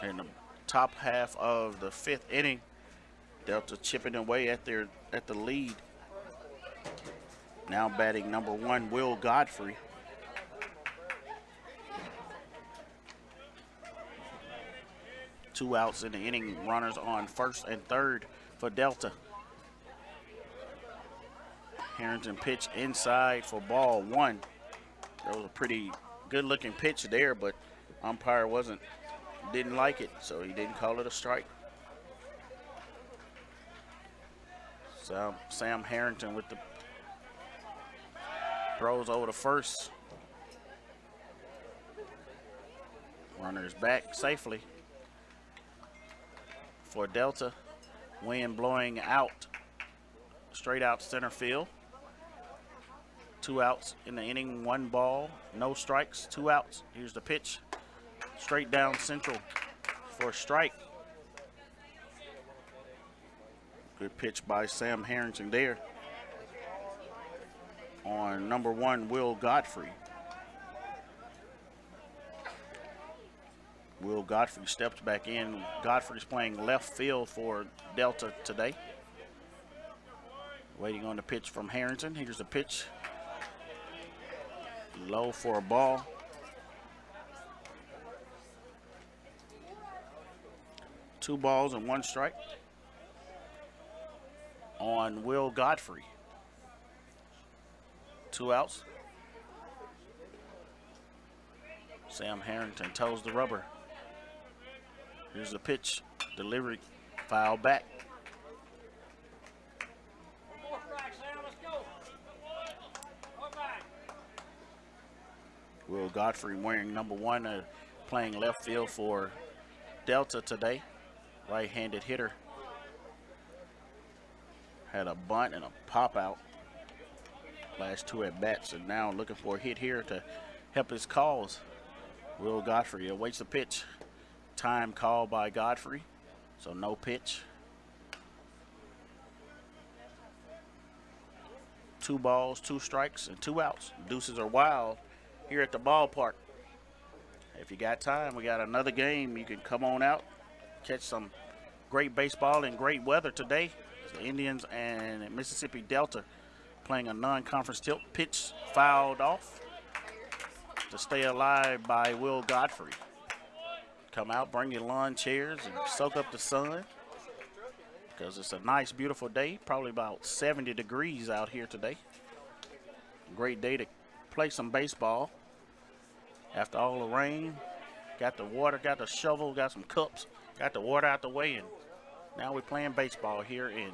In the top half of the 5th inning, Delta chipping away at the lead. Now batting number 1, Will Godfrey. Two outs in the inning, runners on first and third for Delta. Harrington pitch inside for ball 1. That was a pretty good looking pitch there, but umpire didn't like it, so he didn't call it a strike. So Sam Harrington with the throws over to first. Runner is back safely for Delta. Wind blowing out, straight out center field. 2 outs in the inning, 1 ball, no strikes, 2 outs. Here's the pitch, straight down central for a strike. Good pitch by Sam Harrington there on number 1, Will Godfrey. Will Godfrey steps back in. Godfrey's playing left field for Delta today. Waiting on the pitch from Harrington. Here's the pitch. Low for a ball. Two balls and 1 strike on Will Godfrey. 2 outs. Sam Harrington toes the rubber. Here's the pitch, delivery, foul back. Will Godfrey wearing number 1, playing left field for Delta today. Right-handed hitter. Had a bunt and a pop out last 2 at bats, and now looking for a hit here to help his cause. Will Godfrey awaits the pitch. Time called by Godfrey, so no pitch. 2 balls, 2 strikes, and 2 outs. Deuces are wild here at the ballpark. If you got time, we got another game. You can come on out, catch some great baseball and great weather today. The Indians and Mississippi Delta playing a non-conference tilt. Pitch fouled off to stay alive by Will Godfrey. Come out, bring your lawn chairs and soak up the sun because it's a nice, beautiful day. Probably about 70 degrees out here today. Great day to play some baseball. After all the rain, got the water, got the shovel, got some cups, got the water out the way, and now we're playing baseball here in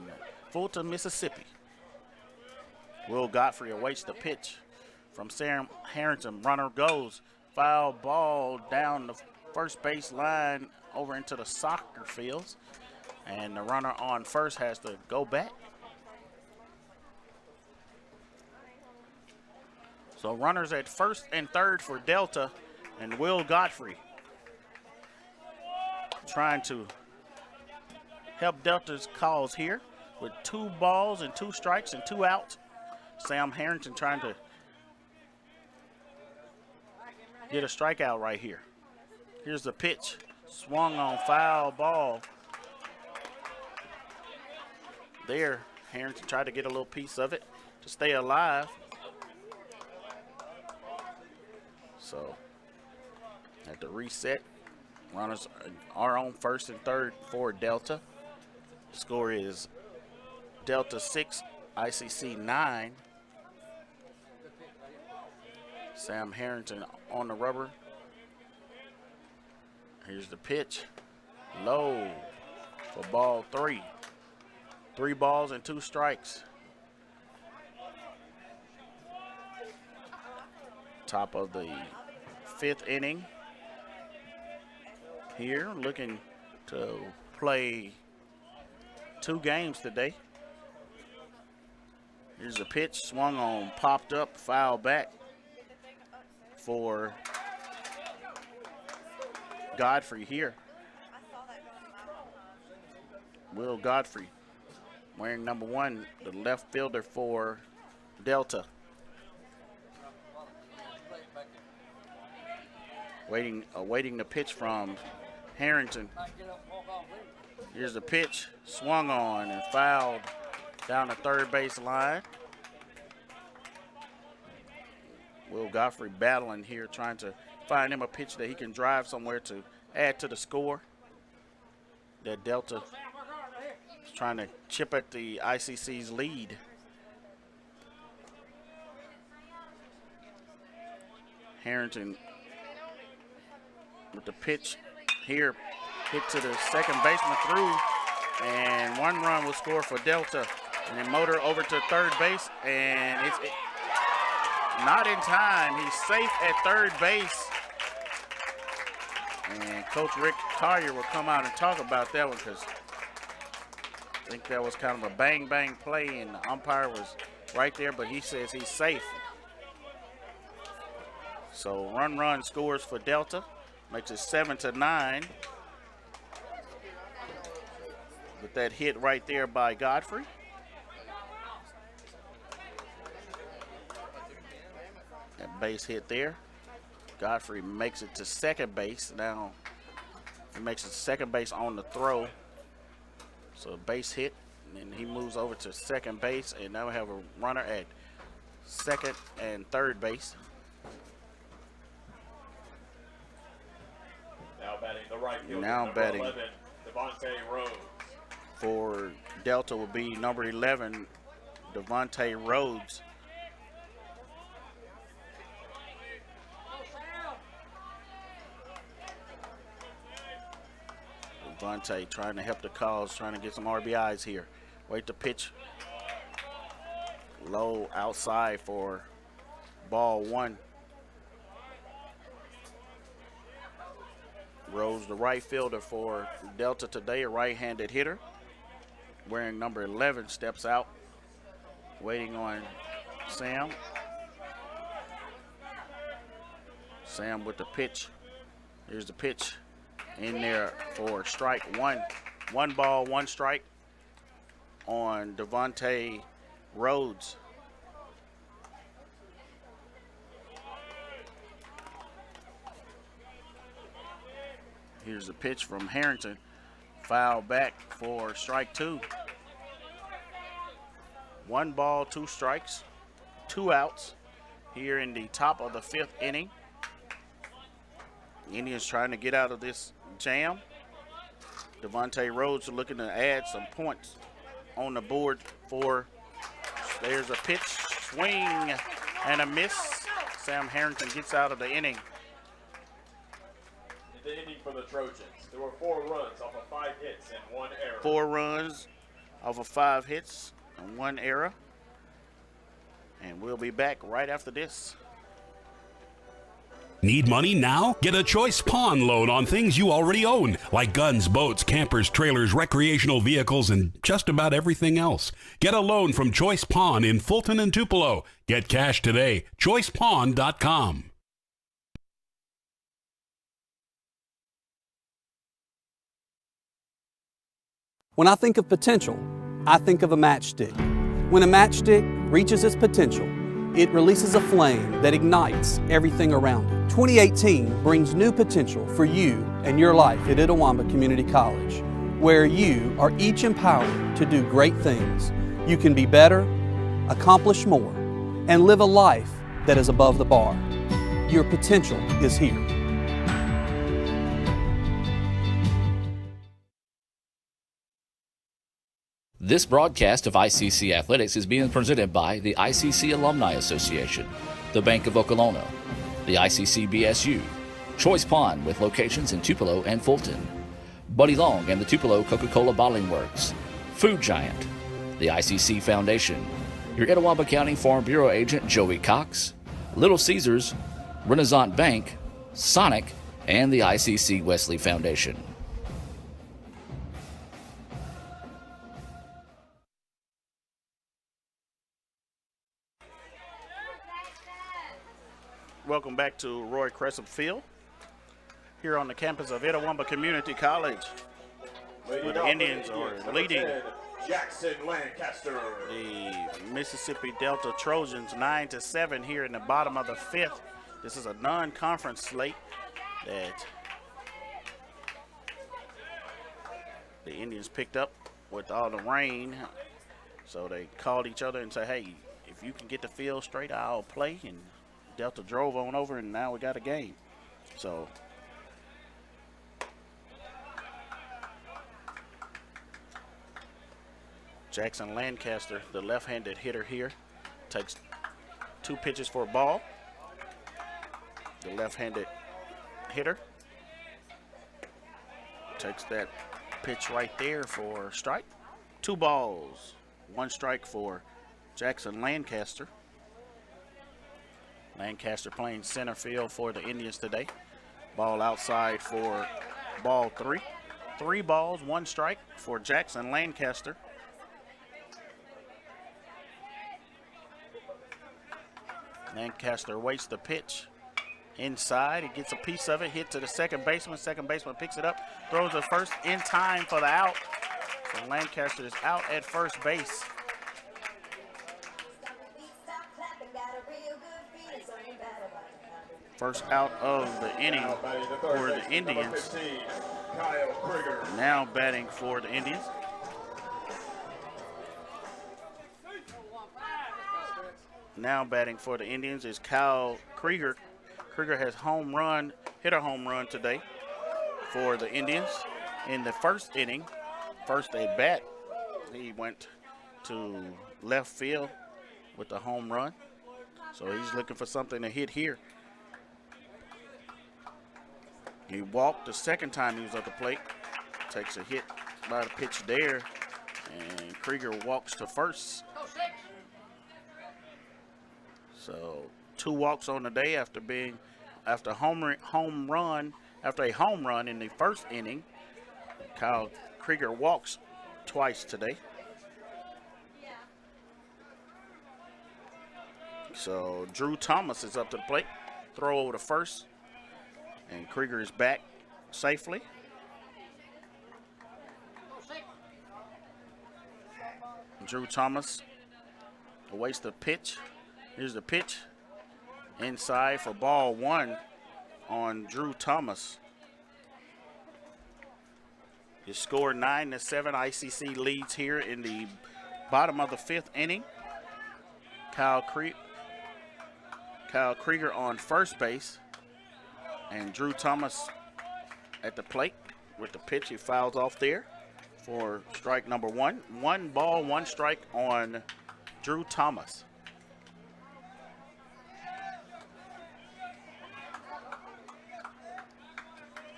Fulton, Mississippi. Will Godfrey awaits the pitch from Sam Harrington. Runner goes, foul ball down the first base line over into the soccer fields, and the runner on first has to go back. So runners at first and third for Delta, and Will Godfrey trying to help Delta's cause here with 2 balls and 2 strikes and 2 outs. Sam Harrington trying to get a strikeout right here. Here's the pitch, swung on, foul ball. There, Harrington tried to get a little piece of it to stay alive. So, at the reset, runners are on first and third for Delta. Score is Delta 6, ICC 9. Sam Harrington on the rubber. Here's the pitch, low for ball 3. 3 balls and 2 strikes. Top of the 5th inning here, looking to play 2 games today. Here's a pitch, swung on, popped up, foul back for Godfrey here. Will Godfrey wearing number 1, the left fielder for Delta. Awaiting the pitch from Harrington. Here's the pitch, swung on and fouled down the third base line. Will Godfrey battling here, trying to find him a pitch that he can drive somewhere to add to the score. That Delta is trying to chip at the ICC's lead. Harrington with the pitch here, hit to the second baseman through, and 1 run will score for Delta. And then motor over to third base, and it's not in time. He's safe at third base. And Coach Rick Collier will come out and talk about that one, because I think that was kind of a bang-bang play, and the umpire was right there, but he says he's safe. So run scores for Delta, makes it 7-9. With that hit right there by Godfrey. That base hit there. Godfrey makes it to second base. Now he makes it to second base on the throw. So base hit, and he moves over to second base, and now we have a runner at second and third base. Now batting the right fielder, Now number batting 11, Devontae Rhodes. For Delta will be number 11, Devontae Rhodes. Devontae trying to help the cause, trying to get some RBIs here. Wait the pitch. Low outside for ball one. Rhodes, the right fielder for Delta today, a right-handed hitter. Wearing number 11, steps out, waiting on Sam. Sam with the pitch. Here's the pitch in there for strike one. 1 ball, 1 strike on Devontae Rhodes. Here's the pitch from Harrington. Foul back for strike 2. 1 ball, 2 strikes, 2 outs here in the top of the 5th inning. Indians trying to get out of this jam. Devontae Rhodes looking to add some points on the board for, there's a pitch, swing and a miss. Sam Harrington gets out of the inning. The inning for the Trojans. There were 4 runs off of 5 hits and 1 error. 4 runs off of 5 hits and 1 error. And we'll be back right after this. Need money now? Get a Choice Pawn loan on things you already own, like guns, boats, campers, trailers, recreational vehicles, and just about everything else. Get a loan from Choice Pawn in Fulton and Tupelo. Get cash today. ChoicePawn.com. When I think of potential, I think of a matchstick. When a matchstick reaches its potential, it releases a flame that ignites everything around it. 2018 brings new potential for you and your life at Itawamba Community College, where you are each empowered to do great things. You can be better, accomplish more, and live a life that is above the bar. Your potential is here. This broadcast of ICC Athletics is being presented by the ICC Alumni Association, the Bank of Okolona, the ICC BSU, Choice Pawn with locations in Tupelo and Fulton, Buddy Long and the Tupelo Coca-Cola Bottling Works, Food Giant, the ICC Foundation, your Itawamba County Farm Bureau agent Joey Cox, Little Caesars, Renaissance Bank, Sonic, and the ICC Wesley Foundation. Welcome back to Roy Crescent Field, here on the campus of Itawamba Community College, where the Indians are leading Jackson Lancaster, the Mississippi Delta Trojans 9-7 here in the bottom of the 5th. This is a non-conference slate that the Indians picked up with all the rain, so they called each other and said, hey, if you can get the field straight, I'll play. And Delta drove on over, and now we got a game. So Jackson Lancaster, the left-handed hitter here, takes 2 pitches for a ball. The left-handed hitter takes that pitch right there for a strike. 2 balls, 1 strike for Jackson Lancaster. Lancaster playing center field for the Indians today. Ball outside for ball 3. 3 balls, 1 strike for Jackson Lancaster. Lancaster waits the pitch. inside. He gets a piece of it, hit to the second baseman. Second baseman picks it up, throws it first in time for the out. So Lancaster is out at first base. First out of the inning for the Indians. Now batting for the Indians. Now batting for the Indians is Kyle Krieger. Krieger has hit a home run today for the Indians in the first inning. First at bat, he went to left field with the home run. So he's looking for something to hit here. He walked the second time he was at the plate. Takes a hit by the pitch there, and Krieger walks to first. So 2 walks on the day after a home run in the first inning. Kyle Krieger walks twice today. So Drew Thomas is up to the plate. Throw over to first, and Krieger is back safely. Drew Thomas awaits the pitch. Here's the pitch. Inside for ball 1 on Drew Thomas. His score 9-7. ICC leads here in the bottom of the 5th inning. Kyle Krieger on first base. And Drew Thomas at the plate with the pitch. He fouls off there for strike number 1. 1 ball, 1 strike on Drew Thomas.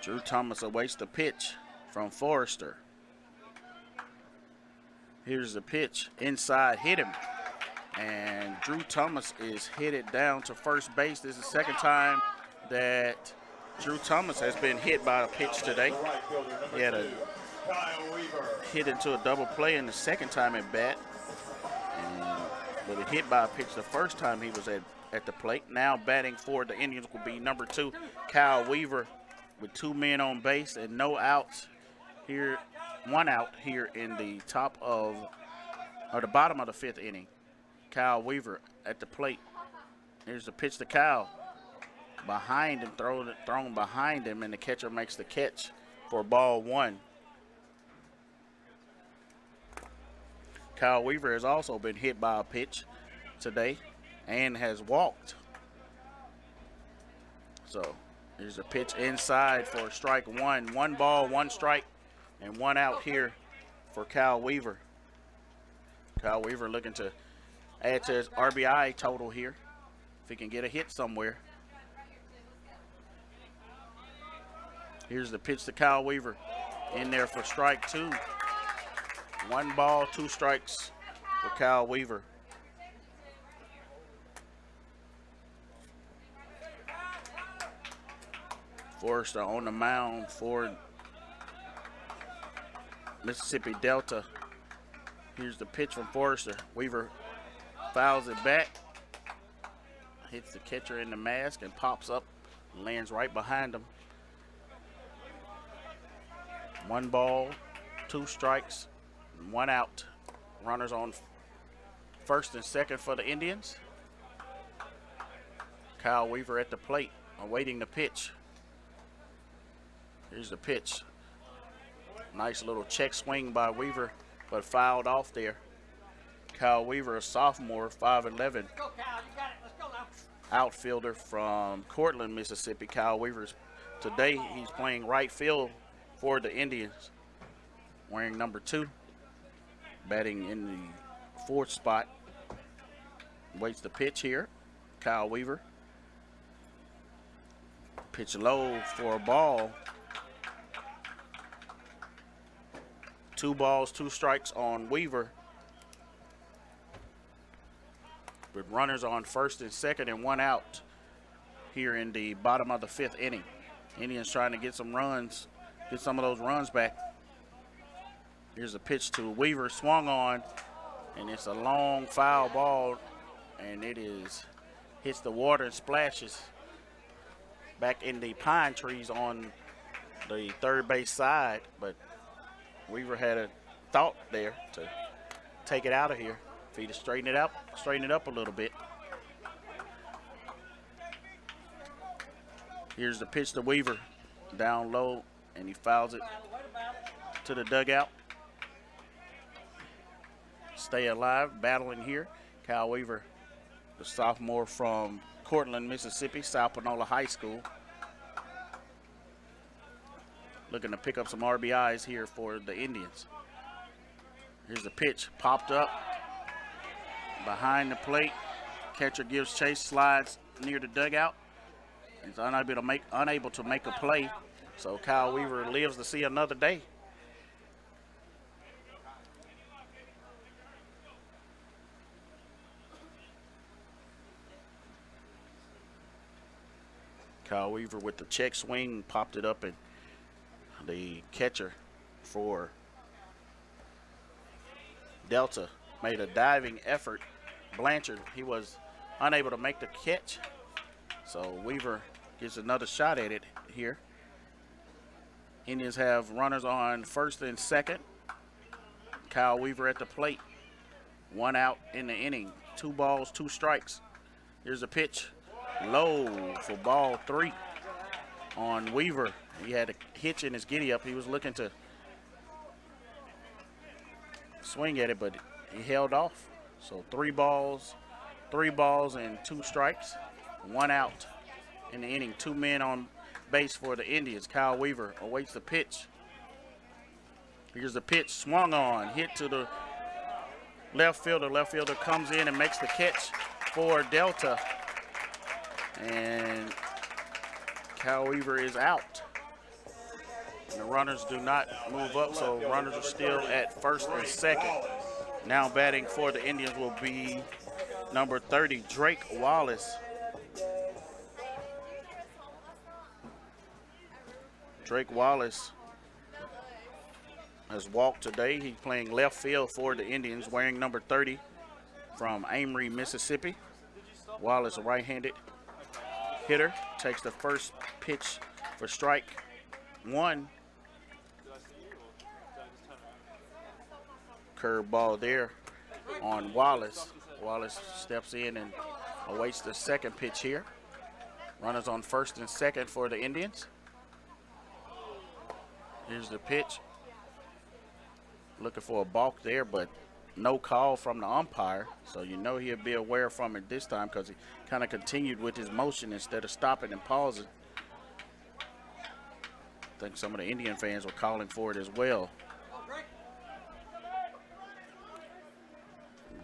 Drew Thomas awaits the pitch from Forrester. Here's the pitch. Inside, hit him. And Drew Thomas is headed down to first base. This is the second time that Drew Thomas has been hit by a pitch today. He had a hit into a double play in the second time at bat. But a hit by a pitch the first time he was at the plate. Now batting for the Indians will be number 2, Kyle Weaver, with 2 men on base and no outs here. 1 out here in the the bottom of the 5th inning. Kyle Weaver at the plate. Here's the pitch to Kyle. Behind him, thrown behind him, and the catcher makes the catch for ball 1. Kyle Weaver has also been hit by a pitch today and has walked. So here's a pitch inside for strike 1. 1 ball, 1 strike, and 1 out here for Kyle Weaver. Kyle Weaver looking to add to his RBI total here if he can get a hit somewhere. Here's the pitch to Kyle Weaver in there for strike 2. 1 ball, 2 strikes for Kyle Weaver. Forrester on the mound for Mississippi Delta. Here's the pitch from Forrester. Weaver fouls it back, hits the catcher in the mask and pops up, lands right behind him. 1 ball, 2 strikes, 1 out. Runners on first and second for the Indians. Kyle Weaver at the plate, awaiting the pitch. Here's the pitch. Nice little check swing by Weaver, but fouled off there. Kyle Weaver, a sophomore, 5'11", outfielder from Cortland, Mississippi. Kyle Weaver's today he's playing right field for the Indians, wearing number 2, batting in the 4th spot. Waits the pitch here. Kyle Weaver. Pitch low for a ball. 2 balls, 2 strikes on Weaver, with runners on first and second and 1 out here in the bottom of the 5th inning. Indians trying to get some runs, get some of those runs back. Here's a pitch to Weaver, swung on, and it's a long foul ball, and it hits the water and splashes back in the pine trees on the third base side, but Weaver had a thought there to take it out of here. If he'd straighten it up a little bit. Here's the pitch to Weaver, down low, and he fouls it to the dugout. Stay alive, battling here. Kyle Weaver, the sophomore from Cortland, Mississippi, South Panola High School. Looking to pick up some RBIs here for the Indians. Here's the pitch, popped up behind the plate. Catcher gives chase, slides near the dugout. He's unable to make a play. So Kyle Weaver lives to see another day. Kyle Weaver with the check swing, popped it up, and the catcher for Delta made a diving effort. Blanchard, he was unable to make the catch. So Weaver gets another shot at it here. Indians have runners on first and second. Kyle Weaver at the plate. 1 out in the inning. 2 balls, 2 strikes. Here's a pitch. Low for ball 3 on Weaver. He had a hitch in his giddy up. He was looking to swing at it, but he held off. So 3 balls and 2 strikes. 1 out in the inning. 2 men on base for the Indians. Kyle Weaver awaits the pitch. Here's the pitch, swung on, hit to the left fielder. Left fielder comes in and makes the catch for Delta. And Kyle Weaver is out. And the runners do not move up, so runners are still at first and second. Now batting for the Indians will be number 30, Drake Wallace. Drake Wallace has walked today. He's playing left field for the Indians, wearing number 30 from Amory, Mississippi. Wallace, a right-handed hitter, takes the first pitch for strike 1. Curve ball there on Wallace. Wallace steps in and awaits the second pitch here. Runners on first and second for the Indians. Here's the pitch. Looking for a balk there, but no call from the umpire. So you know he'll be aware from it this time because he kind of continued with his motion instead of stopping and pausing. I think some of the Indian fans were calling for it as well.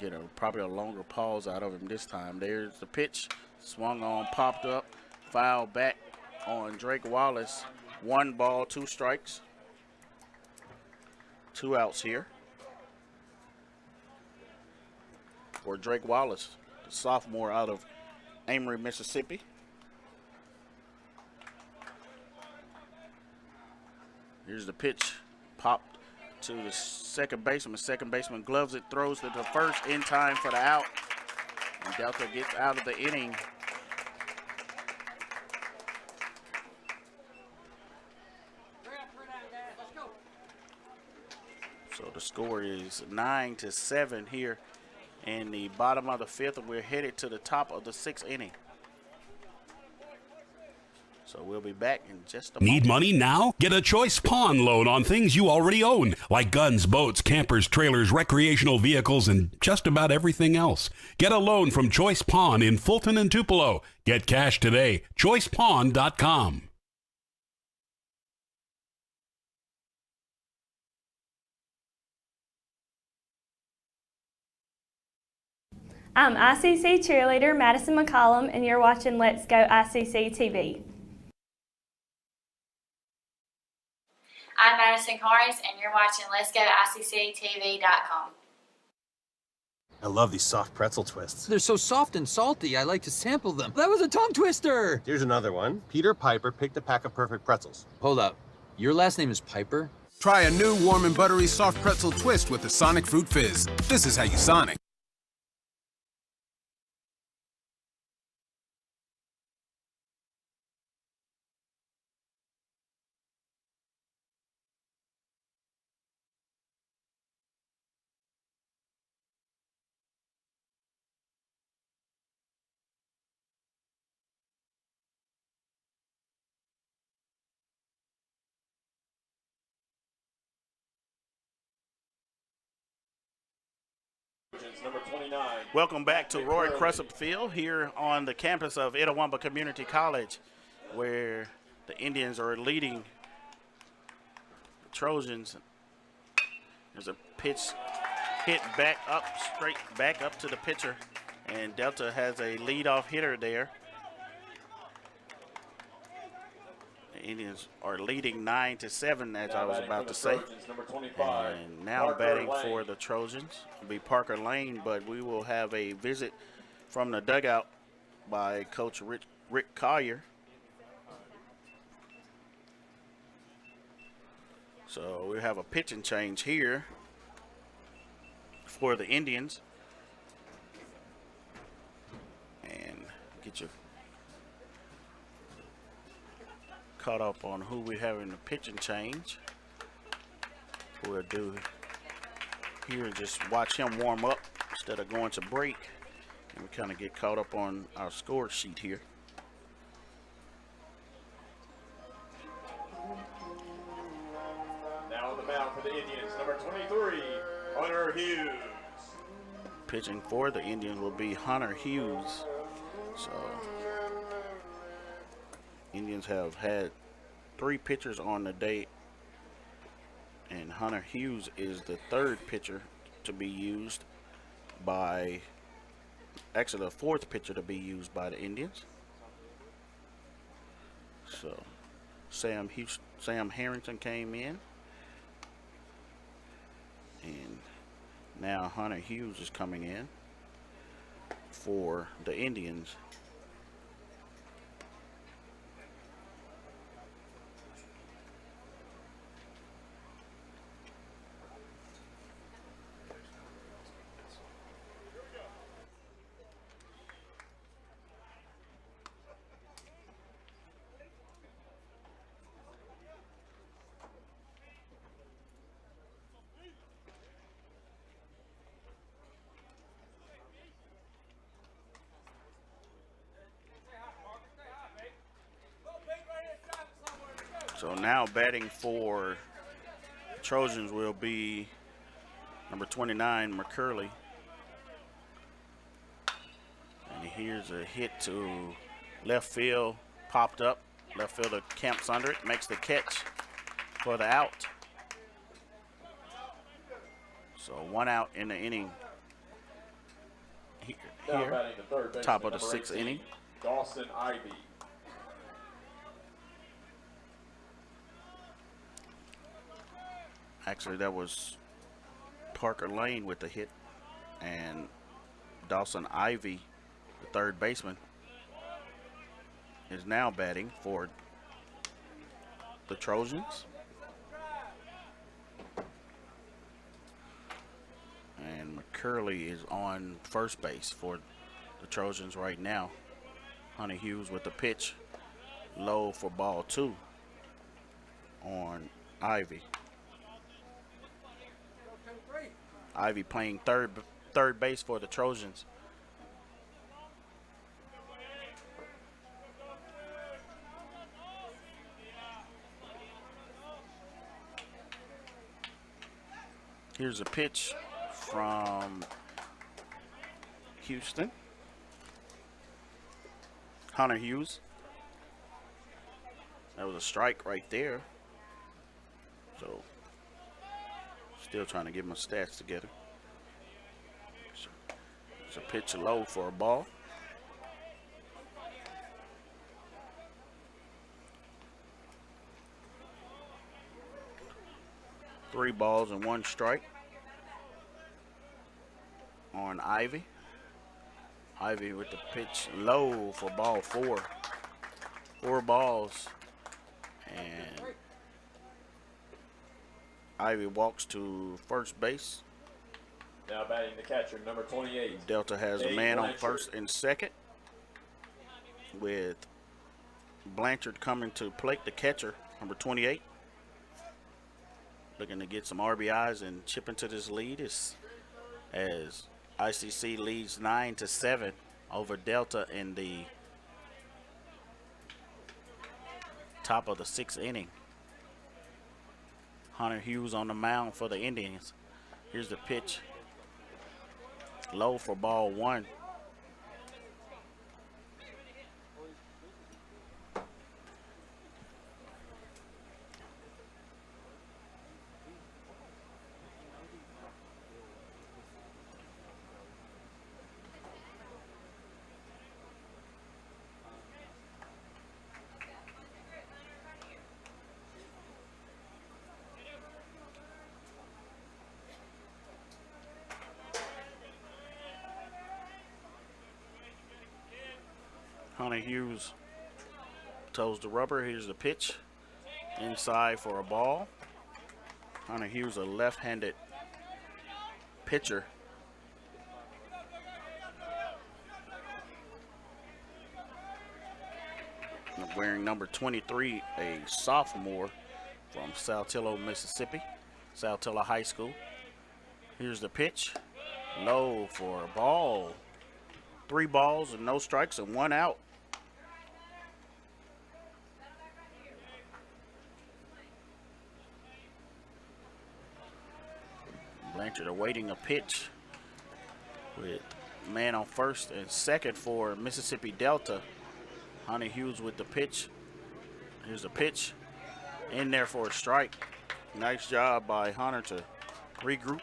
Get probably a longer pause out of him this time. There's the pitch. Swung on, popped up, foul back on Drake Wallace. 1 ball, 2 strikes. 2 outs here for Drake Wallace, the sophomore out of Amory, Mississippi. Here's the pitch, popped to the second baseman. Second baseman gloves it, throws it to first in time for the out. And Delta gets out of the inning. So the score is 9-7 here in the bottom of the 5th, and we're headed to the top of the 6th inning. So we'll be back in just a moment. Need money now? Get a Choice Pawn loan on things you already own, like guns, boats, campers, trailers, recreational vehicles, and just about everything else. Get a loan from Choice Pawn in Fulton and Tupelo. Get cash today. ChoicePawn.com. I'm ICC cheerleader Madison McCollum, and you're watching Let's Go ICC TV. I'm Madison Harris, and you're watching Let's Go ICCTV.com. I love these soft pretzel twists. They're so soft and salty, I like to sample them. That was a tongue twister! Here's another one. Peter Piper picked a pack of perfect pretzels. Hold up. Your last name is Piper? Try a new warm and buttery soft pretzel twist with the Sonic Fruit Fizz. This is how you Sonic. Trojans, number 29. Welcome back to Roy Crusup Field here on the campus of Itawamba Community College, where the Indians are leading the Trojans. There's a pitch hit back up, straight back up to the pitcher, and Delta has a leadoff hitter there. The Indians are leading 9-7, as I was about to say. Number 25. And now batting for the Trojans will be Parker Lane, but we will have a visit from the dugout by Coach Rick Collier. So we have a pitching change here for the Indians. And get you caught up on who we have in the pitching change. We'll do here and just watch him warm up instead of going to break. And we kind of get caught up on our score sheet here. Now on the mound for the Indians, number 23, Hunter Hughes. Pitching for the Indians will be Hunter Hughes. So Indians have had 3 pitchers on the day, and Hunter Hughes is the 3rd pitcher to be used by, actually the 4th pitcher to be used by the Indians. So Sam Harrington came in, and now Hunter Hughes is coming in for the Indians. So now batting for Trojans will be number 29, McCurley. And here's a hit to left field, popped up. Left fielder camps under it, makes the catch for the out. So 1 out in the inning here, batting the third baseman, top of the number 6th 18, inning. Dawson Ivy. Actually, that was Parker Lane with the hit, and Dawson Ivy, the 3rd baseman, is now batting for the Trojans. And McCurley is on first base for the Trojans right now. Hunter Hughes with the pitch, low for ball 2 on Ivy. Ivy playing third base for the Trojans. Here's a pitch from Houston. Hunter Hughes. That was a strike right there. So still trying to get my stats together. It's a pitch low for a ball. Three balls and 1 strike on Ivy. Ivy with the pitch low for ball 4. 4 balls, and Ivy walks to first base. Now batting the catcher, number 28. Delta has a man on first and second, with Blanchard coming to plate, the catcher, number 28. Looking to get some RBIs and chip into this lead as ICC leads 9-7 over Delta in the top of the 6th inning. Hunter Hughes on the mound for the Indians. Here's the pitch Low for ball 1. Hunter Hughes toes the rubber. Here's the pitch. Inside for a ball. Hunter Hughes, a left-handed pitcher. Wearing number 23, a sophomore from Saltillo, Mississippi. Saltillo High School. Here's the pitch. Low for a ball. 3 balls and no strikes and 1 out. Blanchard awaiting a pitch with man on first and second for Mississippi Delta. Hunter Hughes with the pitch. Here's the pitch. In there for a strike. Nice job by Hunter to regroup.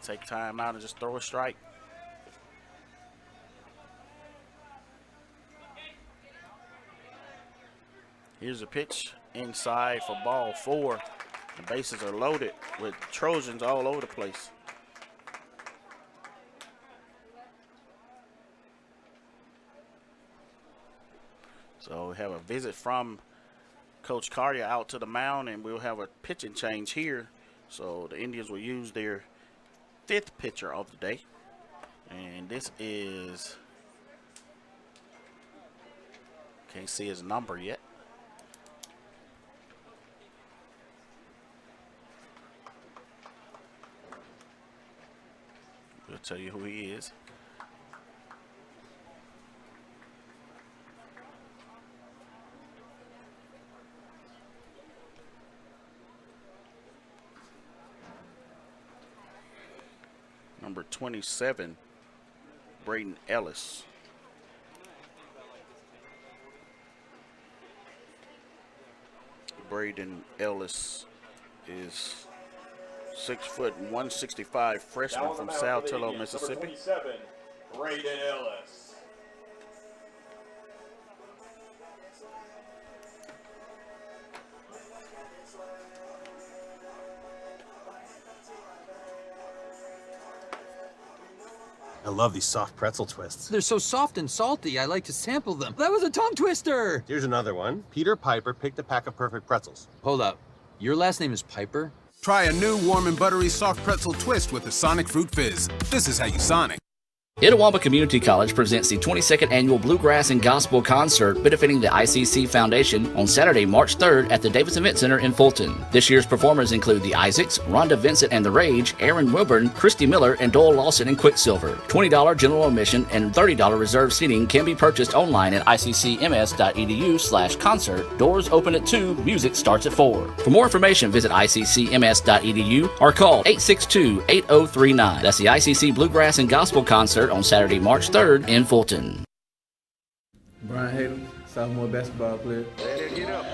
Take time out and just throw a strike. Here's a pitch inside for ball 4. The bases are loaded with Trojans all over the place. So we have a visit from Coach Carrier out to the mound, and we'll have a pitching change here. So the Indians will use their 5th pitcher of the day. And this is, can't see his number yet. We'll tell you who he is. Number 27, Braden Ellis. Braden Ellis is 6 foot 165 freshman from Saltillo, Mississippi. Number 27, Braden Ellis. I love these soft pretzel twists. They're so soft and salty, I like to sample them. That was a tongue twister! Here's another one. Peter Piper picked a pack of perfect pretzels. Hold up. Your last name is Piper? Try a new warm and buttery soft pretzel twist with the Sonic Fruit Fizz. This is how you Sonic. Itawamba Community College presents the 22nd Annual Bluegrass and Gospel Concert benefiting the ICC Foundation on Saturday, March 3rd at the Davis Event Center in Fulton. This year's performers include the Isaacs, Rhonda Vincent and the Rage, Aaron Wilburn, Christy Miller, and Doyle Lawson and Quicksilver. $20 general admission and $30 reserved seating can be purchased online at iccms.edu/concert. Doors open at 2, music starts at 4. For more information, visit iccms.edu or call 862-8039. That's the ICC Bluegrass and Gospel Concert on Saturday, March 3rd in Fulton. Brian Haley, sophomore basketball player. Get up.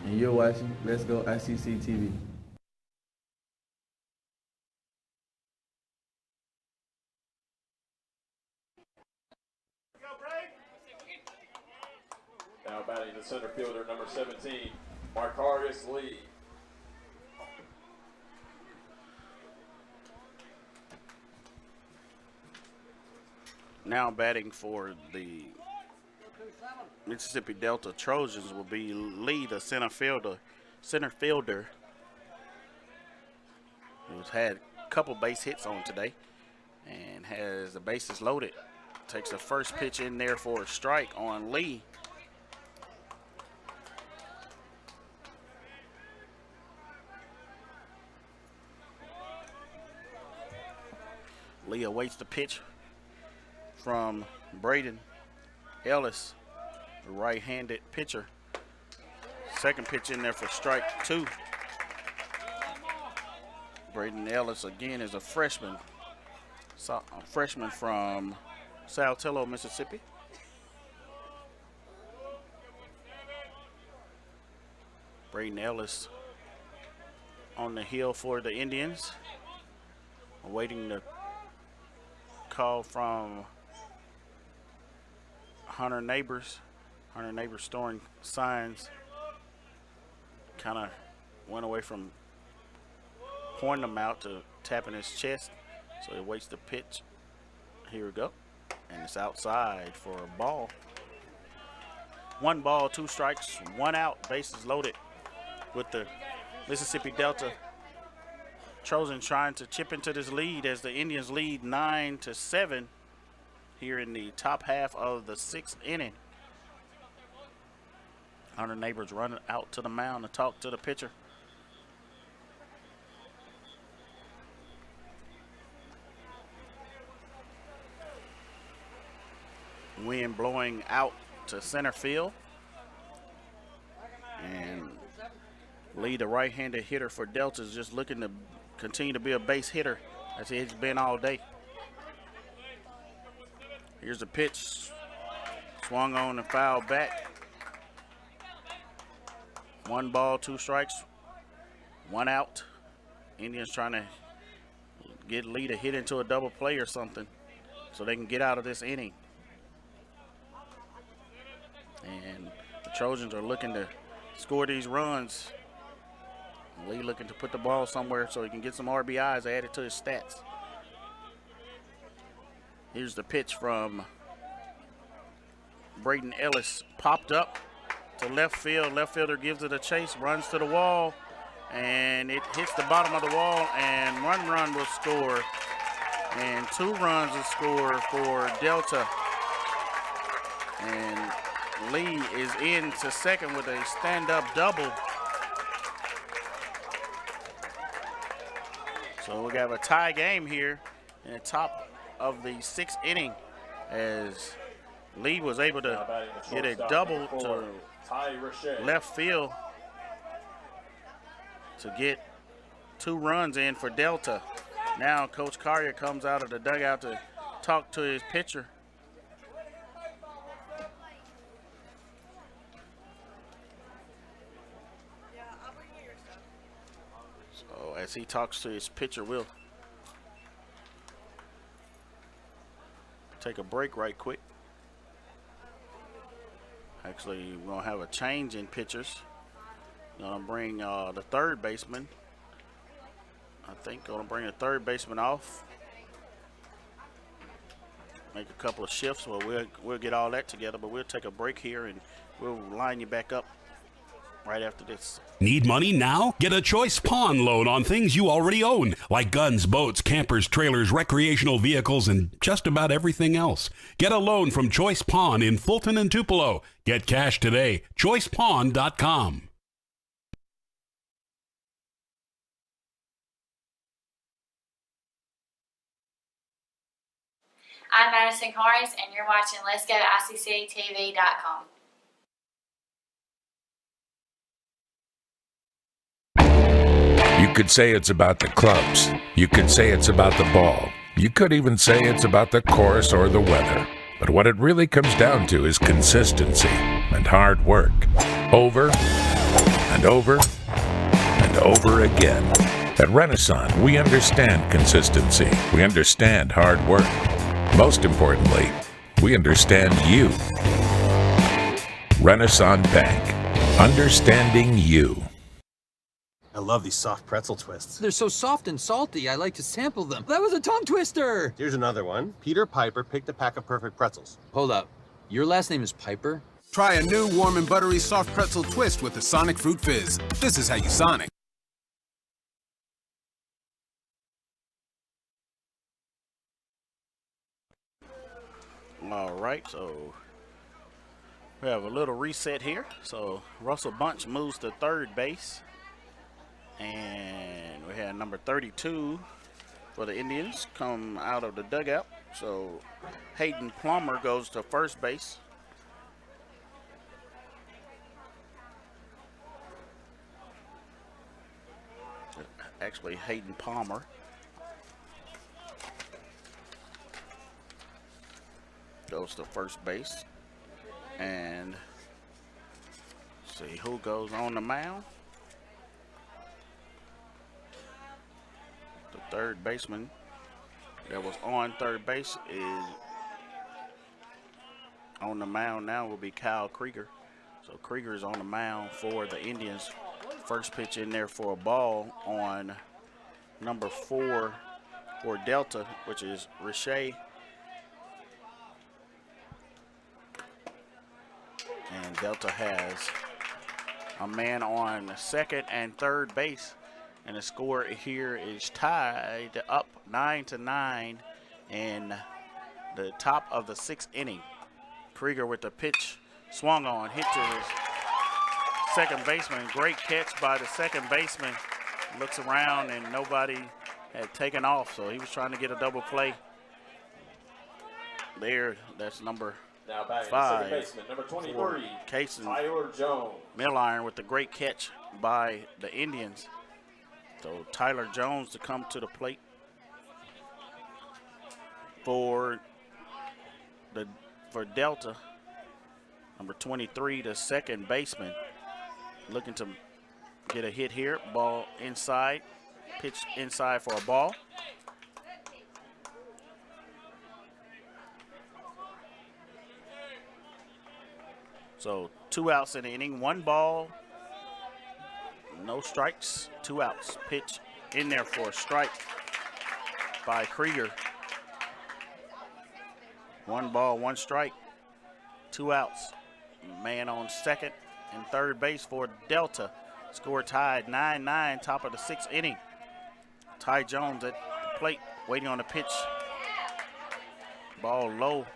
And you're watching Let's Go ICC TV. Now batting the center fielder, number 17, Marcarius Lee. Now batting for the Mississippi Delta Trojans will be Lee, the center fielder. Who's had a couple base hits on today and has the bases loaded. Takes the first pitch in there for a strike on Lee. Lee awaits the pitch from Braden Ellis, the right-handed pitcher. Second pitch in there for strike 2. Braden Ellis again is a freshman. A freshman from Saltillo, Mississippi. Braden Ellis on the hill for the Indians. Awaiting the call from Hunter Neighbors. Hunter Neighbors storing signs. Kind of went away from pointing them out to tapping his chest. So he waits the pitch. Here we go. And it's outside for a ball. 1 ball, 2 strikes, 1 out, bases loaded with the Mississippi Delta Trojans trying to chip into this lead as the Indians lead 9-7 here in the top half of the 6th inning. Hunter Neighbors running out to the mound to talk to the pitcher. Wind blowing out to center field. And Lee, the right-handed hitter for Delta, is just looking to continue to be a base hitter as he's been all day. Here's the pitch. Swung on and fouled back. 1 ball, 2 strikes, 1 out. Indians trying to get Lee to hit into a double play or something so they can get out of this inning. And the Trojans are looking to score these runs. Lee looking to put the ball somewhere so he can get some RBIs added to his stats. Here's the pitch from Braden Ellis. Popped up to left field. Left fielder gives it a chase, runs to the wall, and it hits the bottom of the wall, and run will score. And 2 runs will score for Delta. And Lee is in to second with a stand-up double. So we have a tie game here in the top of the 6th inning as Lee was able to get a double to left field to get 2 runs in for Delta. Now Coach Carrier comes out of the dugout to talk to his pitcher. So as he talks to his pitcher, we'll take a break right quick. Actually, we're gonna have a change in pitchers. Gonna bring the third baseman. I think gonna bring the third baseman off. Make a couple of shifts. Well, we'll get all that together, but we'll take a break here and we'll line you back up right after this. Need money now? Get a Choice Pawn loan on things you already own, like guns, boats, campers, trailers, recreational vehicles, and just about everything else. Get a loan from Choice Pawn in Fulton and Tupelo. Get cash today. ChoicePawn.com. I'm Madison Harris, and you're watching Let's Go ICCTV.com. You could say it's about the clubs. You could say it's about the ball. You could even say it's about the course or the weather. But what it really comes down to is consistency and hard work. Over and over and over again. At Renaissance, we understand consistency. We understand hard work. Most importantly, we understand you. Renaissance Bank. Understanding you. I love these soft pretzel twists. They're so soft and salty, I like to sample them. That was a tongue twister! Here's another one. Peter Piper picked a pack of perfect pretzels. Hold up. Your last name is Piper? Try a new warm and buttery soft pretzel twist with the Sonic Fruit Fizz. This is how you Sonic. All right, so we have a little reset here. So Russell Bunch moves to third base. And we had number 32 for the Indians come out of the dugout. So Hayden Plummer goes to first base. Actually, Hayden Palmer. Goes to first base. And see who goes on the mound. The third baseman that was on third base is on the mound now will be Kyle Krieger. So Krieger is on the mound for the Indians. First pitch in there for a ball on number 4 for Delta, which is Riche. And Delta has a man on second and third base. And the score here is tied up 9-9 in the top of the 6th inning. Krieger with the pitch, swung on, hit to his second baseman. Great catch by the second baseman. Looks around and nobody had taken off, so he was trying to get a double play. There, that's number Now back 5. second baseman, number 23, Kaysen Tyler Jones. Milliron with the great catch by the Indians. So Tyler Jones to come to the plate for Delta. Number 23, the second baseman, looking to get a hit here. Ball inside, pitch inside for a ball. So 2 outs in the inning, 1 ball, no strikes, 2 outs. Pitch in there for a strike by Krieger. 1 ball, 1 strike, 2 outs. Man on second and third base for Delta. Score tied 9-9, top of the 6th inning. Ty Jones at the plate, waiting on the pitch. Ball low,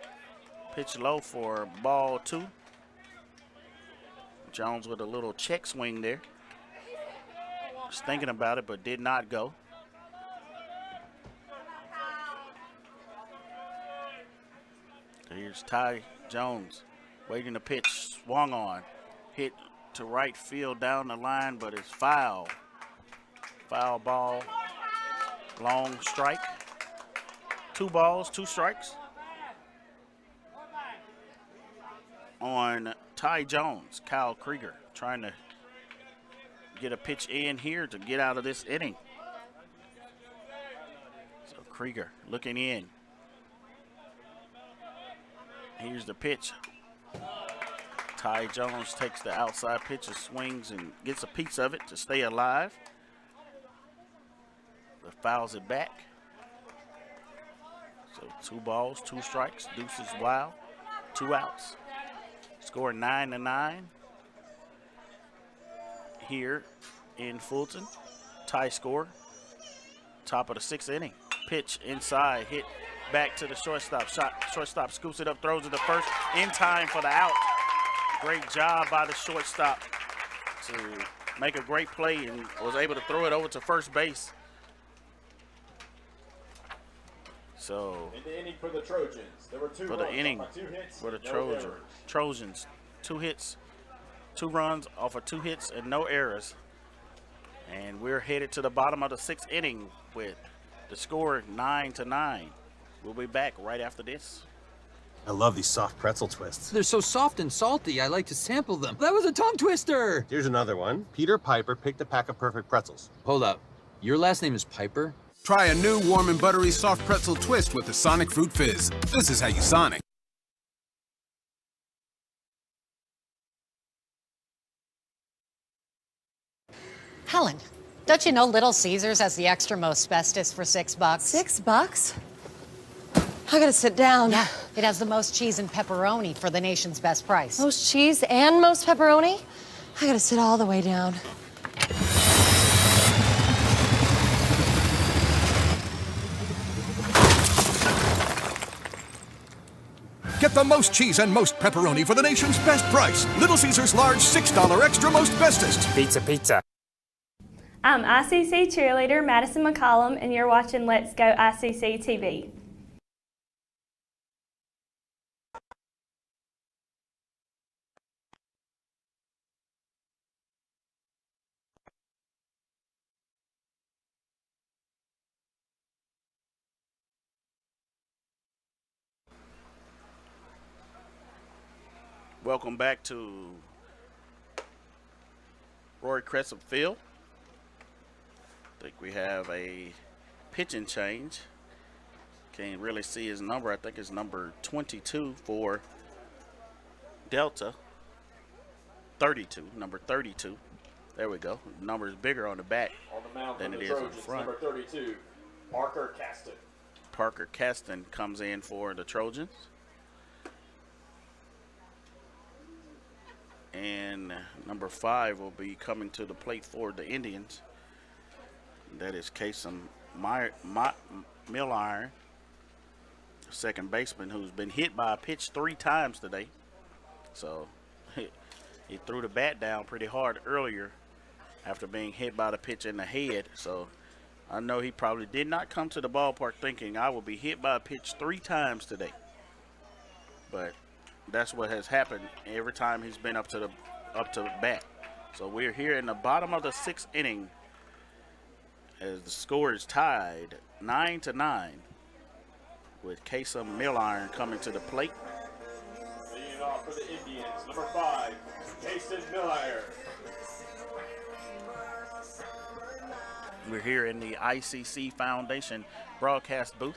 pitch low for ball 2. Jones with a little check swing there. Was thinking about it, but did not go. Here's Ty Jones waiting to pitch, swung on, hit to right field down the line, but it's foul. Foul ball, long strike. 2 balls, 2 strikes on Ty Jones. Kyle Krieger trying to get a pitch in here to get out of this inning. So Krieger looking in. Here's the pitch. Ty Jones takes the outside pitch and swings and gets a piece of it to stay alive. But fouls it back. So 2 balls, 2 strikes. Deuces wild. 2 outs. Score 9-9 here in Fulton. Tie score. Top of the 6th inning. Pitch inside, hit back to the shortstop. Shortstop scoops it up, throws it to first in time for the out. Great job by the shortstop to make a great play and was able to throw it over to first base. So in the inning for the Trojans, there were 2 for runs the inning off of 2 hits, for the no errors. Trojans, 2 hits, 2 runs off of 2 hits and no errors. And we're headed to the bottom of the 6th inning with the score 9-9. We'll be back right after this. I love these soft pretzel twists. They're so soft and salty, I like to sample them. That was a tongue twister! Here's another one. Peter Piper picked a pack of perfect pretzels. Hold up. Your last name is Piper? Try a new warm and buttery soft pretzel twist with the Sonic Fruit Fizz. This is how you Sonic. Helen, don't you know Little Caesars has the extra most bestest for $6? $6? I gotta sit down. Yeah, it has the most cheese and pepperoni for the nation's best price. Most cheese and most pepperoni? I gotta sit all the way down. Get the most cheese and most pepperoni for the nation's best price. Little Caesars large $6 extra most bestest. Pizza. I'm ICC cheerleader Madison McCollum, and you're watching Let's Go ICC TV. Welcome back to Roy Crescent Field. I think we have a pitching change. Can't really see his number. I think it's number 22 for Delta. 32, number 32. There we go. The number is bigger on the back than it is in front. Number 32, Parker Caston. Parker Caston comes in for the Trojans. And number 5 will be coming to the plate for the Indians. That is Kasem Milliron, second baseman, who's been hit by a pitch 3 times today. So he threw the bat down pretty hard earlier after being hit by the pitch in the head. So I know he probably did not come to the ballpark thinking I will be hit by a pitch 3 times today. But that's what has happened every time he's been up to the bat. So we're here in the bottom of the 6th inning as the score is tied 9-9 with Kasem Milliron coming to the plate. Leading off for the Indians, number 5, Jason Miller. We're here in the ICC Foundation broadcast booth,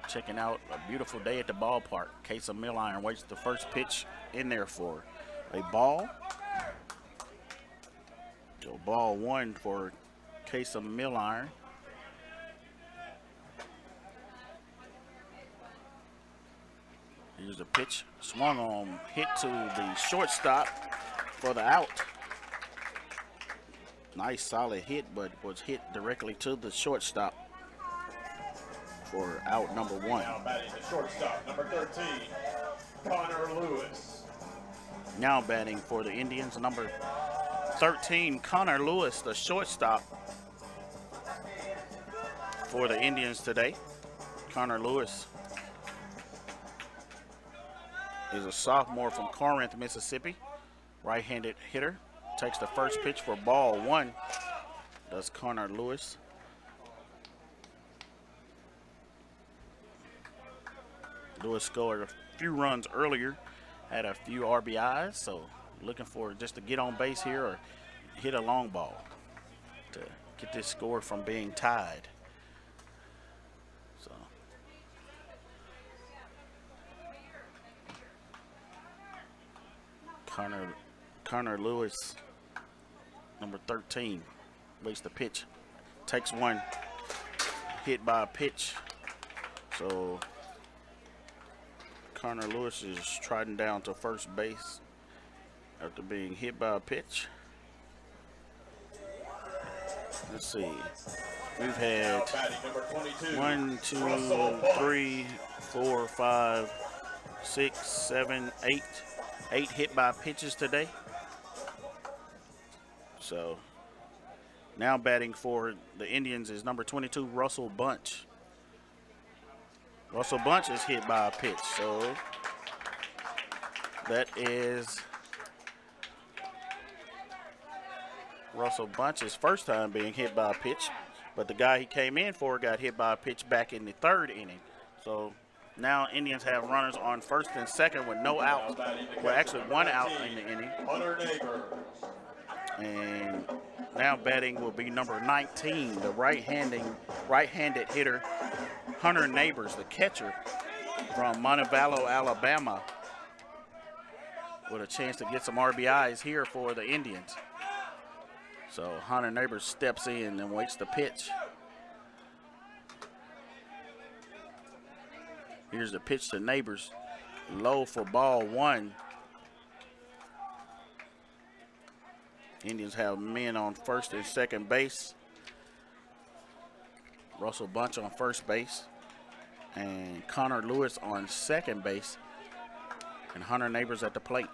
checking out a beautiful day at the ballpark. Kasem Milliron waits the first pitch in there for a ball. So ball 1 for Kasem Milliron. Here's a pitch, swung on, hit to the shortstop for the out. Nice solid hit, but was hit directly to the shortstop for out number 1. Now batting the shortstop, number 13, Connor Lewis. Now batting for the Indians, number 13, Connor Lewis, the shortstop for the Indians today. Connor Lewis is a sophomore from Corinth, Mississippi. Right-handed hitter. Takes the first pitch for ball 1. Does Connor Lewis. Lewis scored a few runs earlier. Had a few RBIs, so looking for just to get on base here or hit a long ball to get this score from being tied. So Connor Lewis, number 13, waits the pitch, takes one, hit by a pitch. So Connor Lewis is trotting down to first base after being hit by a pitch. Let's see. We've had 1, 2, 3, 4, 5, 6, 7, 8 hit by pitches today. So now batting for the Indians is number 22, Russell Bunch. Russell Bunch is hit by a pitch, so that is Russell Bunch's first time being hit by a pitch, but the guy he came in for got hit by a pitch back in the 3rd inning. So now Indians have runners on first and second with no out. Well, actually 1 out in the inning. And now batting will be number 19, the right-handed hitter, Hunter Neighbors, the catcher from Montevallo, Alabama, with a chance to get some RBIs here for the Indians. So Hunter Neighbors steps in and waits the pitch. Here's the pitch to Neighbors, low for ball 1. Indians have men on first and second base. Russell Bunch on first base, and Connor Lewis on second base, and Hunter Neighbors at the plate.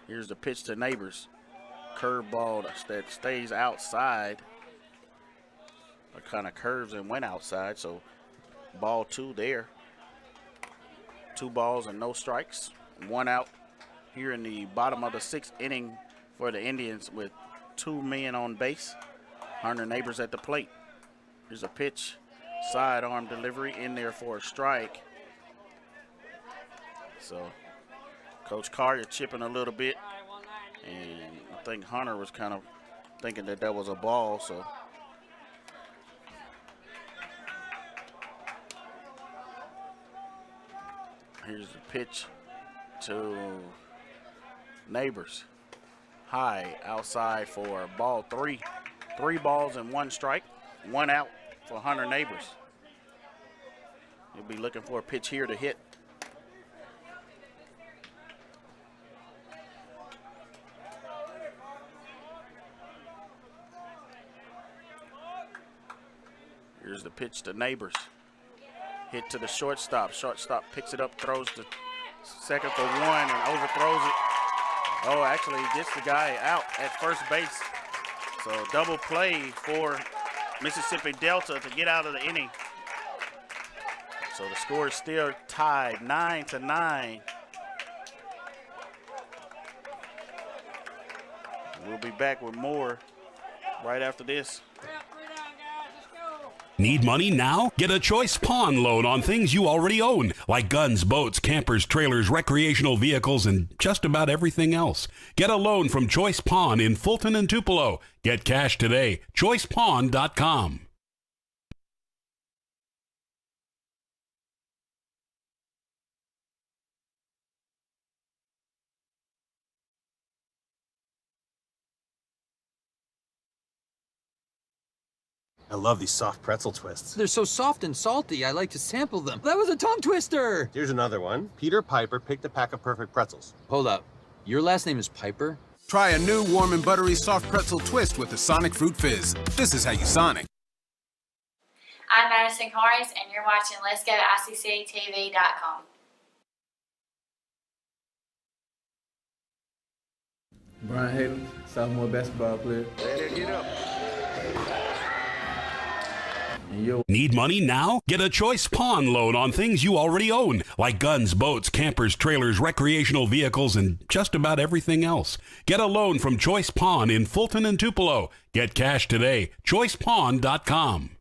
Here's the pitch to Neighbors. Curveball that stays outside, or kind of curves and went outside, so ball 2 there. 2 balls and no strikes, 1 out here in the bottom of the 6th inning for the Indians with 2 men on base. Hunter Neighbors at the plate. Here's a pitch, sidearm delivery in there for a strike. So Coach Carter chipping a little bit, and I think Hunter was kind of thinking that was a ball. So here's the pitch to Neighbors. High outside for ball 3. 3 balls and 1 strike, 1 out for Hunter Neighbors. He'll be looking for a pitch here to hit. Here's the pitch to Neighbors. Hit to the shortstop. Shortstop picks it up, throws the second for 1 and overthrows it. Oh, actually gets the guy out at first base. So double play for Mississippi Delta to get out of the inning. So the score is still tied 9-9. We'll be back with more right after this. Need money now? Get a Choice Pawn loan on things you already own, like guns, boats, campers, trailers, recreational vehicles, and just about everything else. Get a loan from Choice Pawn in Fulton and Tupelo. Get cash today. ChoicePawn.com. I love these soft pretzel twists. They're so soft and salty, I like to sample them. That was a tongue twister! Here's another one. Peter Piper picked a pack of perfect pretzels. Hold up. Your last name is Piper? Try a new warm and buttery soft pretzel twist with the Sonic Fruit Fizz. This is how you Sonic. I'm Madison Harris, and you're watching Let's Go ICCTV.com. Brian Haley, sophomore basketball player. Let it get up. Need money now? Get a Choice Pawn loan on things you already own, like guns, boats, campers, trailers, recreational vehicles, and just about everything else. Get a loan from Choice Pawn in Fulton and Tupelo. Get cash today. ChoicePawn.com.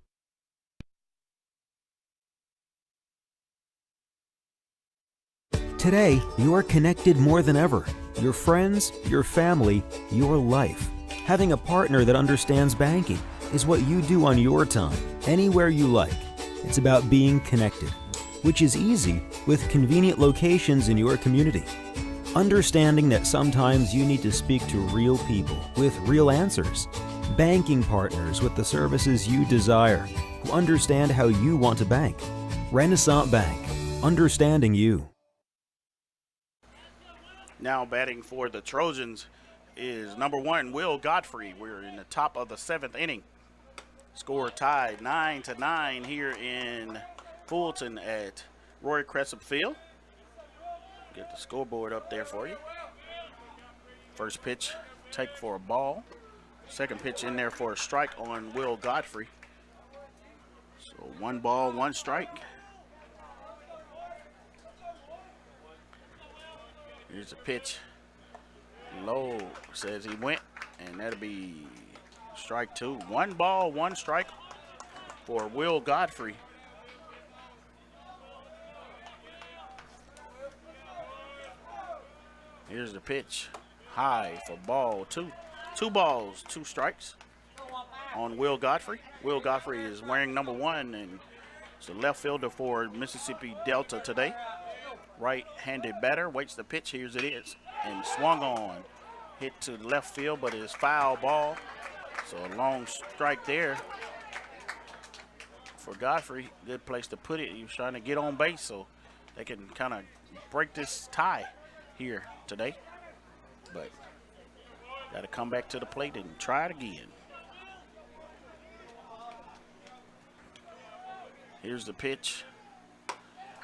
Today, you are connected more than ever. Your friends, your family, your life. Having a partner that understands banking is what you do on your time, anywhere you like. It's about being connected, which is easy with convenient locations in your community. Understanding that sometimes you need to speak to real people with real answers. Banking partners with the services you desire, who understand how you want to bank. Renaissance Bank, understanding you. Now batting for the Trojans is number 1, Will Godfrey. We're in the top of the 7th inning. Score tied 9-9 here in Fulton at Roy Crescent Field. Get the scoreboard up there for you. First pitch, take for a ball. Second pitch in there for a strike on Will Godfrey. So 1 ball, 1 strike. Here's a pitch. Low says he went, and that'll be strike 2. 1 ball, 1 strike for Will Godfrey. Here's the pitch. High for ball 2. 2 balls, 2 strikes on Will Godfrey. Will Godfrey is wearing number 1 and is a left fielder for Mississippi Delta today. Right-handed batter, waits the pitch, here's it is, and swung on. Hit to the left field, but it is foul ball. So a long strike there for Godfrey. Good place to put it. He was trying to get on base so they can kind of break this tie here today. But got to come back to the plate and try it again. Here's the pitch.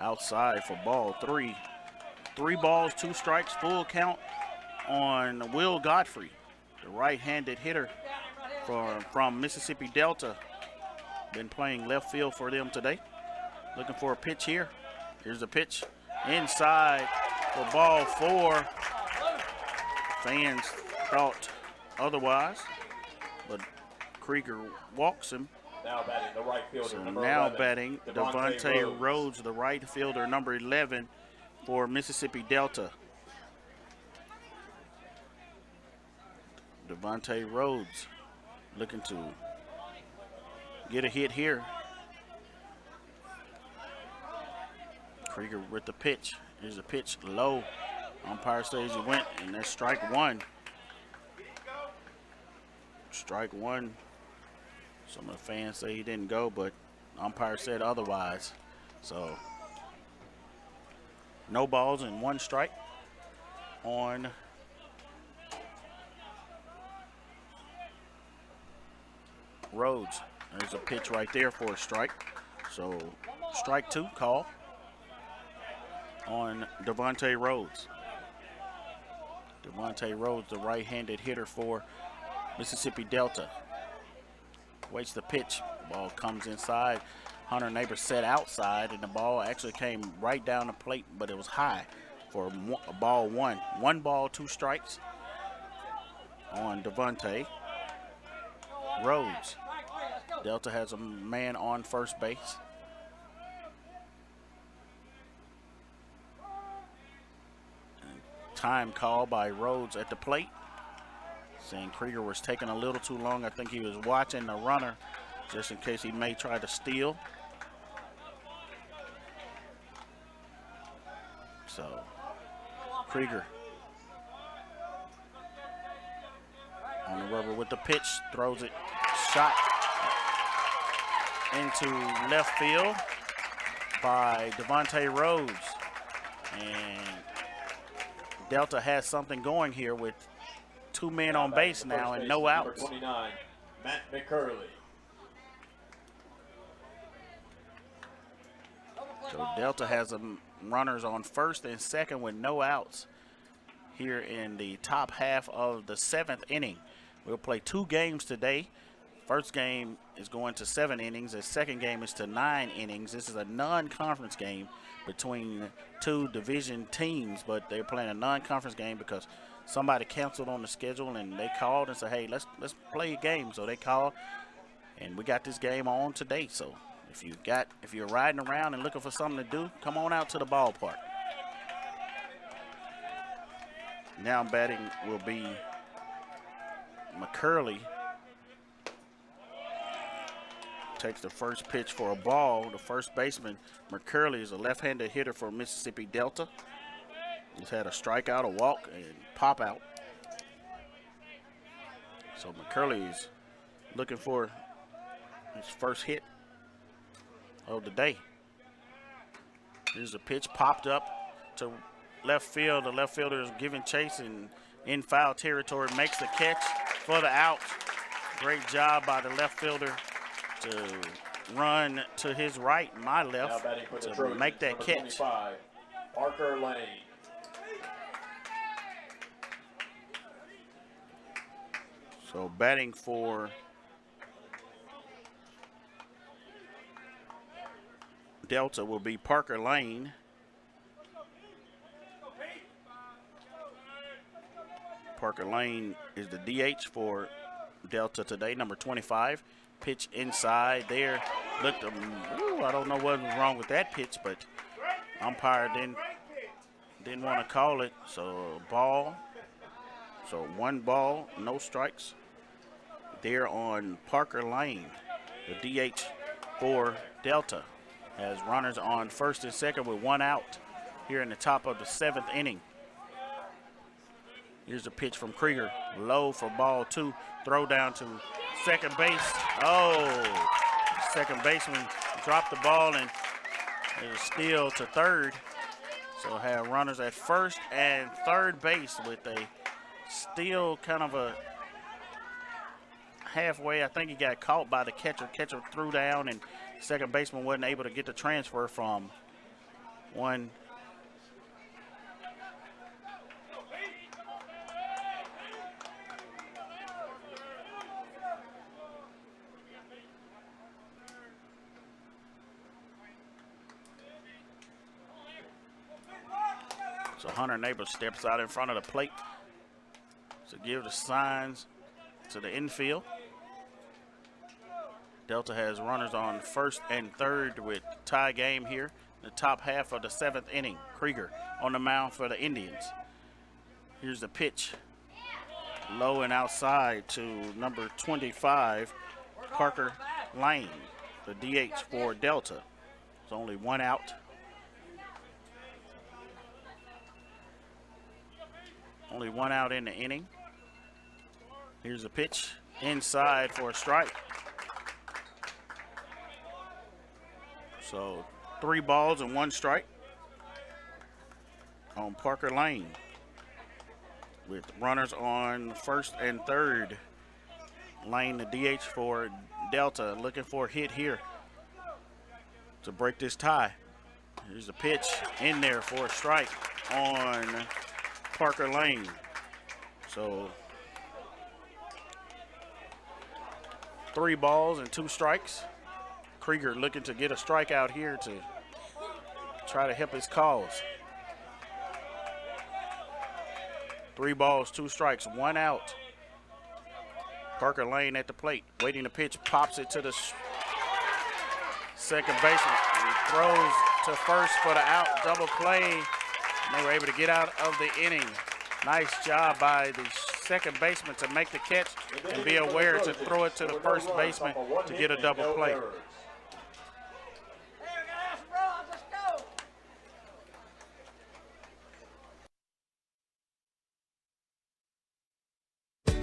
Outside for ball 3. 3 balls, 2 strikes, full count on Will Godfrey, the right-handed hitter from Mississippi Delta. Been playing left field for them today. Looking for a pitch here. Here's the pitch. Inside for ball 4. Fans thought otherwise, but Krieger walks him. Now batting the right fielder, So number now 11, batting Devontae Rhodes, the right fielder, number 11, for Mississippi Delta. Devontae Rhodes looking to get a hit here. Krieger with the pitch. Here's a pitch low. Umpire says he went, and that's strike one. Strike one. Some of the fans say he didn't go, but umpire said otherwise. So no balls and one strike on Rhodes. There's a pitch right there for a strike. So strike two call on Devontae Rhodes. Devontae Rhodes, the right-handed hitter for Mississippi Delta. Waits the pitch. Ball comes inside. Hunter Neighbors set outside, and the ball actually came right down the plate, but it was high for a ball one. 1 ball, 2 strikes on Devontae Rhodes. Delta has a man on first base. Time call by Rhodes at the plate, saying Krieger was taking a little too long. I think he was watching the runner just in case he may try to steal. So Krieger on the rubber with the pitch, throws it, shot into left field by Devontae Rhodes. And Delta has something going here with 2 men on base now and no outs. Number 29, Matt McCurley. So Delta has runners on first and second with no outs here in the top half of the 7th inning. We'll play 2 games today. First game is going to 7 innings. The second game is to 9 innings. This is a non-conference game between 2 division teams, but they're playing a non-conference game because somebody canceled on the schedule and they called and said, hey, let's play a game. So they called, and we got this game on today. So if you're riding around and looking for something to do, come on out to the ballpark. Now batting will be McCurley. Takes the first pitch for a ball. The first baseman, McCurley, is a left-handed hitter for Mississippi Delta. He's had a strikeout, a walk, and pop out. So McCurley is looking for his first hit of the day. Here's a pitch popped up to left field. The left fielder is giving chase and in foul territory, makes the catch for the out. Great job by the left fielder to run to his right, my left, to make that catch. 25, Parker Lane. So batting for Delta will be Parker Lane. Parker Lane is the DH for Delta today, number 25. Pitch inside there. Looked, I don't know what was wrong with that pitch, but umpire didn't want to call it. So ball. So 1 ball, no strikes there on Parker Lane. The DH for Delta has runners on first and second with 1 out here in the top of the 7th inning. Here's a pitch from Krieger, low for ball 2. Throw down to second base. Oh, second baseman dropped the ball and it was steal to third. So have runners at first and third base with a steal, kind of a halfway. I think he got caught by the catcher. Catcher threw down and second baseman wasn't able to get the transfer from one. So Hunter Neighbors steps out in front of the plate to give the signs to the infield. Delta has runners on first and third with tie game here. the top half of the 7th inning. Krieger on the mound for the Indians. Here's the pitch. Low and outside to number 25, Parker Lane, the DH for Delta. There's only one out. Only one out in the inning. Here's a pitch inside for a strike. So 3 balls and 1 strike on Parker Lane, with runners on first and third. Lane, the DH for Delta, looking for a hit here to break this tie. Here's a pitch in there for a strike on Parker Lane. So 3 balls and 2 strikes. Krieger looking to get a strikeout here to try to help his cause. 3 balls, 2 strikes, 1 out. Parker Lane at the plate, waiting to pitch, pops it to the second baseman. He throws to first for the out, double play. And they were able to get out of the inning. Nice job by the second baseman to make the catch and be aware to throw it to the first baseman to get a double play.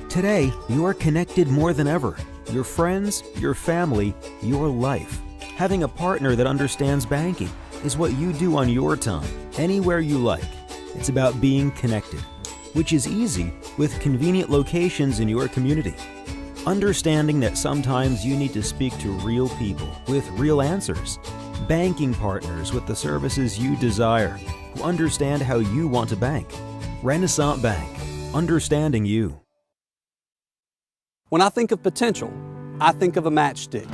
Today, you are connected more than ever. Your friends, your family, your life. Having a partner that understands banking is what you do on your time, anywhere you like. It's about being connected, which is easy with convenient locations in your community. Understanding that sometimes you need to speak to real people with real answers. Banking partners with the services you desire, who understand how you want to bank. Renaissance Bank, understanding you. When I think of potential, I think of a matchstick.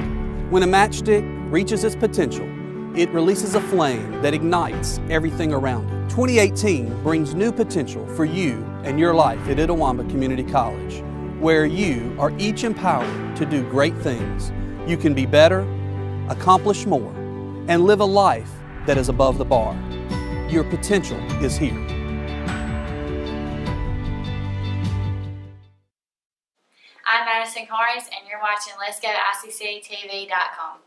When a matchstick reaches its potential, it releases a flame that ignites everything around it. 2018 brings new potential for you and your life at Itawamba Community College, where you are each empowered to do great things. You can be better, accomplish more, and live a life that is above the bar. Your potential is here. I'm Madison Harris, and you're watching Let'sGoICCTV.com.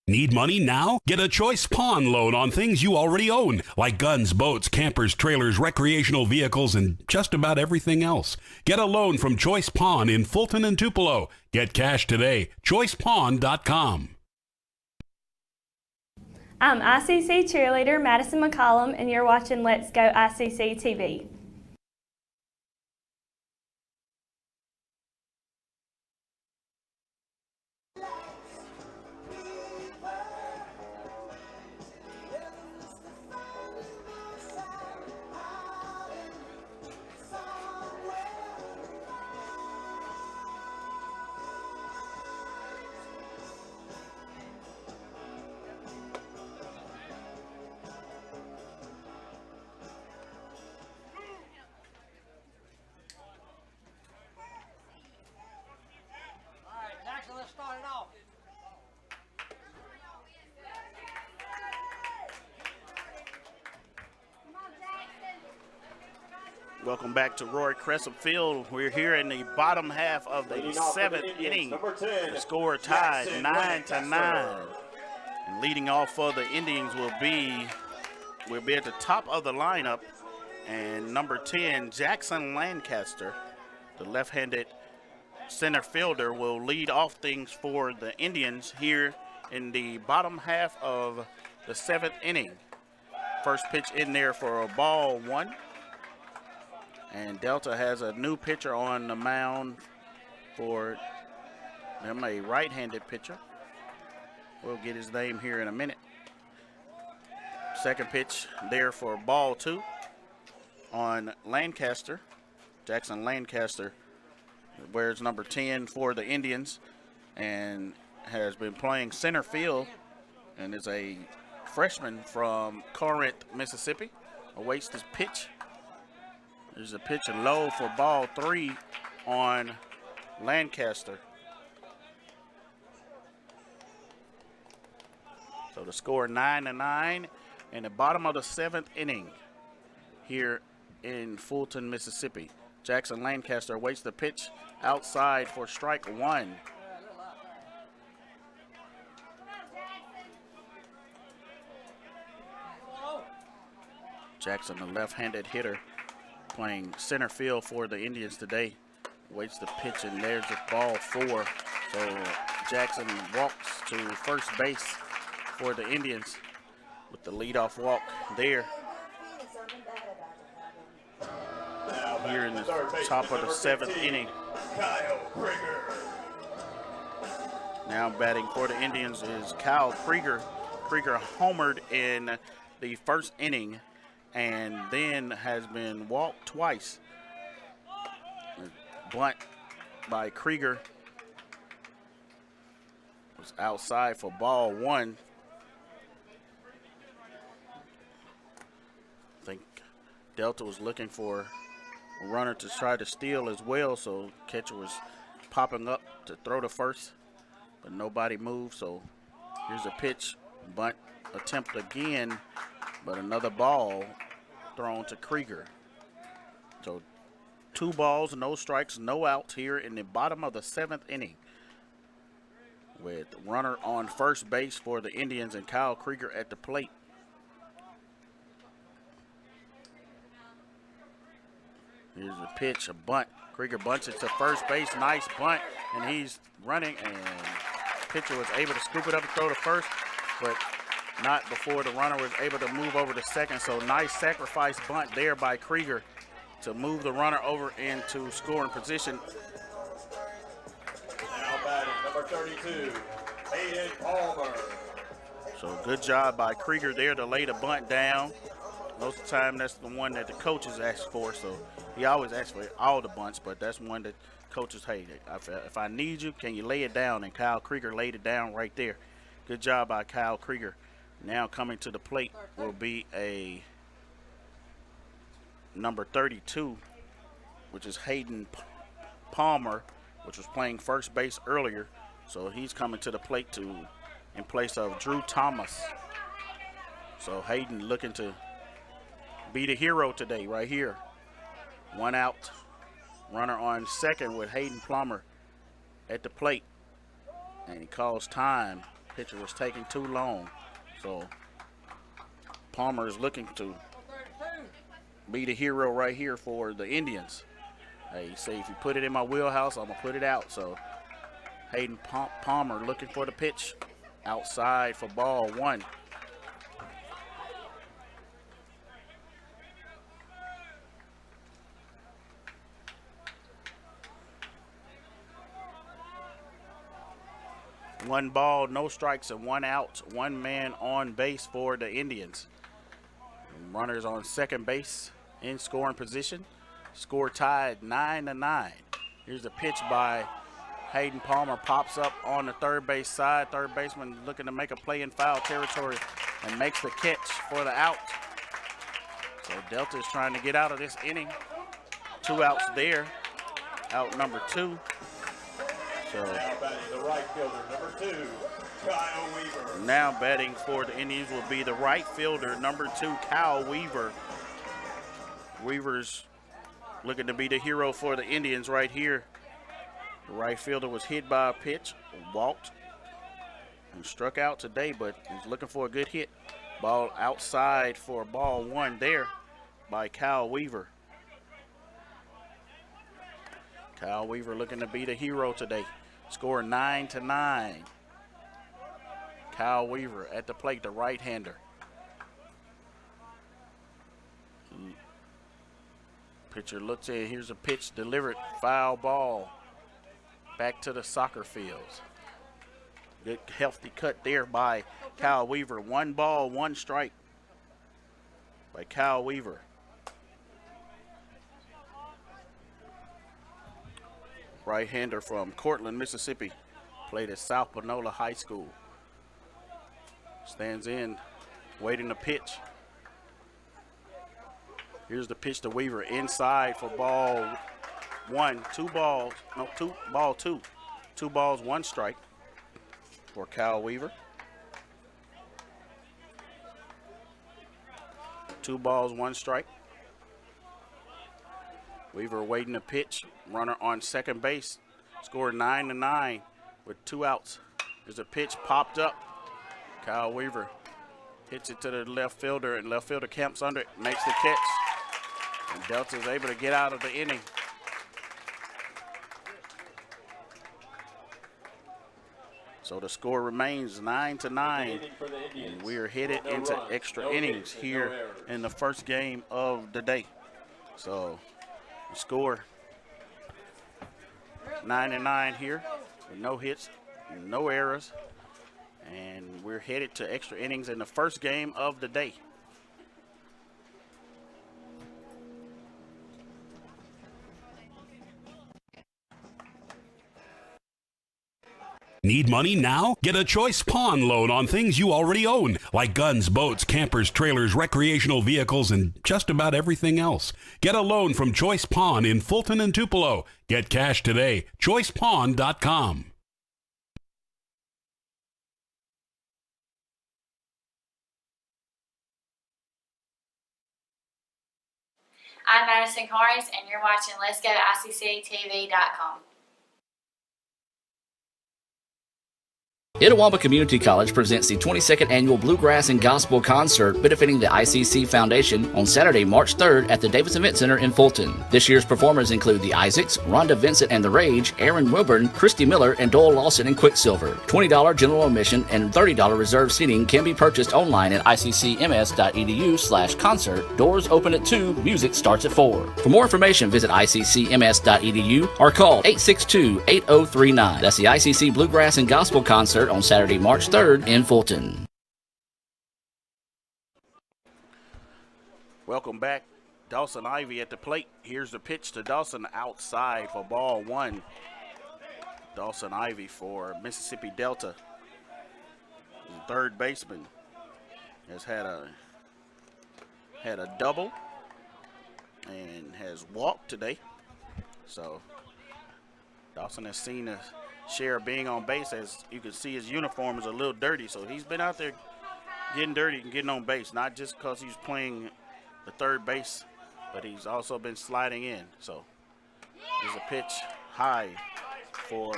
Need money now? Get a Choice Pawn loan on things you already own, like guns, boats, campers, trailers, recreational vehicles, and just about everything else. Get a loan from Choice Pawn in Fulton and Tupelo. Get cash today. ChoicePawn.com. I'm ICC cheerleader Madison McCollum, and you're watching Let's Go ICC TV. Welcome back to Roy Crescent Field. We're here in the bottom half of the 7th inning. The score tied 9-9. And leading off for the Indians will be at the top of the lineup. And number 10, Jackson Lancaster, the left-handed center fielder, will lead off things for the Indians here in the bottom half of the 7th inning. First pitch in there for a ball 1. And Delta has a new pitcher on the mound for them, a right-handed pitcher. We'll get his name here in a minute. Second pitch there for ball 2 on Lancaster. Jackson Lancaster wears number 10 for the Indians and has been playing center field and is a freshman from Corinth, Mississippi. Awaits this pitch. There's a pitch low for ball 3 on Lancaster. the score 9-9 in the bottom of the 7th inning here in Fulton, Mississippi. Jackson Lancaster waits the pitch outside for strike one. Jackson, the left-handed hitter, playing center field for the Indians today, waits the pitch, and there's the ball 4. So Jackson walks to first base for the Indians with the leadoff walk there. Here in the top of the 7th inning. Kyle Krieger. Now batting for the Indians is Kyle Krieger. Krieger homered in the first inning and then has been walked twice. Bunt by Krieger was outside for ball 1. I think Delta was looking for a runner to try to steal as well, so catcher was popping up to throw to first, but nobody moved. So here's a pitch, bunt attempt again, but another ball thrown to Krieger. So 2 balls, no strikes, no outs here in the bottom of the 7th inning, with runner on first base for the Indians and Kyle Krieger at the plate. Here's a pitch, a bunt. Krieger bunts it to first base. Nice bunt, and he's running, and pitcher was able to scoop it up and throw to first, but not before the runner was able to move over to second. So nice sacrifice bunt there by Krieger to move the runner over into scoring position. Now batting, number 32, Hayden Palmer. So good job by Krieger there to lay the bunt down. Most of the time, that's the one that the coaches ask for. So he always asks for all the bunts, but that's one that coaches, hey, if I need you, can you lay it down? And Kyle Krieger laid it down right there. Good job by Kyle Krieger. Now coming to the plate will be a number 32, which is Hayden Palmer, which was playing first base earlier. So he's coming to the plate in place of Drew Thomas. So Hayden looking to be the hero today right here. 1 out, runner on second with Hayden Palmer at the plate, and he calls time. Pitcher was taking too long. So Palmer is looking to be the hero right here for the Indians. Hey, you say if you put it in my wheelhouse, I'm gonna put it out. So Hayden Palmer looking for the pitch outside for ball 1. One ball, no strikes, and 1 out. 1 man on base for the Indians. Runners on second base in scoring position. Score tied 9-9. Here's a pitch by Hayden Palmer. Pops up on the third base side. Third baseman looking to make a play in foul territory and makes the catch for the out. So Delta is trying to get out of this inning. 2 outs there. Out number 2. So now batting the right fielder, number 2, Kyle Weaver. Now batting for the Indians will be the right fielder, number 2, Kyle Weaver. Weaver's looking to be the hero for the Indians right here. The right fielder was hit by a pitch, walked, and struck out today, but he's looking for a good hit. Ball outside for ball 1 there by Kyle Weaver. Kyle Weaver looking to be the hero today. Score 9-9. Kyle Weaver at the plate, the right-hander. Pitcher looks at it. Here's a pitch delivered. Foul ball. Back to the soccer fields. Good healthy cut there by Kyle Weaver. 1 ball, 1 strike by Kyle Weaver. Right-hander from Cortland, Mississippi. Played at South Panola High School. Stands in, waiting to pitch. Here's the pitch to Weaver. Inside for ball 1. 2 balls, no, ball 2. 2 balls, 1 strike for Kyle Weaver. 2 balls, 1 strike. Weaver waiting to pitch. Runner on second base. Score 9-9 with 2 outs. There's a pitch popped up. Kyle Weaver hits it to the left fielder, and left fielder camps under it, makes the catch. And Delta is able to get out of the inning. So the score remains 9-9, and we are headed into extra innings here in the first game of the day. So the score 9-9 here with no hits, no errors, and we're headed to extra innings in the first game of the day. Need money now? Get a Choice Pawn loan on things you already own, like guns, boats, campers, trailers, recreational vehicles, and just about everything else. Get a loan from Choice Pawn in Fulton and Tupelo. Get cash today. ChoicePawn.com. I'm Madison Harris, and you're watching Let's Go ICCTV.com. Itawamba Community College presents the 22nd Annual Bluegrass and Gospel Concert benefiting the ICC Foundation on Saturday, March 3rd at the Davis Event Center in Fulton. This year's performers include the Isaacs, Rhonda Vincent and the Rage, Aaron Wilburn, Christy Miller, and Doyle Lawson and Quicksilver. $20 general admission and $30 reserved seating can be purchased online at iccms.edu/concert. Doors open at 2, music starts at 4. For more information, visit iccms.edu or call 862-8039. That's the ICC Bluegrass and Gospel Concert on Saturday, March 3rd in Fulton. Welcome back. Dawson Ivy at the plate. Here's the pitch to Dawson outside for ball 1. Dawson Ivy for Mississippi Delta. The third baseman has had a double and has walked today. So Dawson has seen a share of being on base. As you can see, his uniform is a little dirty, so he's been out there getting dirty and getting on base, not just because he's playing the third base, but he's also been sliding in. So there's a pitch high for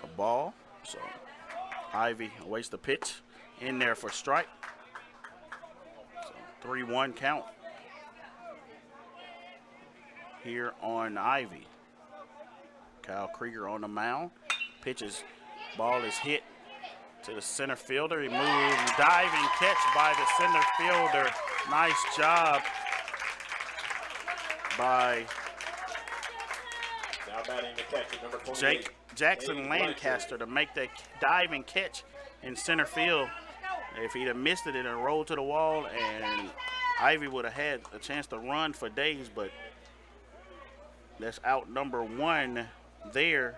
a ball. So Ivy awaits the pitch in there for strike. So 3-1 count here on Ivy. Kyle Krieger on the mound. Pitches, ball is hit to the center fielder. He moves, diving catch by the center fielder. Nice job by now batting the catcher, number 28. Jackson Lancaster to make that diving catch in center field. If he'd have missed it, it'd have rolled to the wall, and Ivy would have had a chance to run for days, but that's out number 1 there.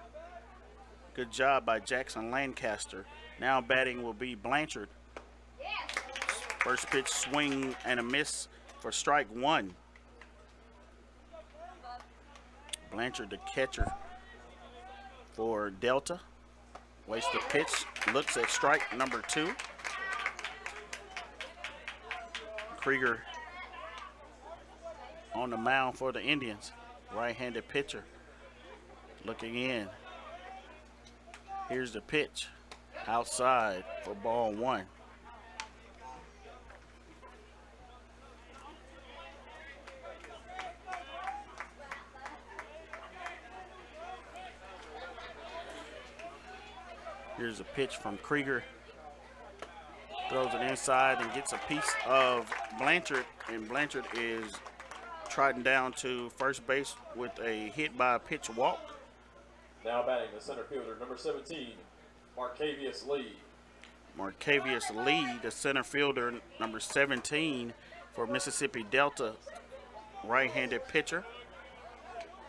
Good job by Jackson Lancaster. Now batting will be Blanchard. First pitch swing and a miss for strike 1. Blanchard, the catcher for Delta. Waits the pitch, looks at strike number 2. Krieger on the mound for the Indians. Right-handed pitcher looking in. Here's the pitch outside for ball 1. Here's a pitch from Krieger. Throws it inside and gets a piece of Blanchard, and Blanchard is trotting down to first base with a hit by a pitch walk. Now batting the center fielder, number 17, Marcavius Lee. Marcavius Lee, the center fielder, number 17 for Mississippi Delta, right-handed pitcher,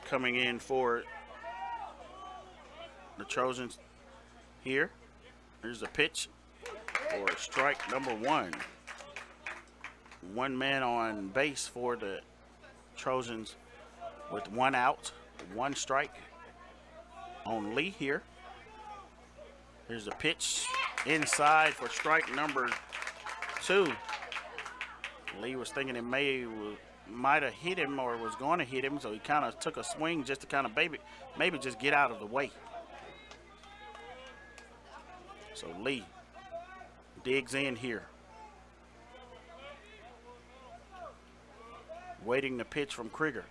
coming in for the Trojans here. Here's the pitch for strike number 1. 1 man on base for the Trojans with 1 out, 1 strike on Lee here. Here's the pitch inside for strike number 2. Lee was thinking it might have hit him or was going to hit him, so he kind of took a swing just to kind of maybe just get out of the way. So Lee digs in here. Waiting the pitch from Krieger.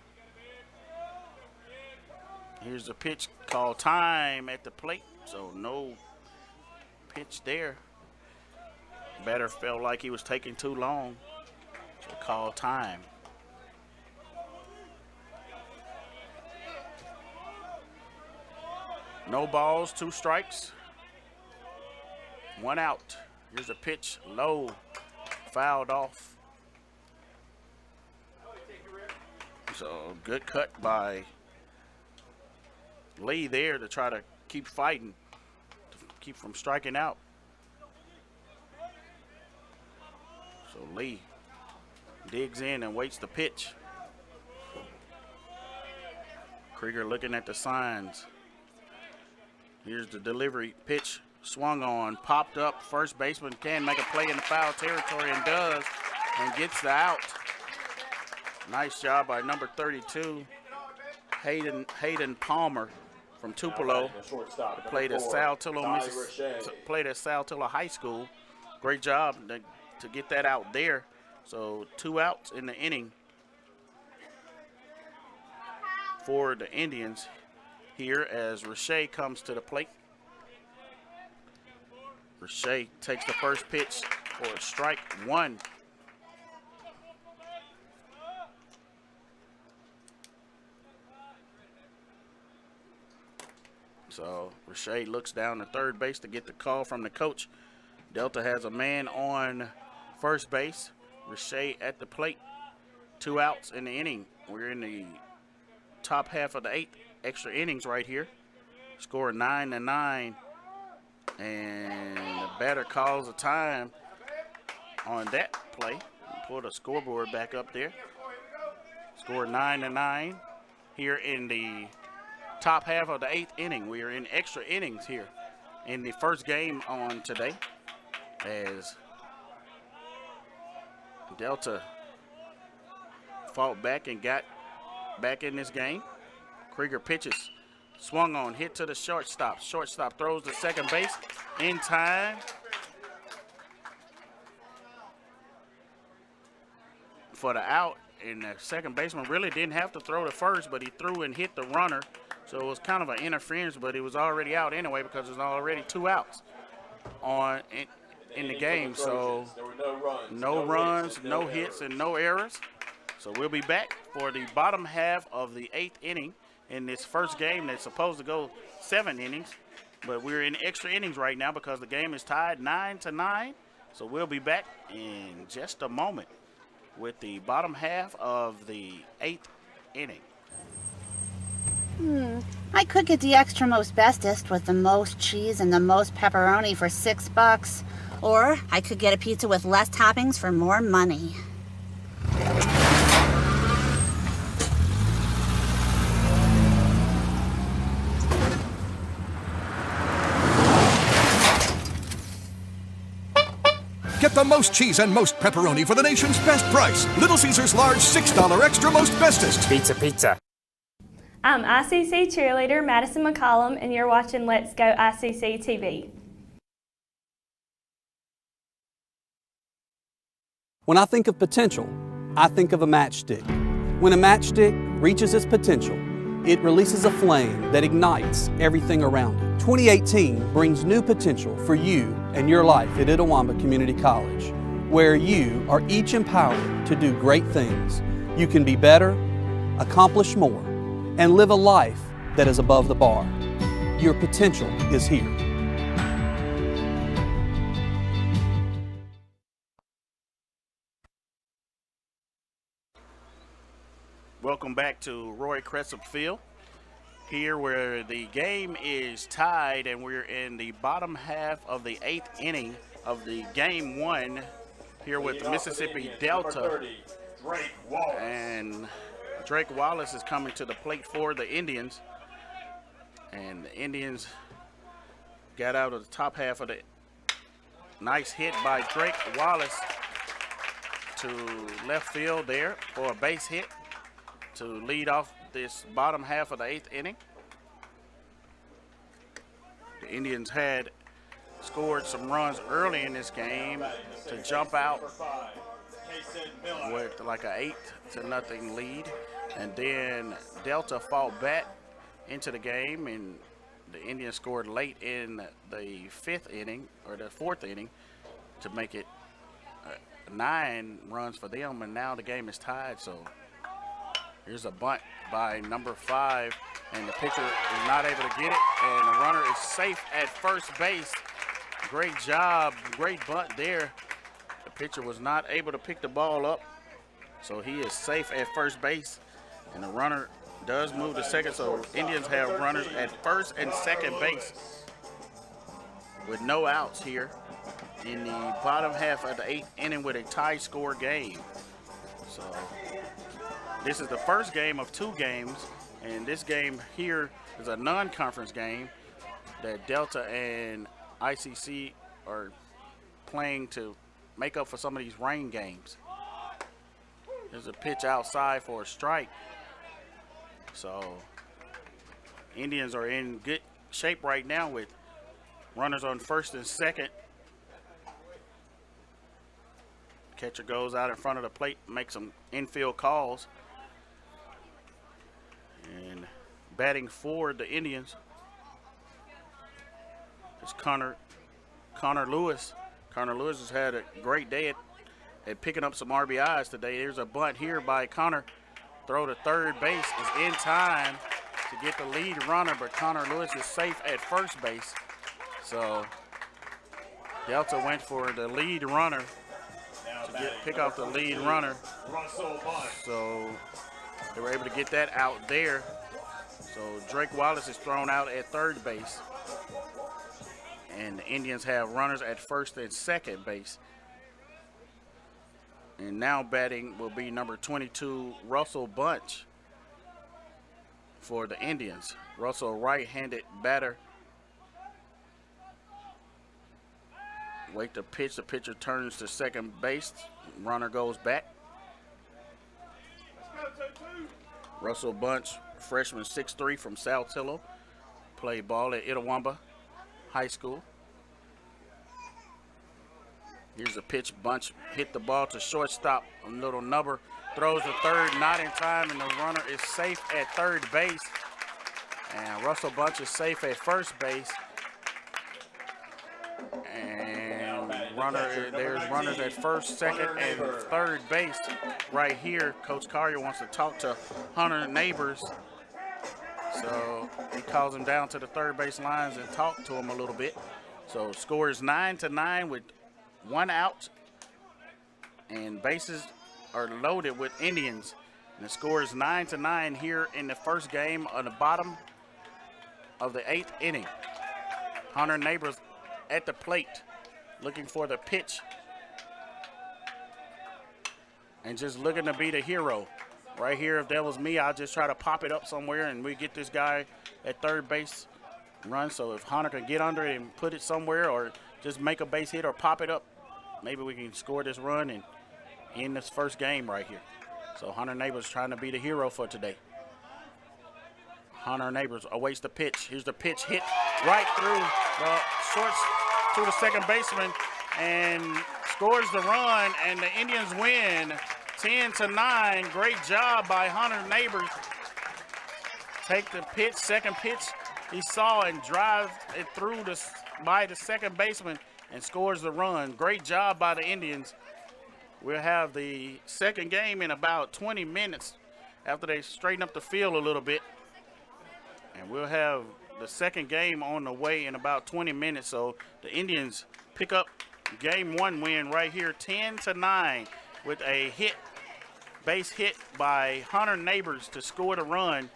Here's the pitch called time at the plate, so no pitch there. Batter felt like he was taking too long, so called time. No balls, 2 strikes, 1 out. Here's a pitch, low, fouled off. So good cut by Lee there to try to keep fighting, to keep from striking out. So Lee digs in and waits the pitch. Krieger looking at the signs. Here's the delivery, pitch swung on, popped up. First baseman can make a play in the foul territory and does, and gets the out. Nice job by number 32, Hayden Palmer from Tupelo. Played at Saltillo High School. Great job to get that out there. So 2 outs in the inning for the Indians here as Rashay comes to the plate. Rashay takes the first pitch for strike 1. So Rashay looks down to third base to get the call from the coach. Delta has a man on first base. Rashay at the plate. 2 outs in the inning. We're in the top half of the 8th extra innings right here. Score 9-9. And the batter calls a time on that play. Pull the scoreboard back up there. Score 9-9 here in the top half of the 8th inning. We are in extra innings here in the first game on today as Delta fought back and got back in this game. Krieger pitches, swung on, hit to the shortstop. Shortstop throws to second base in time. For the out, and the second baseman really didn't have to throw to first, but he threw and hit the runner. So it was kind of an interference, but it was already out anyway because there's already 2 outs in the game. So no runs, no hits, and no errors. So we'll be back for the bottom half of the 8th inning in this first game that's supposed to go 7 innings. But we're in extra innings right now because the game is tied 9-9. So we'll be back in just a moment with the bottom half of the 8th inning. I could get the extra most bestest with the most cheese and the most pepperoni for $6. Or I could get a pizza with less toppings for more money. Get the most cheese and most pepperoni for the nation's best price. Little Caesars large $6 extra most bestest. Pizza. I'm ICC cheerleader Madison McCollum, and you're watching Let's Go ICC TV. When I think of potential, I think of a matchstick. When a matchstick reaches its potential, it releases a flame that ignites everything around it. 2018 brings new potential for you and your life at Itawamba Community College, where you are each empowered to do great things. You can be better, accomplish more, and live a life that is above the bar. Your potential is here. Welcome back to Roy Cressup Field, here where the game is tied and we're in the bottom half of the 8th inning of the game 1 here with the Mississippi Delta. And Drake Wallace is coming to the plate for the Indians. And the Indians got out of the top half of the nice hit by Drake Wallace to left field there for a base hit to lead off this bottom half of the 8th inning. The Indians had scored some runs early in this game to jump out with like a 8-0 lead, and then Delta fought back into the game, and the Indians scored late in the 5th inning or the 4th inning to make it 9 runs for them, and now the game is tied. So here's a bunt by number 5, and the pitcher is not able to get it, and the runner is safe at first base. Great job, great bunt there. The pitcher was not able to pick the ball up, so he is safe at first base, and the runner does move to second. So Indians have runners at first and second base with no outs here in the bottom half of the 8th inning with a tie score game. So this is the first game of 2 games, and this game here is a non-conference game that Delta and ICC are playing to make up for some of these rain games. There's a pitch outside for a strike. So Indians are in good shape right now with runners on first and second. Catcher goes out in front of the plate, makes some infield calls. And batting for the Indians is Connor Lewis. Connor Lewis has had a great day at picking up some RBIs today. There's a bunt here by Connor. Throw to third base is in time to get the lead runner, but Connor Lewis is safe at first base. So Delta went for the lead runner to pick off the lead runner. So they were able to get that out there. So Drake Wallace is thrown out at third base, and the Indians have runners at first and second base. And now batting will be number 22, Russell Bunch for the Indians. Russell, right-handed batter. Wait to pitch. The pitcher turns to second base. Runner goes back. Russell Bunch, freshman, 6'3", from South Tillow. Played ball at Itawamba High School. Here's a pitch. Bunch hit the ball to shortstop. A little number. Throws to third, not in time, and the runner is safe at third base. And Russell Bunch is safe at first base. And there's runners at first, second, and third base right here. Coach Collier wants to talk to Hunter Neighbors. So he calls him down to the third base lines and talk to him a little bit. So score is 9-9 with 1 out, and bases are loaded with Indians. And the score is 9-9 here in the first game on the bottom of the 8th inning. Hunter Neighbors at the plate looking for the pitch and just looking to be the hero. Right here, if that was me, I'd just try to pop it up somewhere and we get this guy at third base run. So if Hunter can get under it and put it somewhere, or just make a base hit or pop it up, maybe we can score this run and end this first game right here. So Hunter Neighbors trying to be the hero for today. Hunter Neighbors awaits the pitch. Here's the pitch, hit right through the shorts to the second baseman and scores the run, and the Indians win 10-9. Great job by Hunter Neighbors. Take the pitch, second pitch he saw, and drive it through by the second baseman and scores the run. Great job by the Indians. We'll have the second game in about 20 minutes after they straighten up the field a little bit. And we'll have the second game on the way in about 20 minutes. So the Indians pick up game 1 win right here, 10-9, with a hit, base hit by Hunter Neighbors to score the run.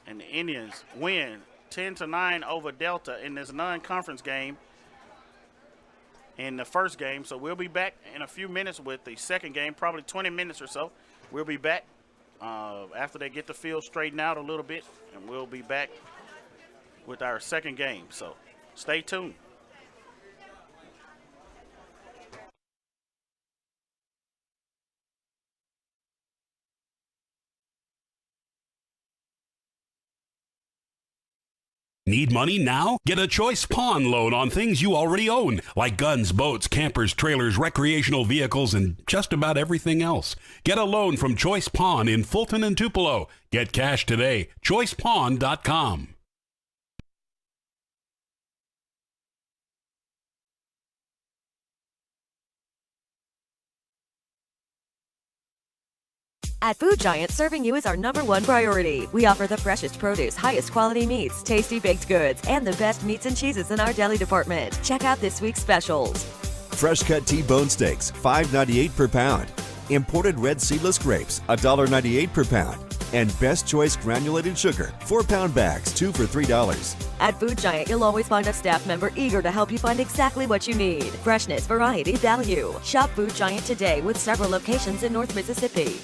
And the Indians win 10-9 over Delta in this non-conference game in the first game. So we'll be back in a few minutes with the second game, probably 20 minutes or so. We'll be back after they get the field straightened out a little bit, and we'll be back with our second game. So stay tuned. Need money now? Get a Choice Pawn loan on things you already own, like guns, boats, campers, trailers, recreational vehicles, and just about everything else. Get a loan from Choice Pawn in Fulton and Tupelo. Get cash today. ChoicePawn.com. At Food Giant, serving you is our #1 priority. We offer the freshest produce, highest quality meats, tasty baked goods, and the best meats and cheeses in our deli department. Check out this week's specials. Fresh cut T-bone steaks, $5.98 per pound. Imported red seedless grapes, $1.98 per pound. And Best Choice granulated sugar, 4-pound bags, 2 for $3. At Food Giant, you'll always find a staff member eager to help you find exactly what you need. Freshness, variety, value. Shop Food Giant today with several locations in North Mississippi.